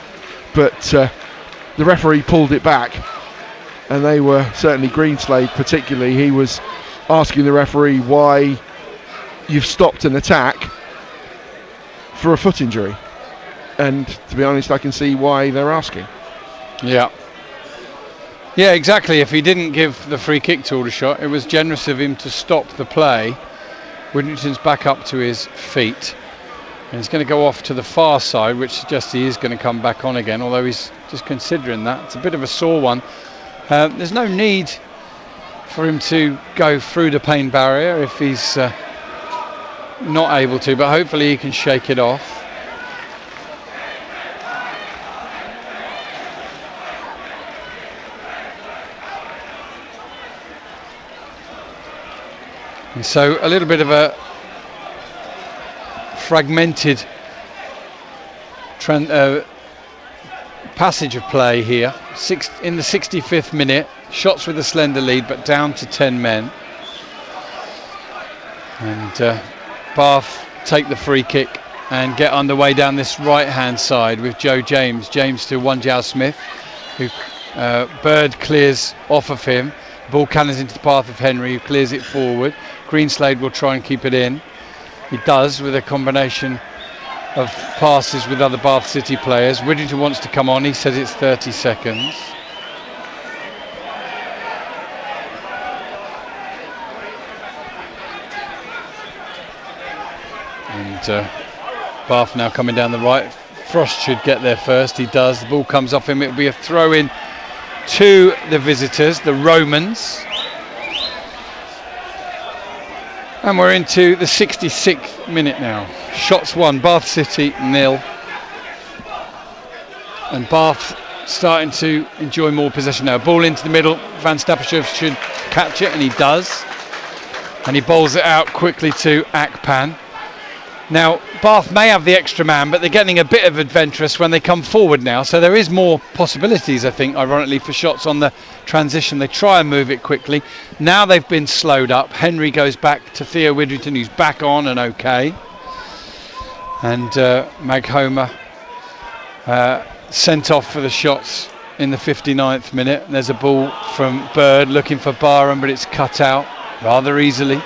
but the referee pulled it back, and they were certainly Greenslade particularly. He was asking the referee why you've stopped an attack for a foot injury, and to be honest, I can see why they're asking. Yeah, exactly. If he didn't give the free kick to Aldershot, it was generous of him to stop the play. Widrington's back up to his feet, and he's going to go off to the far side, which suggests he is going to come back on again, although he's just considering that. It's a bit of a sore one. There's no need for him to go through the pain barrier if he's not able to, but hopefully he can shake it off. And so a little bit of a fragmented passage of play here. In the 65th minute, Shots with a slender lead, but down to 10 men. And Bath take the free kick and get underway down this right-hand side with Joe James. James to Wanjao Smith, who Bird clears off of him. Ball cannons into the path of Henry, who clears it forward. Greenslade will try and keep it in. He does, with a combination of passes with other Bath City players. Widdrington wants to come on. He says it's 30 seconds. And Bath now coming down the right. Frost should get there first. He does. The ball comes off him. It'll be a throw in to the visitors, the Romans. And we're into the 66th minute now. Shots 1, Bath City 0. And Bath starting to enjoy more possession now. Ball into the middle. Van Stappershoef should catch it, and he does. And he bowls it out quickly to Akpan. Now, Bath may have the extra man, but they're getting a bit of adventurous when they come forward now. So there is more possibilities, I think, ironically, for Shots on the transition. They try and move it quickly. Now they've been slowed up. Henry goes back to Theo Widdrington, who's back on and okay. And Maghoma sent off for the Shots in the 59th minute. And there's a ball from Bird looking for Barham, but it's cut out rather easily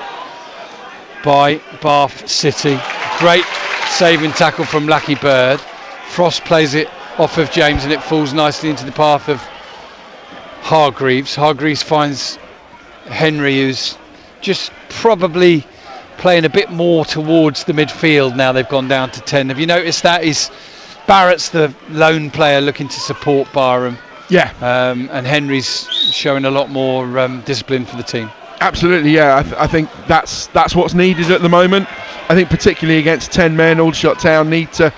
by Bath City. Great saving tackle from Lucky Bird. Frost plays it off of James and it falls nicely into the path of Hargreaves. Hargreaves finds Henry, who's just probably playing a bit more towards the midfield now they've gone down to 10. Have you noticed that? Barrett's the lone player looking to support Barham. Yeah. And Henry's showing a lot more discipline for the team. Absolutely, yeah. I think that's what's needed at the moment. I think particularly against 10 men, Aldershot Town need to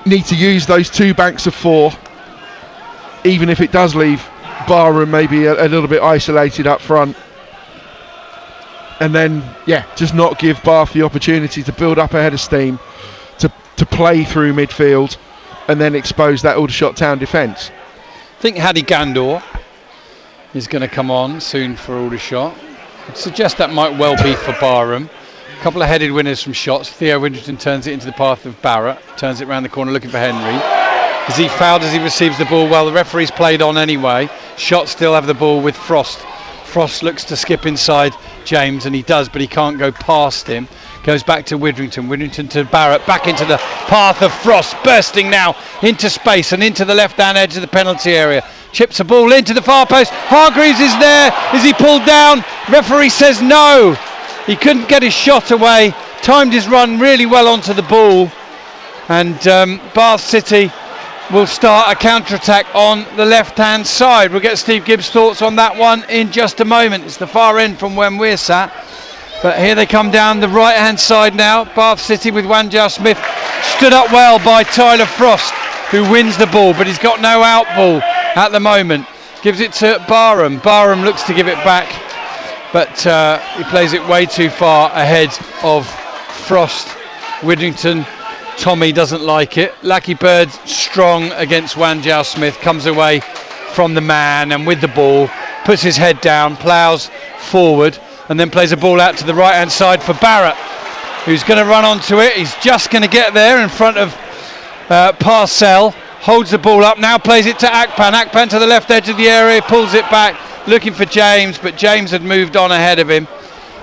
use those two banks of 4, even if it does leave Barham maybe a little bit isolated up front. And then, just not give Bath the opportunity to build up a head of steam, to play through midfield, and then expose that Aldershot Town defence. I think Hadi Gandor is going to come on soon for Aldershot. I'd suggest that might well be for Barham. A couple of headed winners from Shots. Theo Widdrington turns it into the path of Barrett, turns it round the corner looking for Henry. Is he fouled as he receives the ball? Well, the referee's played on anyway. Shots still have the ball with Frost. Frost looks to skip inside James, and he does, but he can't go past him. Goes back to Widdrington. Widdrington to Barrett, back into the path of Frost, bursting now into space and into the left-hand edge of the penalty area. Chips a ball into the far post. Hargreaves is there. Is he pulled down? Referee says no. He couldn't get his shot away. Timed his run really well onto the ball. And Bath City will start a counter-attack on the left-hand side. We'll get Steve Gibbs' thoughts on that one in just a moment. It's the far end from when we're sat. But here they come down the right-hand side now. Bath City with Wanjao Smith. Stood up well by Tyler Frost, who wins the ball, but he's got no out ball at the moment. Gives it to Barham. Barham looks to give it back, but he plays it way too far ahead of Frost. Widdrington, Tommy doesn't like it. Lucky Bird strong against Wanjao Smith, comes away from the man and with the ball, puts his head down, ploughs forward, and then plays a ball out to the right hand side for Barrett, who's going to run onto it. He's just going to get there in front of Parcell. Holds the ball up, now plays it to Akpan. Akpan to the left edge of the area, pulls it back, looking for James, but James had moved on ahead of him.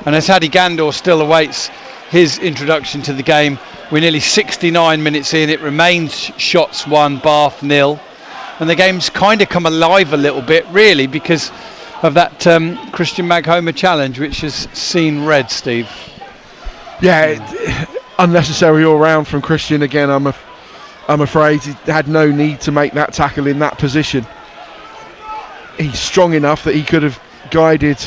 And as Hadi Gandor still awaits his introduction to the game, we're nearly 69 minutes in. It remains Shots 1, Bath 0. And the game's kind of come alive a little bit, really, because of that Christian Maghoma challenge, which has seen red, Steve. Yeah, unnecessary all round from Christian again. I'm afraid he had no need to make that tackle in that position. He's strong enough that he could have guided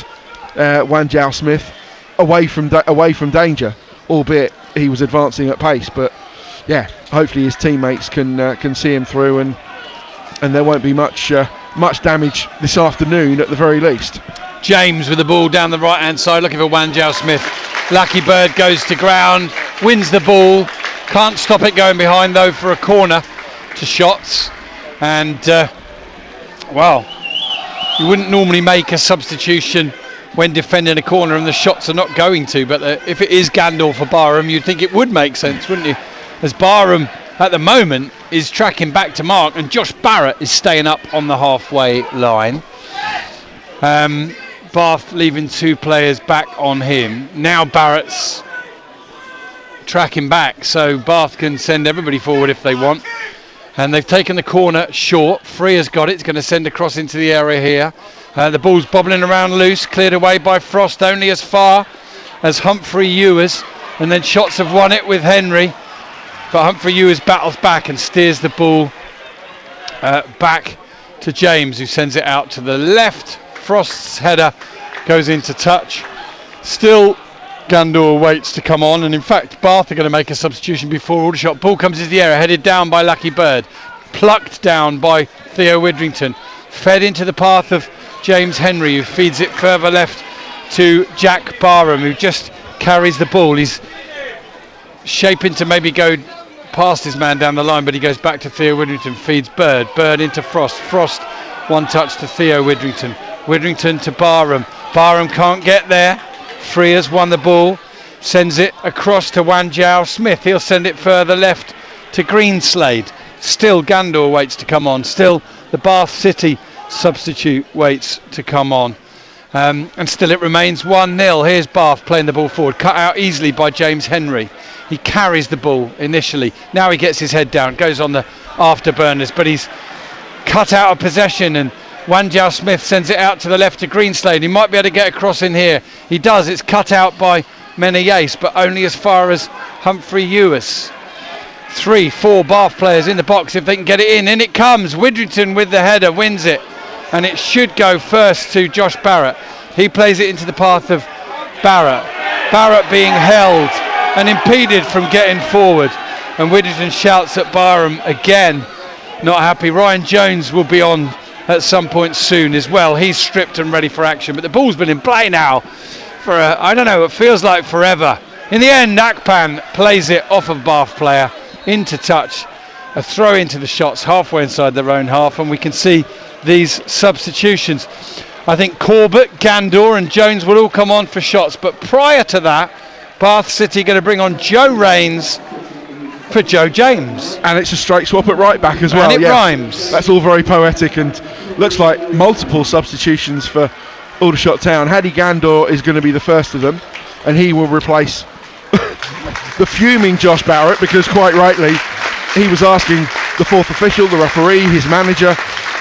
Wanjao Smith away from danger, albeit he was advancing at pace. But yeah, hopefully his teammates can see him through, and there won't be much damage this afternoon at the very least. James with the ball down the right hand side looking for Wanjao Smith. Lucky Bird goes to ground, wins the ball, can't stop it going behind though for a corner to Shots. And well, you wouldn't normally make a substitution when defending a corner, and the Shots are not going to, but if it is Gandor for Barham, you'd think it would make sense, wouldn't you? As Barham at the moment is tracking back to mark, and Josh Barrett is staying up on the halfway line. Bath leaving 2 players back on him. Now Barrett's tracking back, so Bath can send everybody forward if they want. And they've taken the corner short. Freer's got it. It's going to send across into the area here. The ball's bobbling around loose, cleared away by Frost only as far as Humphrey Ewers. And then Shots have won it with Henry. But Humphrey Ewers battles back and steers the ball back to James, who sends it out to the left. Frost's header goes into touch. Still Gandor waits to come on, and in fact Bath are going to make a substitution before Aldershot. Ball comes into the area, headed down by Lucky Bird, plucked down by Theo Widrington, fed into the path of James Henry, who feeds it further left to Jack Barham, who just carries the ball. He's shaping to maybe go past his man down the line, but he goes back to Theo Widrington, feeds Bird into Frost. Frost one touch to Theo Widrington to Barham can't get there. Freer's won the ball, sends it across to Wanjao Smith. He'll send it further left to Greenslade. Still Gandor waits to come on. Still the Bath City substitute waits to come on. And still it remains 1-0. Here's Bath playing the ball forward. Cut out easily by James Henry. He carries the ball initially. Now he gets his head down, goes on the afterburners, but he's cut out of possession, and Wanjao Smith sends it out to the left to Greenslade. He might be able to get across in here. He does. It's cut out by Menayace, but only as far as Humphrey Ewers. 3-4 Bath players in the box if they can get it in. In it comes. Widrington with the header wins it, and it should go first to Josh Barrett. He plays it into the path of Barrett. Barrett being held and impeded from getting forward, and Widrington shouts at Barham again. Not happy. Ryan Jones will be on at some point soon as well. He's stripped and ready for action, but the ball's been in play now for I don't know, it feels like forever. In the end, Akpan plays it off of Bath player into touch, a throw into the Shots halfway inside their own half, and we can see these substitutions. I think Corbett, Gandor and Jones will all come on for Shots, but prior to that, Bath City going to bring on Joe Rains for Joe James. And it's a straight swap at right back as well. And it rhymes. That's all very poetic, and looks like multiple substitutions for Aldershot Town. Hadi Gandor is going to be the first of them, and he will replace the fuming Josh Barrett, because quite rightly he was asking the fourth official, the referee, his manager,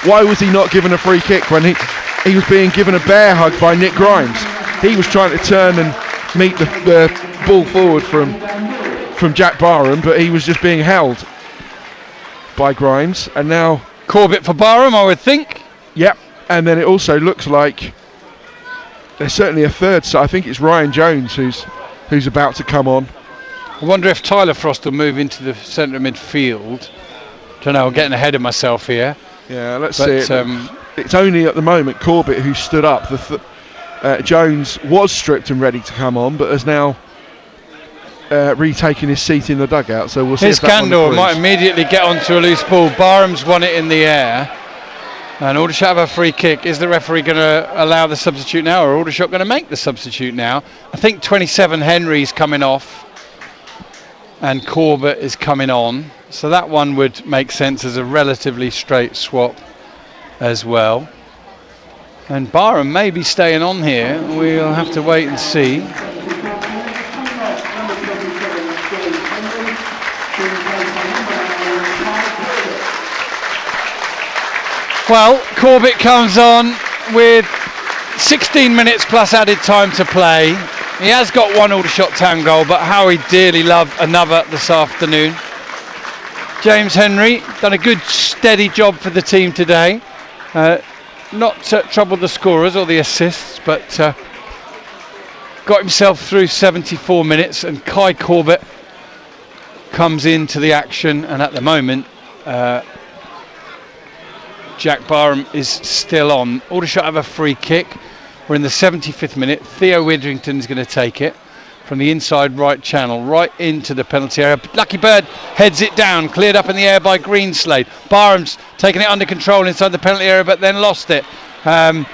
why was he not given a free kick when he was being given a bear hug by Nick Grimes. He was trying to turn and meet the ball forward from Jack Barham, but he was just being held by Grimes. And now Corbett for Barham, I would think. Yep. And then it also looks like there's certainly a third, so I think it's Ryan Jones who's about to come on. I wonder if Tyler Frost will move into the centre of midfield. Don't know, I'm getting ahead of myself here. Yeah, let's see it. It's only at the moment Corbett who stood up. Jones was stripped and ready to come on, but has now retaken his seat in the dugout, so we'll see. His Gandor might immediately get onto a loose ball. Barham's won it in the air, and Aldershot have a free kick. Is the referee going to allow the substitute now, or Aldershot going to make the substitute now? I think 27 Henry's coming off and Corbett is coming on, so that one would make sense as a relatively straight swap as well. And Barham may be staying on here. We'll have to wait and see. Well, Corbett comes on with 16 minutes plus added time to play. He has got one Aldershot Town goal, but how he'd dearly love another this afternoon. James Henry done a good steady job for the team today. Not troubled the scorers or the assists, but got himself through 74 minutes, and Kai Corbett comes into the action, and at the moment Jack Barham is still on. Aldershot have a free kick. We're in the 75th minute. Theo Witherington's going to take it from the inside right channel, right into the penalty area. Lucky Bird heads it down, cleared up in the air by Greenslade. Barham's taking it under control inside the penalty area, but then lost it. And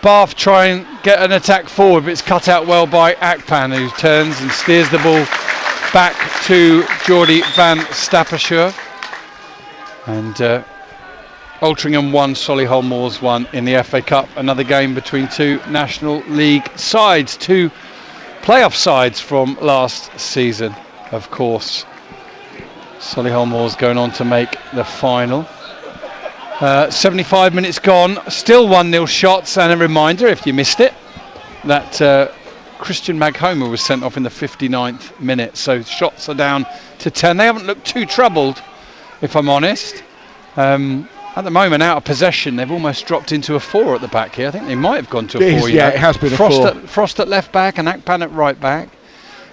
Bath try and get an attack forward, but it's cut out well by Akpan, who turns and steers the ball back to Geordie van Stappershoef. And Altrincham 1, Solihull Moors 1 in the FA Cup. Another game between two National League sides, two playoff sides from last season, of course. Solihull Moors going on to make the final. 75 minutes gone, still 1-0 shots, and a reminder, if you missed it, that Christian Maghomer was sent off in the 59th minute, so shots are down to 10. They haven't looked too troubled, if I'm honest. At the moment, out of possession, they've almost dropped into a 4 at the back here. I think they might have gone to a 4. Yeah, it has been a 4. Frost at left back and Akpan at right back.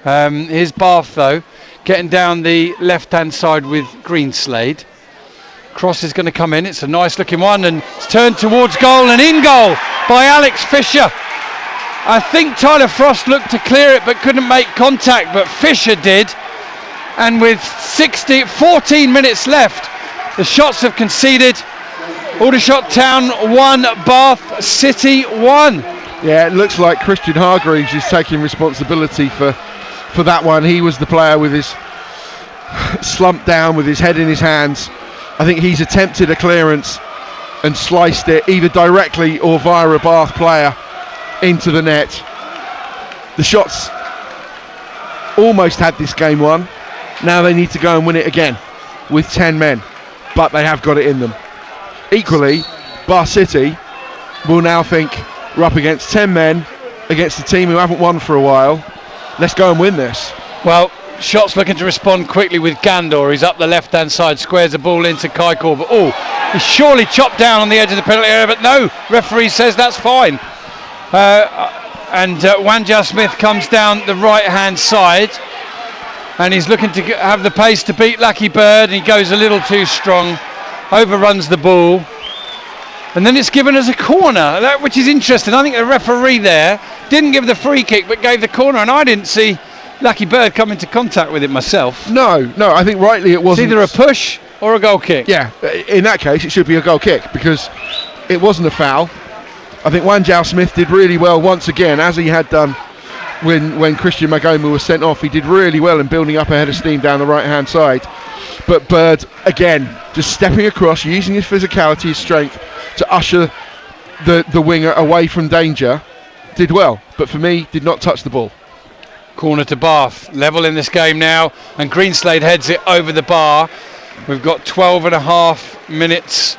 Here's Bath, though, getting down the left-hand side with Greenslade. Cross is going to come in. It's a nice-looking one, and it's turned towards goal, and in goal by Alex Fisher. I think Tyler Frost looked to clear it, but couldn't make contact, but Fisher did. And with 14 minutes left, the shots have conceded. Aldershot Town 1, Bath City 1. Yeah, it looks like Christian Hargreaves is taking responsibility for that one. He was the player with his slumped down with his head in his hands. I think he's attempted a clearance and sliced it either directly or via a Bath player into the net. The Shots almost had this game won. Now they need to go and win it again with 10 men, but they have got it in them. Equally, Bath City will now think we're up against 10 men against a team who haven't won for a while. Let's go and win this. Well, Shots looking to respond quickly with Gandor. He's up the left-hand side, squares the ball into Kai Corbett. Oh, he's surely chopped down on the edge of the penalty area, but no, referee says that's fine. And Wanjar Smith comes down the right-hand side, and he's looking to have the pace to beat Lucky Bird, and he goes a little too strong, overruns the ball, and then it's given as a corner, which is interesting. I think the referee there didn't give the free kick, but gave the corner, and I didn't see Lucky Bird come into contact with it myself. No, I think rightly it wasn't. It's either a push or a goal kick. Yeah, in that case it should be a goal kick because it wasn't a foul. I think Wanjar Smith did really well once again, as he had done when Christian Maghomer was sent off. He did really well in building up a head of steam down the right hand side. But Bird, again, just stepping across, using his physicality, his strength to usher the winger away from danger, did well. But for me, did not touch the ball. Corner to Bath, level in this game now, and Greenslade heads it over the bar. We've got 12 and a half minutes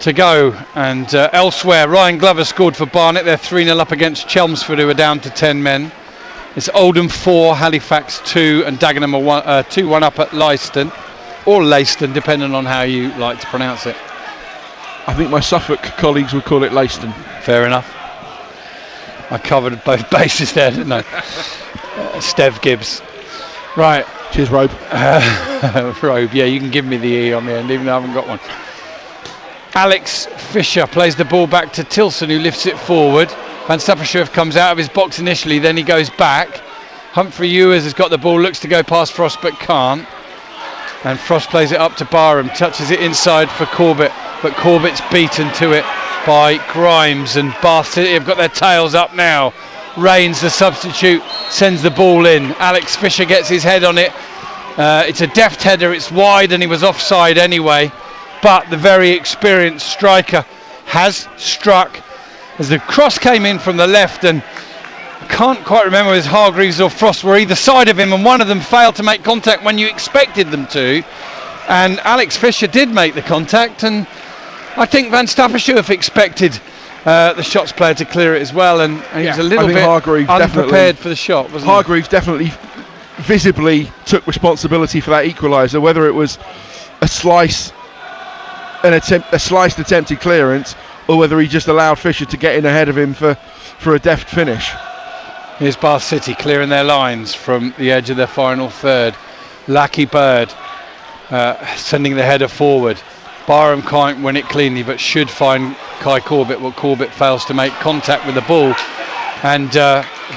to go, and elsewhere Ryan Glover scored for Barnet. They're 3-0 up against Chelmsford, who are down to 10 men. It's Oldham 4, Halifax 2, and Dagenham 2-1 up at Leiston, or Leiston, depending on how you like to pronounce it. I think my Suffolk colleagues would call it Leiston. Fair enough. I covered both bases there, didn't I? Stev Gibbs. Right. Cheers, Robe. Robe, yeah, you can give me the E on the end, even though I haven't got one. Alex Fisher plays the ball back to Tilson, who lifts it forward. Van Stappershoef comes out of his box initially, then he goes back. Humphrey Ewers has got the ball, looks to go past Frost, but can't. And Frost plays it up to Barham, touches it inside for Corbett, but Corbett's beaten to it by Grimes, and Bath City have got their tails up now. Rains, the substitute, sends the ball in. Alex Fisher gets his head on it. It's a deft header, it's wide, and he was offside anyway. But the very experienced striker has struck as the cross came in from the left, and I can't quite remember if Hargreaves or Frost were either side of him, and one of them failed to make contact when you expected them to. And Alex Fisher did make the contact, and I think Van Stappershoef expected the Shots player to clear it as well, and he was a little bit unprepared for the shot, wasn't he? Hargreaves definitely visibly took responsibility for that equaliser, whether it was a sliced attempted clearance, or whether he just allowed Fisher to get in ahead of him for a deft finish. Here's Bath City clearing their lines from the edge of their final third. Lucky Bird sending the header forward. Barham can't win it cleanly, but should find Kai Corbett, but Corbett fails to make contact with the ball. And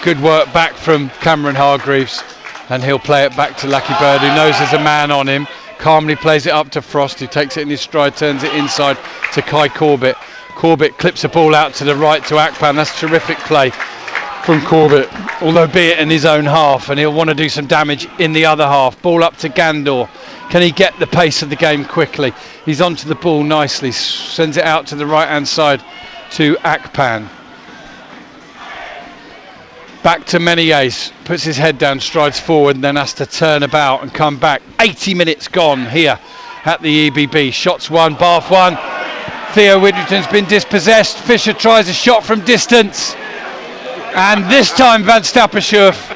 good work back from Cameron Hargreaves, and he'll play it back to Lucky Bird, who knows there's a man on him. Calmly plays it up to Frost, who takes it in his stride, turns it inside to Kai Corbett. Corbett clips the ball out to the right to Akpan. That's terrific play from Corbett, although be it in his own half, and he'll want to do some damage in the other half. Ball up to Gandor. Can he get the pace of the game quickly? He's onto the ball nicely, sends it out to the right hand side to Akpan. Back to Meunier, puts his head down, strides forward, and then has to turn about and come back. 80 minutes gone here at the EBB. Shots one, Bath one. Theo Widrington's been dispossessed. Fisher tries a shot from distance, and this time Van Stappershoef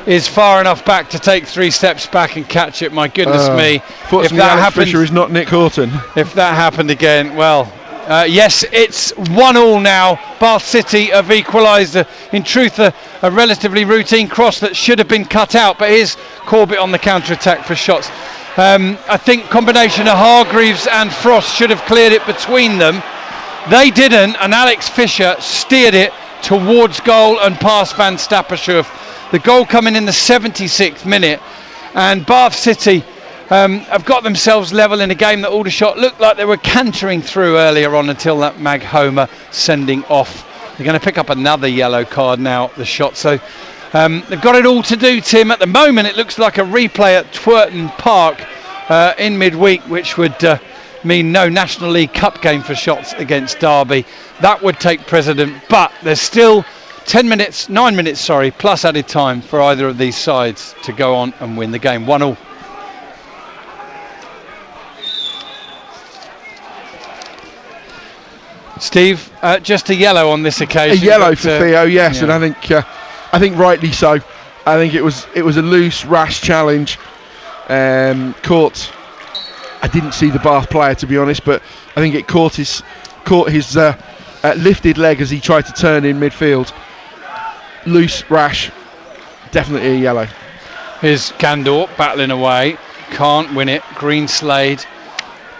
is far enough back to take 3 steps back and catch it. My goodness me. If that happens, Fisher is not Nick Horton. If that happened again, well, yes, it's 1-1 now. Bath City have equalised. In truth, a relatively routine cross that should have been cut out, but here's Corbett on the counter-attack for shots. I think combination of Hargreaves and Frost should have cleared it between them. They didn't, and Alex Fisher steered it towards goal and past Van Stappershoef. The goal coming in the 76th minute, and Bath City have got themselves level in a game that Aldershot looked like they were cantering through earlier on until that Mag Homer sending off. They're going to pick up another yellow card now, the shot. So they've got it all to do, Tim. At the moment, it looks like a replay at Twerton Park in midweek, which would mean no National League Cup game for Shots against Derby. That would take precedent, but there's still 9 minutes, plus added time for either of these sides to go on and win the game. 1-1. Steve, just a yellow on this occasion. A yellow for Theo, yes, yeah. And I think rightly so. I think it was a loose, rash challenge. Caught. I didn't see the Bath player, to be honest, but I think it caught his lifted leg as he tried to turn in midfield. Loose, rash, definitely a yellow. Here's Gandor battling away, can't win it. Greenslade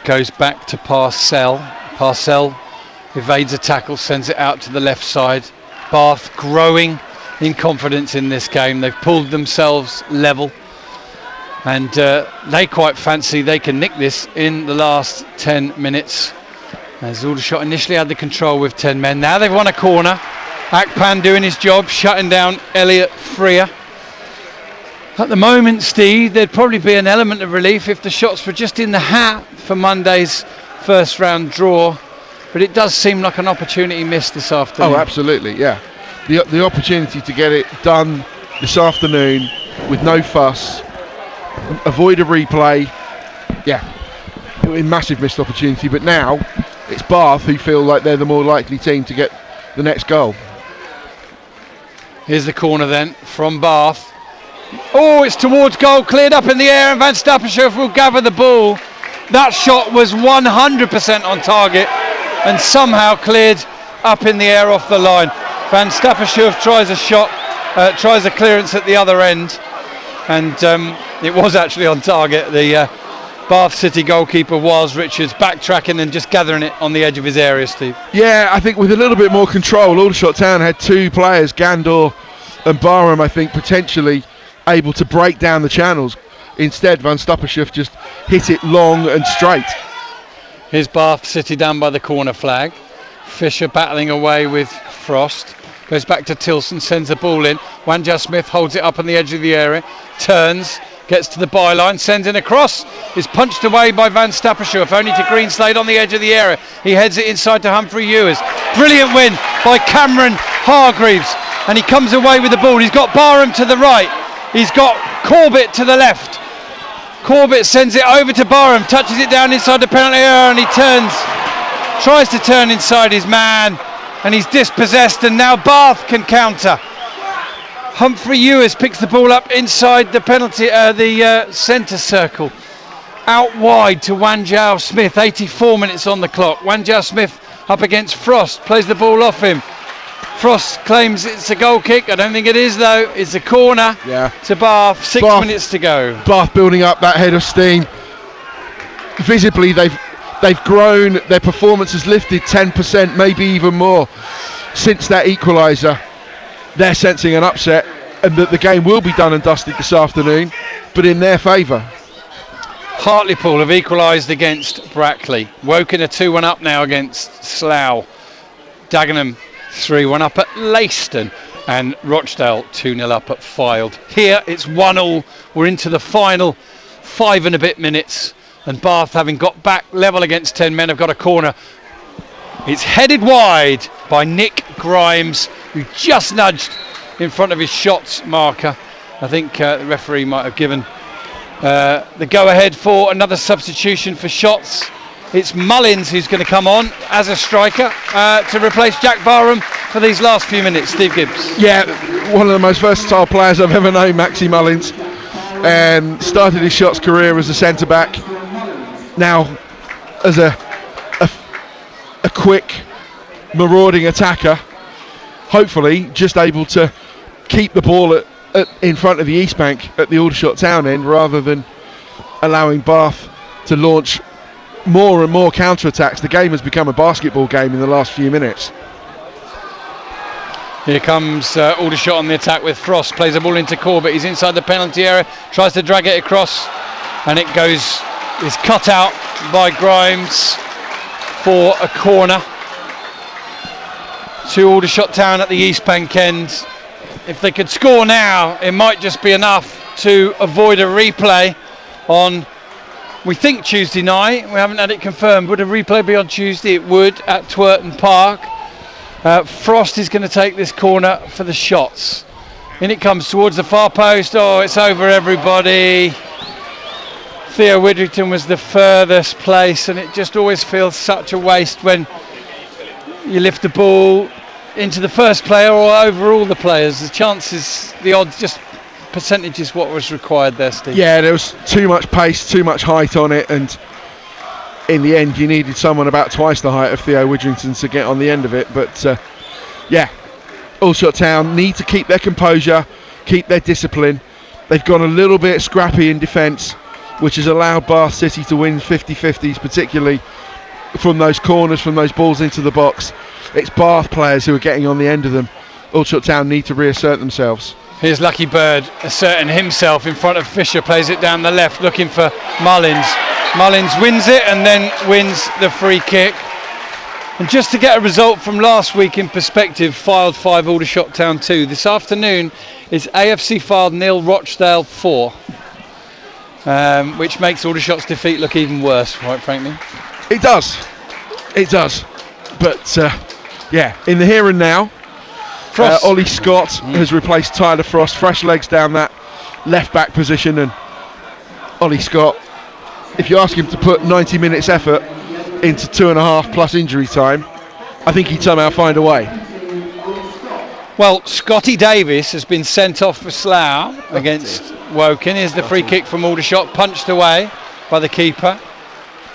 goes back to Parcell. Parcell evades a tackle, sends it out to the left side. Bath growing in confidence in this game. They've pulled themselves level, and they quite fancy they can nick this in the last 10 minutes. As Aldershot initially had the control with 10 men. Now they've won a corner. Akpan doing his job, shutting down Elliot Freer. At the moment, Steve, there'd probably be an element of relief if the shots were just in the hat for Monday's first round draw. But it does seem like an opportunity missed this afternoon. Oh, absolutely, yeah. The opportunity to get it done this afternoon with no fuss, avoid a replay. Yeah, it was a massive missed opportunity. But now it's Bath who feel like they're the more likely team to get the next goal. Here's the corner then from Bath. Oh, it's towards goal, cleared up in the air, and Van Stappershoef will gather the ball. That shot was 100% on target and somehow cleared up in the air off the line. Van Stappershoef tries a shot, tries a clearance at the other end, and it was actually on target. The Bath City goalkeeper was Richards, backtracking and just gathering it on the edge of his area, Steve. Yeah, I think with a little bit more control, Aldershot Town had 2 players, Gandor and Barham, I think, potentially able to break down the channels. Instead, Van Stappershoef just hit it long and straight. Here's Bath City down by the corner flag. Fisher battling away with Frost. Goes back to Tilson, sends the ball in. Wanjar Smith holds it up on the edge of the area. Turns, gets to the byline, sends in a cross. Is punched away by Van Stappershoef, only to Greenslade on the edge of the area. He heads it inside to Humphrey Ewers. Brilliant win by Cameron Hargreaves. And he comes away with the ball. He's got Barham to the right. He's got Corbett to the left. Corbett sends it over to Barham, touches it down inside the penalty area, and he tries to turn inside his man, and he's dispossessed, and now Bath can counter. Humphrey Ewers picks the ball up inside the penalty, the centre circle, out wide to Wanjar Smith. 84 minutes on the clock. Wanjar Smith up against Frost, plays the ball off him. Frost claims it's a goal kick. I don't think it is, though. It's a corner to Bath. 6 minutes to go. Bath building up that head of steam. Visibly, they've They've grown, their performance has lifted 10%, maybe even more, since that equaliser. They're sensing an upset, and that the game will be done and dusted this afternoon, but in their favour. Hartlepool have equalised against Brackley. Woking are 2-1 up now against Slough. Dagenham 3-1 up at Leiston. And Rochdale 2-0 up at Fylde. Here it's 1-1. We're into the final 5 and a bit minutes. And Bath, having got back level against 10 men, have got a corner. It's headed wide by Nick Grimes, who just nudged in front of his shots marker. I think the referee might have given the go-ahead for another substitution for shots. It's Mullins who's going to come on as a striker to replace Jack Barham for these last few minutes. Steve Gibbs. Yeah, one of the most versatile players I've ever known, Maxi Mullins. Started his shots career as a centre-back. Now, as a quick, marauding attacker, hopefully just able to keep the ball in front of the East Bank at the Aldershot town end, rather than allowing Bath to launch more and more counter-attacks. The game has become a basketball game in the last few minutes. Here comes Aldershot on the attack with Frost. Plays the ball into Corbett. He's inside the penalty area. Tries to drag it across, and it is cut out by Grimes for a corner to Aldershot Town at the East Bank end. If they could score now, it might just be enough to avoid a replay on, we think, Tuesday night. We haven't had it confirmed. Would a replay be on Tuesday? It would, at Twerton Park. Frost is going to take this corner for the shots. In it comes towards the far post. Oh, it's over everybody. Theo Widrington was the furthest place, and it just always feels such a waste when you lift the ball into the first player or over all the players. The chances, the odds, just percentage is what was required there, Steve. Yeah, there was too much pace, too much height on it, and in the end you needed someone about twice the height of Theo Widrington to get on the end of it. But Aldershot Town need to keep their composure, keep their discipline. They've gone a little bit scrappy in defence, which has allowed Bath City to win 50-50s, particularly from those corners, from those balls into the box. It's Bath players who are getting on the end of them. Aldershot Town need to reassert themselves. Here's Lucky Bird asserting himself in front of Fisher, plays it down the left, looking for Mullins. Mullins wins it and then wins the free kick. And just to get a result from last week in perspective, Fylde 5, Aldershot Town 2. This afternoon is AFC Fylde 0, Rochdale 4. Which makes Aldershot's defeat look even worse, quite frankly. It does. But in the here and now, Ollie Scott has replaced Tyler Frost. Fresh legs down that left back position, and Ollie Scott, if you ask him to put 90 minutes effort into 2.5 plus injury time, I think he'd somehow find a way. Well, Scotty Davis has been sent off for Slough against Woking. Here's the free kick from Aldershot, punched away by the keeper.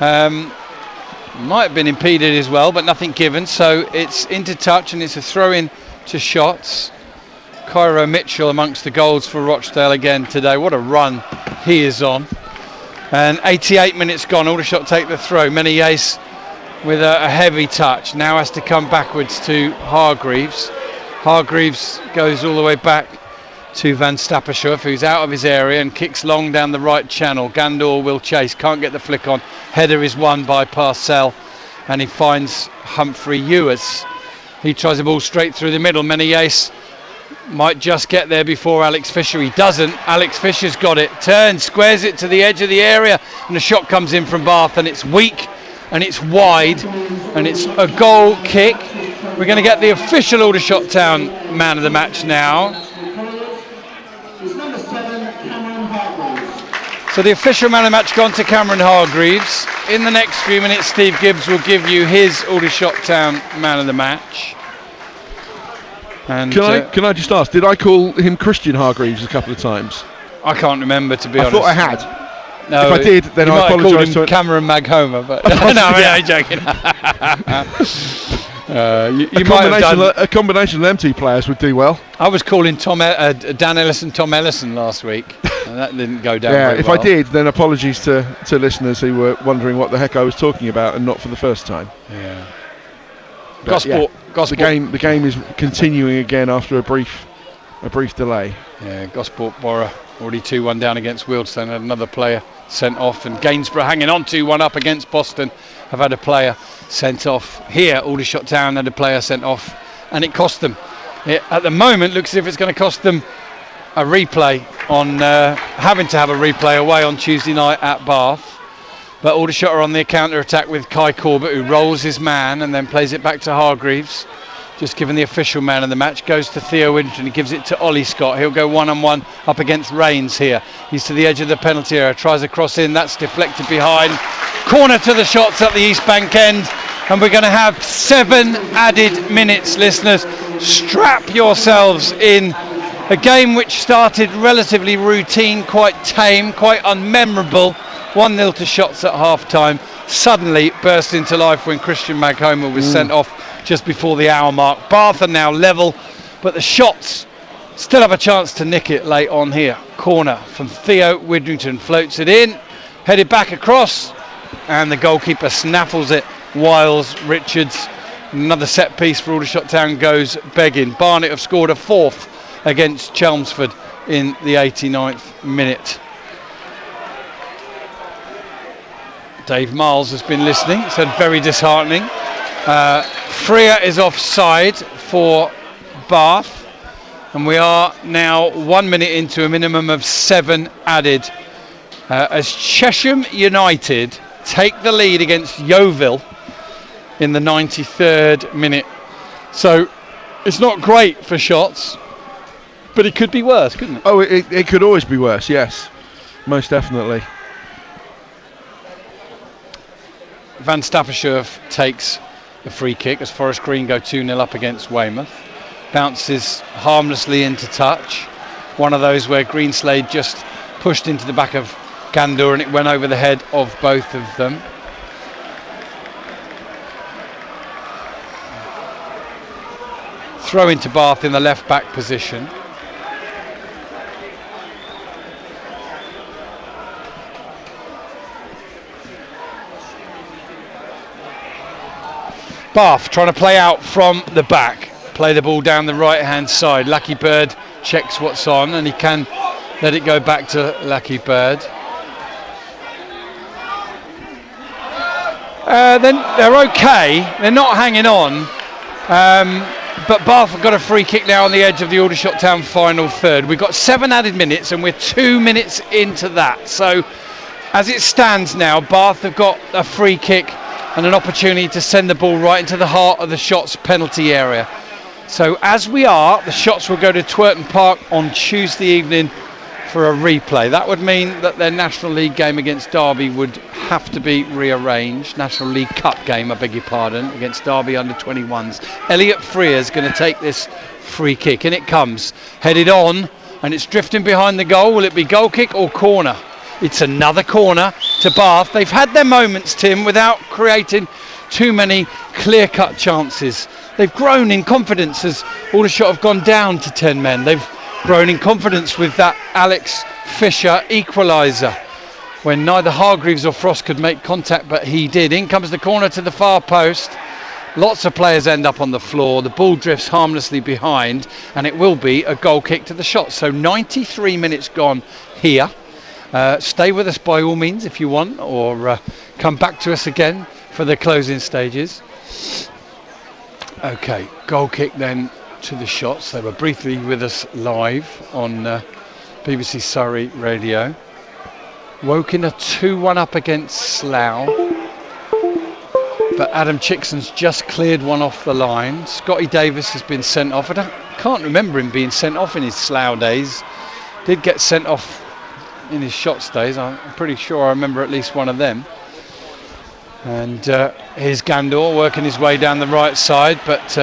Might have been impeded as well, but nothing given. So it's into touch, and it's a throw-in to shots. Cairo Mitchell amongst the goals for Rochdale again today. What a run he is on. And 88 minutes gone. Aldershot take the throw. Menace with a heavy touch. Now has to come backwards to Hargreaves. Hargreaves goes all the way back to Van Stappershoef, who's out of his area and kicks long down the right channel. Gandor will chase, can't get the flick on. Header is won by Parcell, and he finds Humphrey Ewers. He tries the ball straight through the middle. Menace might just get there before Alex Fisher. He doesn't. Alex Fisher's got it. Turns, squares it to the edge of the area, and the shot comes in from Bath, and it's weak, and it's wide, and it's a goal kick. We're going to get the official Aldershot Town man of the match now. So the official man of the match gone to Cameron Hargreaves. In the next few minutes, Steve Gibbs will give you his Aldershot Town man of the match. And can I just ask, did I call him Christian Hargreaves a couple of times? I can't remember, to be honest. I thought I had. No, if I did, then I apologise to Cameron Maghomer, but no, I'm joking. You might have done. A combination of them two players would do well. I was calling Dan Ellison Tom Ellison last week, and that didn't go down very if well. I did, then apologies to listeners who were wondering what the heck I was talking about, and not for the first time. Yeah. Gosport. The game is continuing again after a brief delay. Yeah, Gosport Borough already 2-1 down against Wealdstone. Had another player sent off, and Gainsborough hanging on 2-1 up against Boston have had a player sent off. Here, Aldershot Town had a player sent off, and it cost them. It, at the moment, looks as if it's going to cost them a replay on having to have a replay away on Tuesday night at Bath. But Aldershot are on the counter-attack with Kai Corbett, who rolls his man and then plays it back to Hargreaves. Just given the official man of the match, goes to Theo Winton, he gives it to Ollie Scott. He'll go one-on-one up against Rains here. He's to the edge of the penalty area, tries a cross in, that's deflected behind. Corner to the shots at the East Bank end, and we're going to have 7 added minutes, listeners. Strap yourselves in. A game which started relatively routine, quite tame, quite unmemorable. 1-0 to shots at half-time. Suddenly burst into life when Christian Maghomer was sent off just before the hour mark. Bath are now level, but the shots still have a chance to nick it late on here. Corner from Theo Widrington, floats it in, headed back across, and the goalkeeper snaffles it. Wiles, Richards, another set piece for Aldershot Town goes begging. Barnet have scored a 4th against Chelmsford in the 89th minute. Dave Miles has been listening. It's very disheartening. Freer is offside for Bath, and we are now 1 minute into a minimum of 7 added as Chesham United take the lead against Yeovil in the 93rd minute. So it's not great for shots, but it could be worse, couldn't it? Oh, it could always be worse, yes, most definitely. Van Staffordshire takes the free kick as Forest Green go 2-0 up against Weymouth. Bounces harmlessly into touch. One of those where Greenslade just pushed into the back of Gandour and it went over the head of both of them. Throw into Bath in the left back position. Bath trying to play out from the back, play the ball down the right hand side. Lucky Bird checks what's on and he can let it go back to Lucky Bird. Then they're okay, they're not hanging on, but Bath have got a free kick now on the edge of the Aldershot Town final third. We've got 7 added minutes and we're 2 minutes into that. So as it stands now, Bath have got a free kick and an opportunity to send the ball right into the heart of the Shots penalty area. So as we are, the Shots will go to Twerton Park on Tuesday evening for a replay. That would mean that their National League game against Derby would have to be rearranged. National League Cup game, I beg your pardon, against Derby under 21s. Elliot Freer's going to take this free kick, and it comes headed on, and it's drifting behind the goal. Will it be goal kick or corner? It's another corner to Bath. They've had their moments, Tim, without creating too many clear-cut chances. They've grown in confidence as Aldershot have gone down to 10 men. They've grown in confidence with that Alex Fisher equaliser when neither Hargreaves or Frost could make contact, but he did. In comes the corner to the far post. Lots of players end up on the floor. The ball drifts harmlessly behind, and it will be a goal kick to the Shots. So 93 minutes gone here. Stay with us by all means if you want, or come back to us again for the closing stages. Okay, goal kick then to the Shots. They were briefly with us live on BBC Surrey Radio. Woking are 2-1 up against Slough, but Adam Chickson's just cleared one off the line. Scotty Davis has been sent off. I can't remember him being sent off in his Slough days. Did get sent off in his Shots days. I'm pretty sure I remember at least one of them. And here's Gandour working his way down the right side, but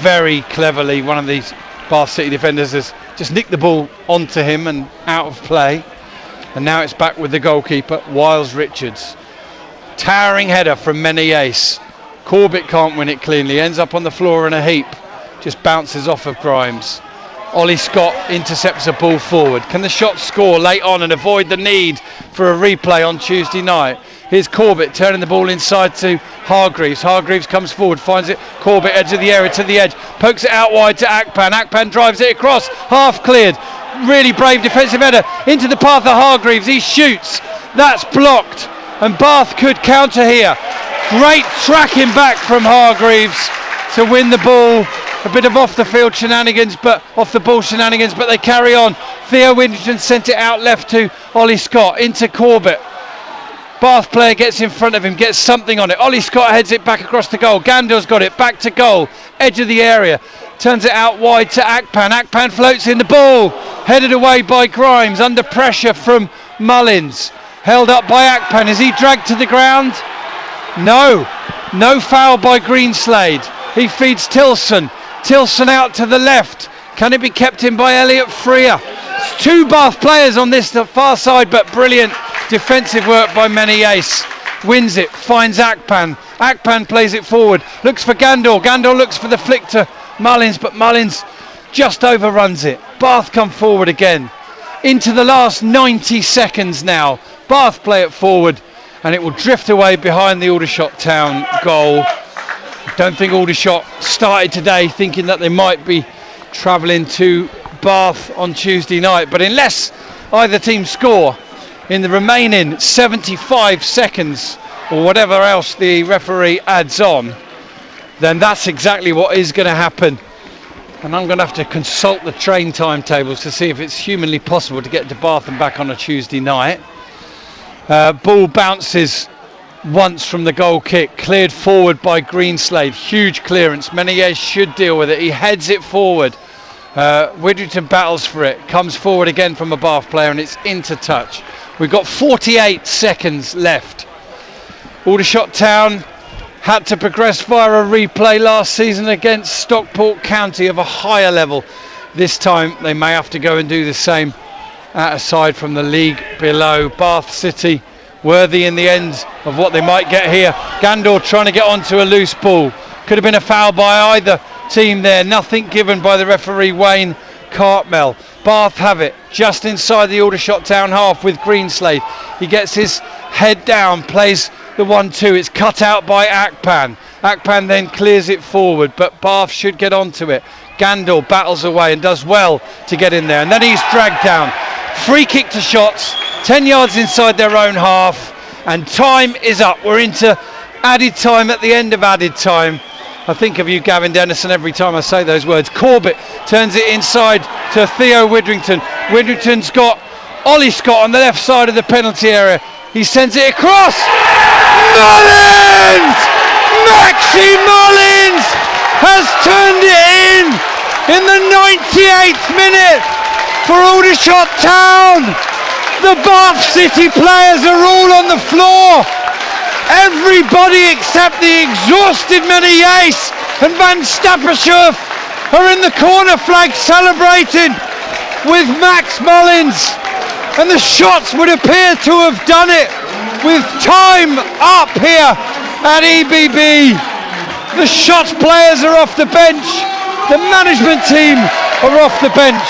very cleverly one of these Bath City defenders has just nicked the ball onto him and out of play. And now it's back with the goalkeeper, Wiles Richards. Towering header from Menace. Corbett can't win it cleanly, ends up on the floor in a heap, just bounces off of Grimes. Ollie Scott intercepts a ball forward. Can the Shots score late on and avoid the need for a replay on Tuesday night? Here's Corbett turning the ball inside to Hargreaves. Hargreaves comes forward, finds it. Corbett, edge of the area to the edge, pokes it out wide to Akpan. Akpan drives it across, half cleared. Really brave defensive header into the path of Hargreaves. He shoots. That's blocked. And Bath could counter here. Great tracking back from Hargreaves to win the ball. A bit of off the ball shenanigans, but they carry on. Theo Widdrington sent it out left to Ollie Scott, into Corbett. Bath player gets in front of him, gets something on it. Ollie Scott heads it back across the goal. Gandor's got it, back to goal, edge of the area. Turns it out wide to Akpan. Akpan floats in the ball, headed away by Grimes, under pressure from Mullins. Held up by Akpan. Is he dragged to the ground? No foul by Greenslade. He feeds Tilson. Tilson out to the left. Can it be kept in by Elliot Freer? It's two Bath players on this far side, but brilliant defensive work by Menzies. Wins it, finds Akpan. Akpan plays it forward, looks for Gandor. Gandor looks for the flick to Mullins, but Mullins just overruns it. Bath come forward again. Into the last 90 seconds now. Bath play it forward, and it will drift away behind the Aldershot Town goal. Don't think Aldershot started today thinking that they might be travelling to Bath on Tuesday night, but unless either team score in the remaining 75 seconds or whatever else the referee adds on, then that's exactly what is going to happen. And I'm going to have to consult the train timetables to see if it's humanly possible to get to Bath and back on a Tuesday night. Ball bounces once from the goal kick, cleared forward by Greenslade. Huge clearance. Menzies should deal with it. He heads it forward. Widdrington battles for it, comes forward again from a Bath player, and it's into touch. We've got 48 seconds left. Aldershot Town had to progress via a replay last season against Stockport County of a higher level. This time they may have to go and do the same aside from the league below. Bath City worthy in the end of what they might get here. Gandor trying to get onto a loose ball. Could have been a foul by either team there. Nothing given by the referee Wayne Cartmel. Bath have it just inside the Aldershot Town half with Greenslade. He gets his head down, plays the 1-2. It's cut out by Akpan. Akpan then clears it forward, but Bath should get onto it. Gandor battles away and does well to get in there, and then he's dragged down. Free kick to Shots, 10 yards inside their own half, and time is up. We're into added time at the end of added time. I think of you, Gavin Dennison, every time I say those words. Corbett turns it inside to Theo Widdrington. Widdrington's got Ollie Scott on the left side of the penalty area. He sends it across. Mullins! Maxi Mullins has turned it in the 98th minute for Aldershot Town. The Bath City players are all on the floor. Everybody except the exhausted Menzies and Van Stappershoef are in the corner flag celebrating with Max Mullins. And the Shots would appear to have done it with time up here at EBB. The Shots players are off the bench. The management team are off the bench.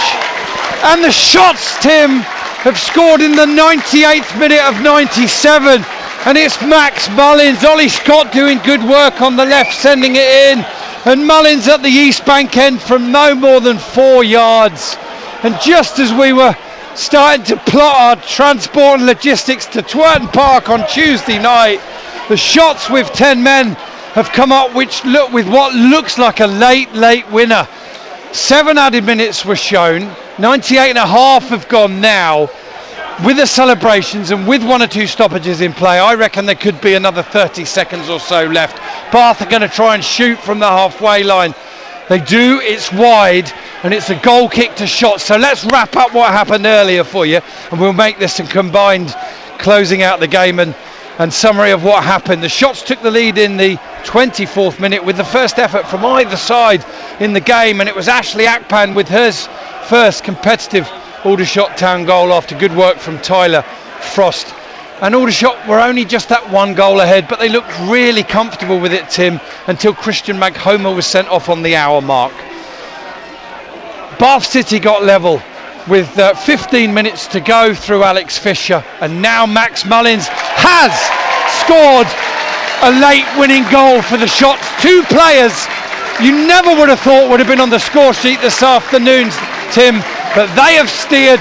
And the Shots, Tim, have scored in the 98th minute of 97. And it's Max Mullins. Ollie Scott doing good work on the left, sending it in. And Mullins at the East Bank end from no more than 4 yards. And just as we were starting to plot our transport and logistics to Twerton Park on Tuesday night, the Shots with 10 men have come up with what looks like a late winner. 7 added minutes were shown. 98 and a half have gone now. With the celebrations and with 1 or 2 stoppages in play, I reckon there could be another 30 seconds or so left. Bath are going to try and shoot from the halfway line. They do, it's wide, and it's a goal kick to Shots. So let's wrap up what happened earlier for you, and we'll make this a combined closing out the game and summary of what happened. The Shots took the lead in the 24th minute with the first effort from either side in the game, and it was Ashley Akpan with hers first competitive Aldershot Town goal after good work from Tyler Frost And Aldershot were only just that one goal ahead, but they looked really comfortable with it, Tim, until Christian Maghomer was sent off on the hour mark. Bath City got level with 15 minutes to go through Alex Fisher, and now Max Mullins has scored a late winning goal for the Shots. Two players you never would have thought would have been on the score sheet this afternoon, Tim, but they have steered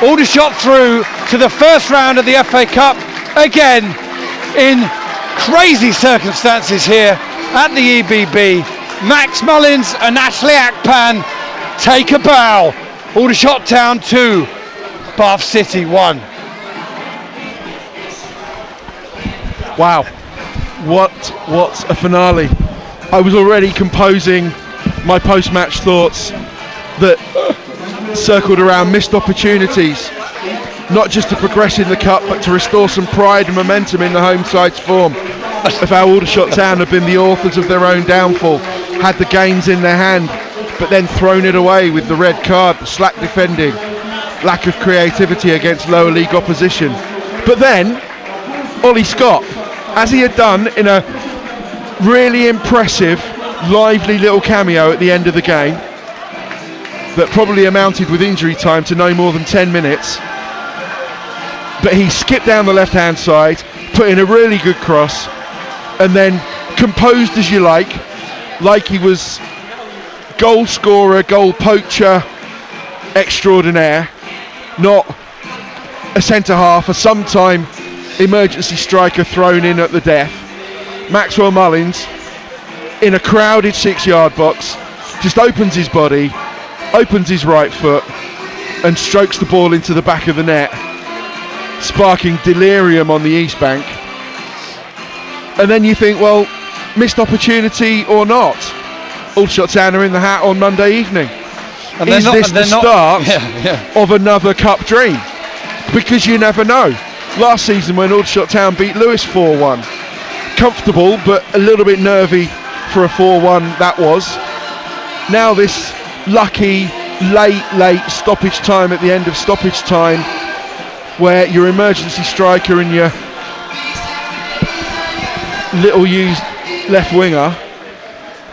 Aldershot through to the first round of the FA Cup again in crazy circumstances here at the EBB. Max Mullins and Ashley Akpan take a bow. Aldershot Town 2, Bath City 1. Wow, what a finale. I was already composing my post-match thoughts that circled around missed opportunities, not just to progress in the cup but to restore some pride and momentum in the home side's form, of how Aldershot Town have been the authors of their own downfall, had the games in their hand but then thrown it away with the red card, the slack defending, lack of creativity against lower league opposition. But then Ollie Scott, as he had done in a really impressive lively little cameo at the end of the game that probably amounted with injury time to no more than 10 minutes, but he skipped down the left hand side, put in a really good cross, and then composed as you like he was goal scorer, goal poacher extraordinaire, not a centre half, a sometime emergency striker thrown in at the death. Maxwell Mullins, in a crowded 6-yard box, just opens his body, opens his right foot and strokes the ball into the back of the net, sparking delirium on the East Bank. And then you think, well, missed opportunity or not, Aldershot Town are in the hat on Monday evening. And is this the start of another cup dream? Because you never know. Last season when Aldershot Town beat Lewis 4-1, comfortable but a little bit nervy for a 4-1 that was. Now this lucky late stoppage time at the end of stoppage time, where your emergency striker and your little used left winger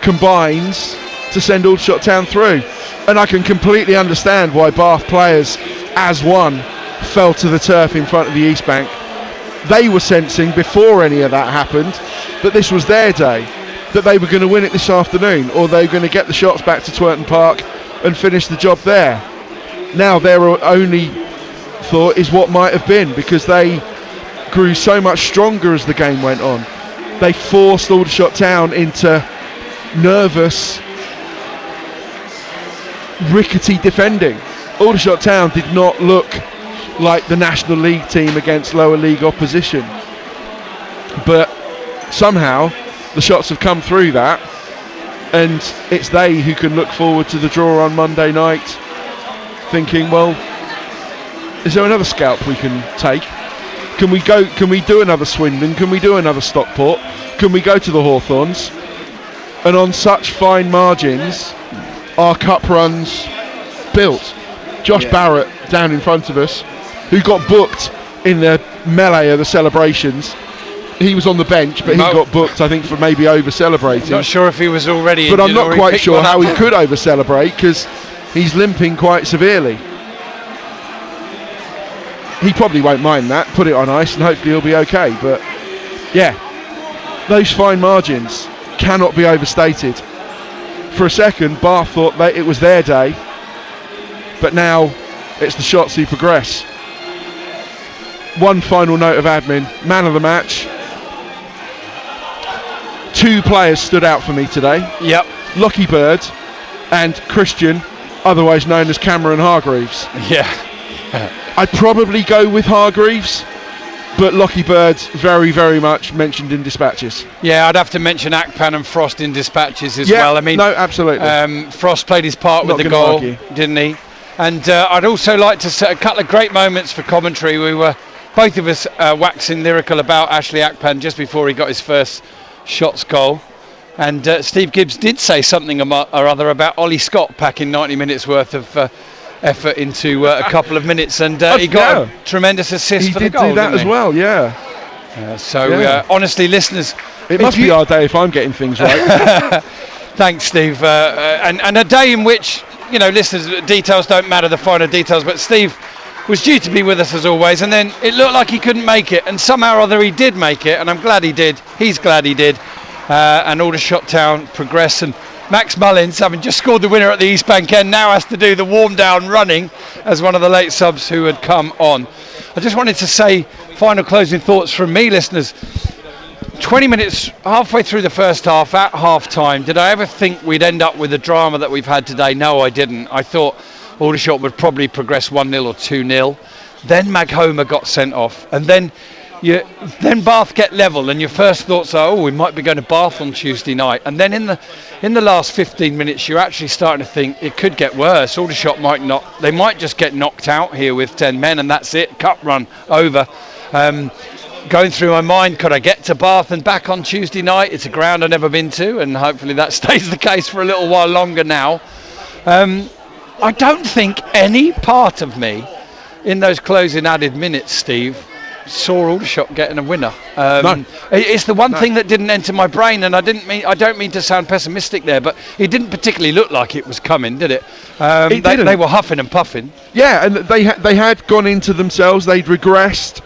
combines to send Aldershot Town through. And I can completely understand why Bath players as one fell to the turf in front of the East Bank. They were sensing before any of that happened that this was their day, that they were going to win it this afternoon, or they were going to get the Shots back to Twerton Park and finish the job there. Now their only thought is what might have been, because they grew so much stronger as the game went on. They forced Aldershot Town into nervous, rickety defending. Aldershot Town did not look like the National League team against lower league opposition, but somehow the Shots have come through that, and it's they who can look forward to the draw on Monday night thinking, well, is there another scalp we can take? Can we do another Swindon? Can we do another Stockport? Can we go to the Hawthorns? And on such fine margins our cup runs built. Josh Barrett down in front of us, who got booked in the melee of the celebrations. He was on the bench, but he got booked, I think, for maybe over-celebrating. Not sure if he was already but I'm not quite sure how he could over-celebrate, because he's limping quite severely. He probably won't mind that, put it on ice and hopefully he'll be okay. But yeah, those fine margins cannot be overstated. For a second, Bath thought that it was their day, but now it's the Shots who progress. One final note of admin: man of the match. Two players stood out for me today. Yep. Lockie Bird and Christian, otherwise known as Cameron Hargreaves. Yeah. I'd probably go with Hargreaves, but Lockie Bird's very, very much mentioned in dispatches. Yeah, I'd have to mention Akpan and Frost in dispatches as well. I mean, no, absolutely. Frost played his part with the goal, didn't he? And I'd also like to set a couple of great moments for commentary. We were, both of us, waxing lyrical about Ashley Akpan just before he got his first Shots goal. And Steve Gibbs did say something or other about Ollie Scott packing 90 minutes worth of effort into a couple of minutes, and he got a tremendous assist for the goal. He did do that as well, honestly, listeners, it must be our day if I'm getting things right. Thanks, Steve. And a day in which, listeners, details don't matter, the finer details, but Steve was due to be with us as always, and then it looked like he couldn't make it, and somehow or other he did make it, and I'm glad he did. He's glad he did. And Aldershot Town progress, and Max Mullins, having just scored the winner at the East Bank end, now has to do the warm down running as one of the late subs who had come on. I just wanted to say, final closing thoughts from me, listeners. 20 minutes halfway through the first half, at half time, did I ever think we'd end up with the drama that we've had today? No, I didn't. I thought Aldershot would probably progress 1-0 or 2-0. Then Maghoma got sent off, and then Bath get level, and your first thoughts are, we might be going to Bath on Tuesday night. And then in the last 15 minutes, you're actually starting to think it could get worse. Aldershot might just get knocked out here with 10 men, and that's it. Cup run over. Going through my mind, could I get to Bath and back on Tuesday night? It's a ground I've never been to, and hopefully that stays the case for a little while longer now. I don't think any part of me in those closing added minutes, Steve, saw Aldershot getting a winner. No. It's the one thing that didn't enter my brain, and I don't mean to sound pessimistic there, but it didn't particularly look like it was coming, did it? It didn't. They were huffing and puffing. Yeah, and they had gone into themselves. They'd regressed.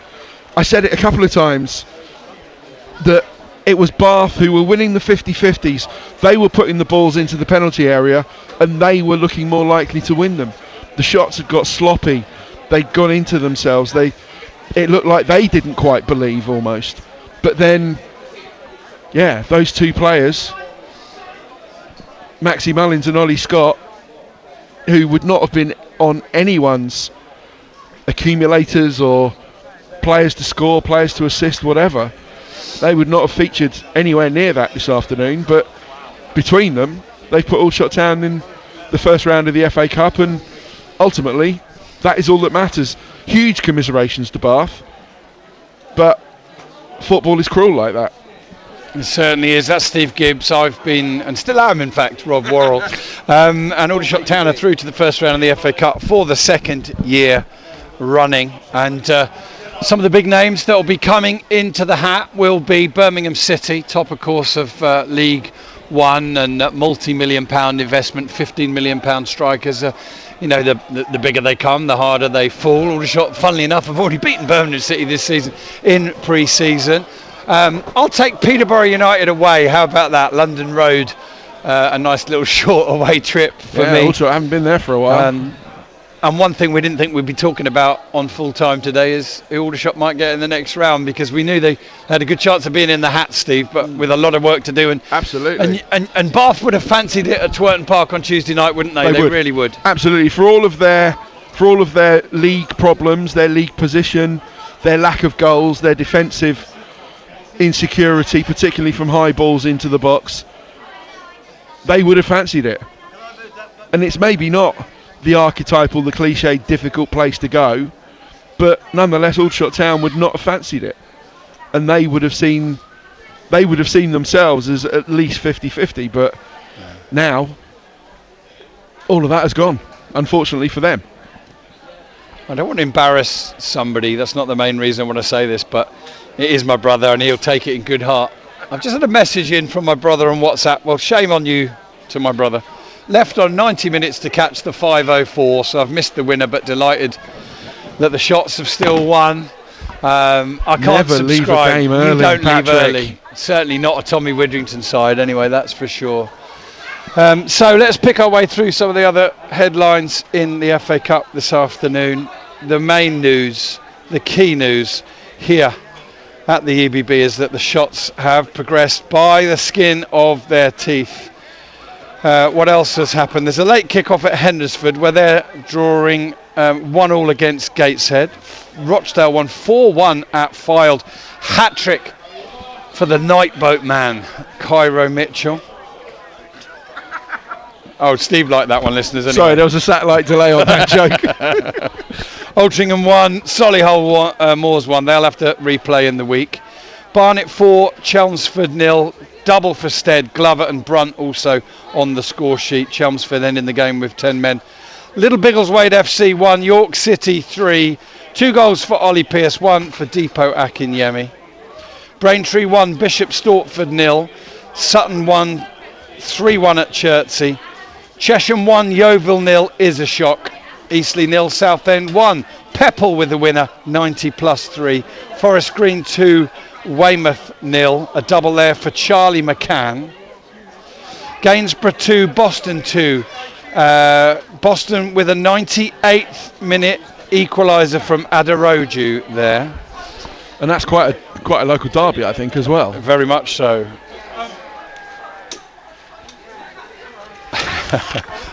I said it a couple of times that it was Bath who were winning the 50-50s. They were putting the balls into the penalty area, and they were looking more likely to win them. The shots had got sloppy. They'd gone into themselves. It looked like they didn't quite believe almost. But then, those two players, Maxi Mullins and Ollie Scott, who would not have been on anyone's accumulators or players to score, players to assist, whatever, they would not have featured anywhere near that this afternoon. But between them, they've put Aldershot Town in the first round of the FA Cup, and ultimately that is all that matters. Huge commiserations to Bath, but football is cruel like that. It certainly is. That's Steve Gibbs. I've been, and still am in fact, Rob Worrell. And Aldershot Town are through to the first round of the FA Cup for the second year running, and some of the big names that will be coming into the hat will be Birmingham City, top of course of League One, and multi-million pound investment, £15 million strikers. The bigger they come, the harder they fall. Aldershot, funnily enough, have already beaten Birmingham City this season in pre-season. I'll take Peterborough United away. How about that? London Road, a nice little short away trip for me. Also, I haven't been there for a while. And one thing we didn't think we'd be talking about on full time today is Aldershot might get in the next round, because we knew they had a good chance of being in the hat, Steve, but with a lot of work to do. And absolutely. And Bath would have fancied it at Twerton Park on Tuesday night, wouldn't they? They really would. Absolutely. For all of their league problems, their league position, their lack of goals, their defensive insecurity, particularly from high balls into the box, they would have fancied it. And it's maybe not the archetypal, the cliched, difficult place to go, but nonetheless Aldershot Town would not have fancied it, and they would have seen themselves as at least 50-50. But now all of that has gone, unfortunately for them. I don't want to embarrass somebody, that's not the main reason I want to say this, but it is my brother and he'll take it in good heart. I've just had a message in from my brother on WhatsApp. Well, shame on you to my brother. Left on 90 minutes to catch the 5:04, so I've missed the winner, but delighted that the shots have still won. I can't Never subscribe. Leave a game early, you don't Patrick. leave early. Certainly not a Tommy Widrington side, anyway, that's for sure. So let's pick our way through some of the other headlines in the FA Cup this afternoon. The main news, the key news here at the EBB is that the shots have progressed by the skin of their teeth. What else has happened? There's a late kick-off at Hendersford where they're drawing 1-1 against Gateshead. Rochdale won 4-1 at Fylde. Hat-trick for the night boat man, Cairo Mitchell. Oh, Steve liked that one, listeners. Anyway. Sorry, there was a satellite delay on that joke. Altrincham 1, Solihull Moors 1. They'll have to replay in the week. Barnet 4, Chelmsford 0. Double for Stead, Glover and Brunt also on the score sheet. Chelmsford then in the game with 10 men. Little Biggleswade FC 1, York City 3. 2 goals for Ollie Pearce, 1 for Deepo Akinyemi. Braintree 1, Bishop Stortford 0. Sutton 1, 3-1 at Chertsey. Chesham 1, Yeovil 0 is a shock. Eastleigh 0, Southend 1. Pepple with the winner, 90+3. Forest Green 2, Weymouth 0. A double there for Charlie McCann. Gainsborough 2, Boston 2. Boston with a 98th minute equaliser from Aderoju there. And that's quite a local derby, I think, as well. Very much so.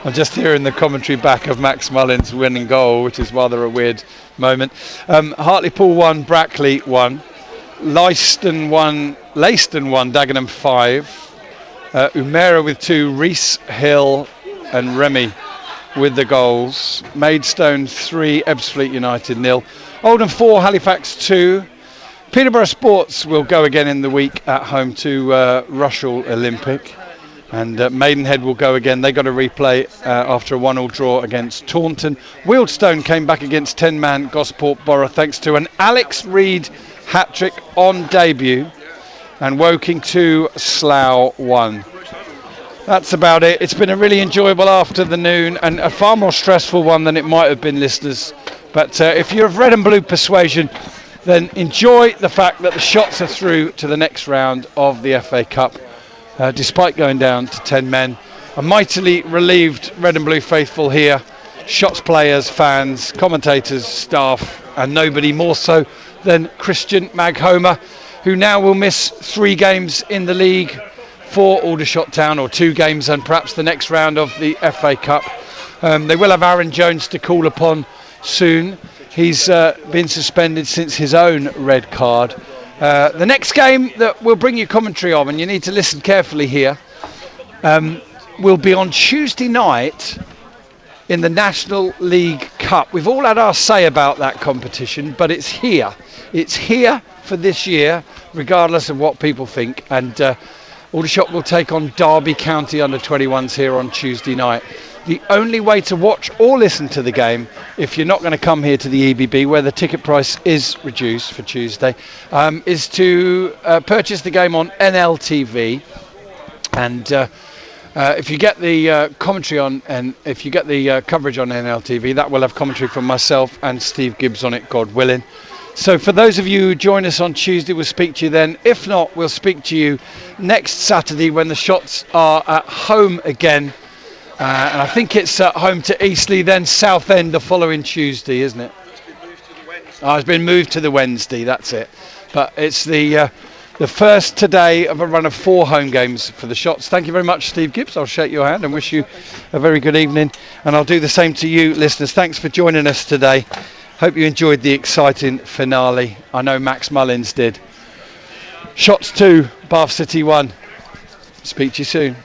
I'm just hearing the commentary back of Max Mullins' winning goal, which is rather a weird moment. Hartlepool 1, Brackley 1. Leiston 1, Dagenham 5. Umera with 2, Reese Hill and Remy with the goals. Maidstone 3, Ebbsfleet United 0. Oldham 4, Halifax 2. Peterborough Sports will go again in the week at home to Rushall Olympic. And Maidenhead will go again. They got a replay after a 1-1 draw against Taunton. Wealdstone came back against 10-man Gosport Borough thanks to an Alex Reid hat-trick on debut. And Woking 2, Slough 1. That's about it. It's been a really enjoyable afternoon and a far more stressful one than it might have been, listeners. But if you're of red and blue persuasion, then enjoy the fact that the Shots are through to the next round of the FA Cup. Despite going down to 10 men. A mightily relieved red and blue faithful here. Shots players, fans, commentators, staff, and nobody more so than Christian Maghomer, who now will miss 3 games in the league for Aldershot Town, or 2 games and perhaps the next round of the FA Cup. They will have Aaron Jones to call upon soon. He's been suspended since his own red card. The next game that we'll bring you commentary on, and you need to listen carefully here, will be on Tuesday night in the National League Cup. We've all had our say about that competition, but it's here. It's here for this year, regardless of what people think. And Aldershot will take on Derby County under-21s here on Tuesday night. The only way to watch or listen to the game, if you're not going to come here to the EBB, where the ticket price is reduced for Tuesday, is to purchase the game on NLTV. And if you get the commentary on, and if you get the coverage on NLTV, that will have commentary from myself and Steve Gibbs on it, God willing. So for those of you who join us on Tuesday, we'll speak to you then. If not, we'll speak to you next Saturday when the Shots are at home again. And I think it's at home to Eastleigh, then Southend the following Tuesday, isn't it? It's been moved to the Wednesday, that's it. But it's the first today of a run of 4 home games for the Shots. Thank you very much, Steve Gibbs. I'll shake your hand and wish you a very good evening. And I'll do the same to you, listeners. Thanks for joining us today. Hope you enjoyed the exciting finale. I know Max Mullins did. Shots 2, Bath City 1. Speak to you soon.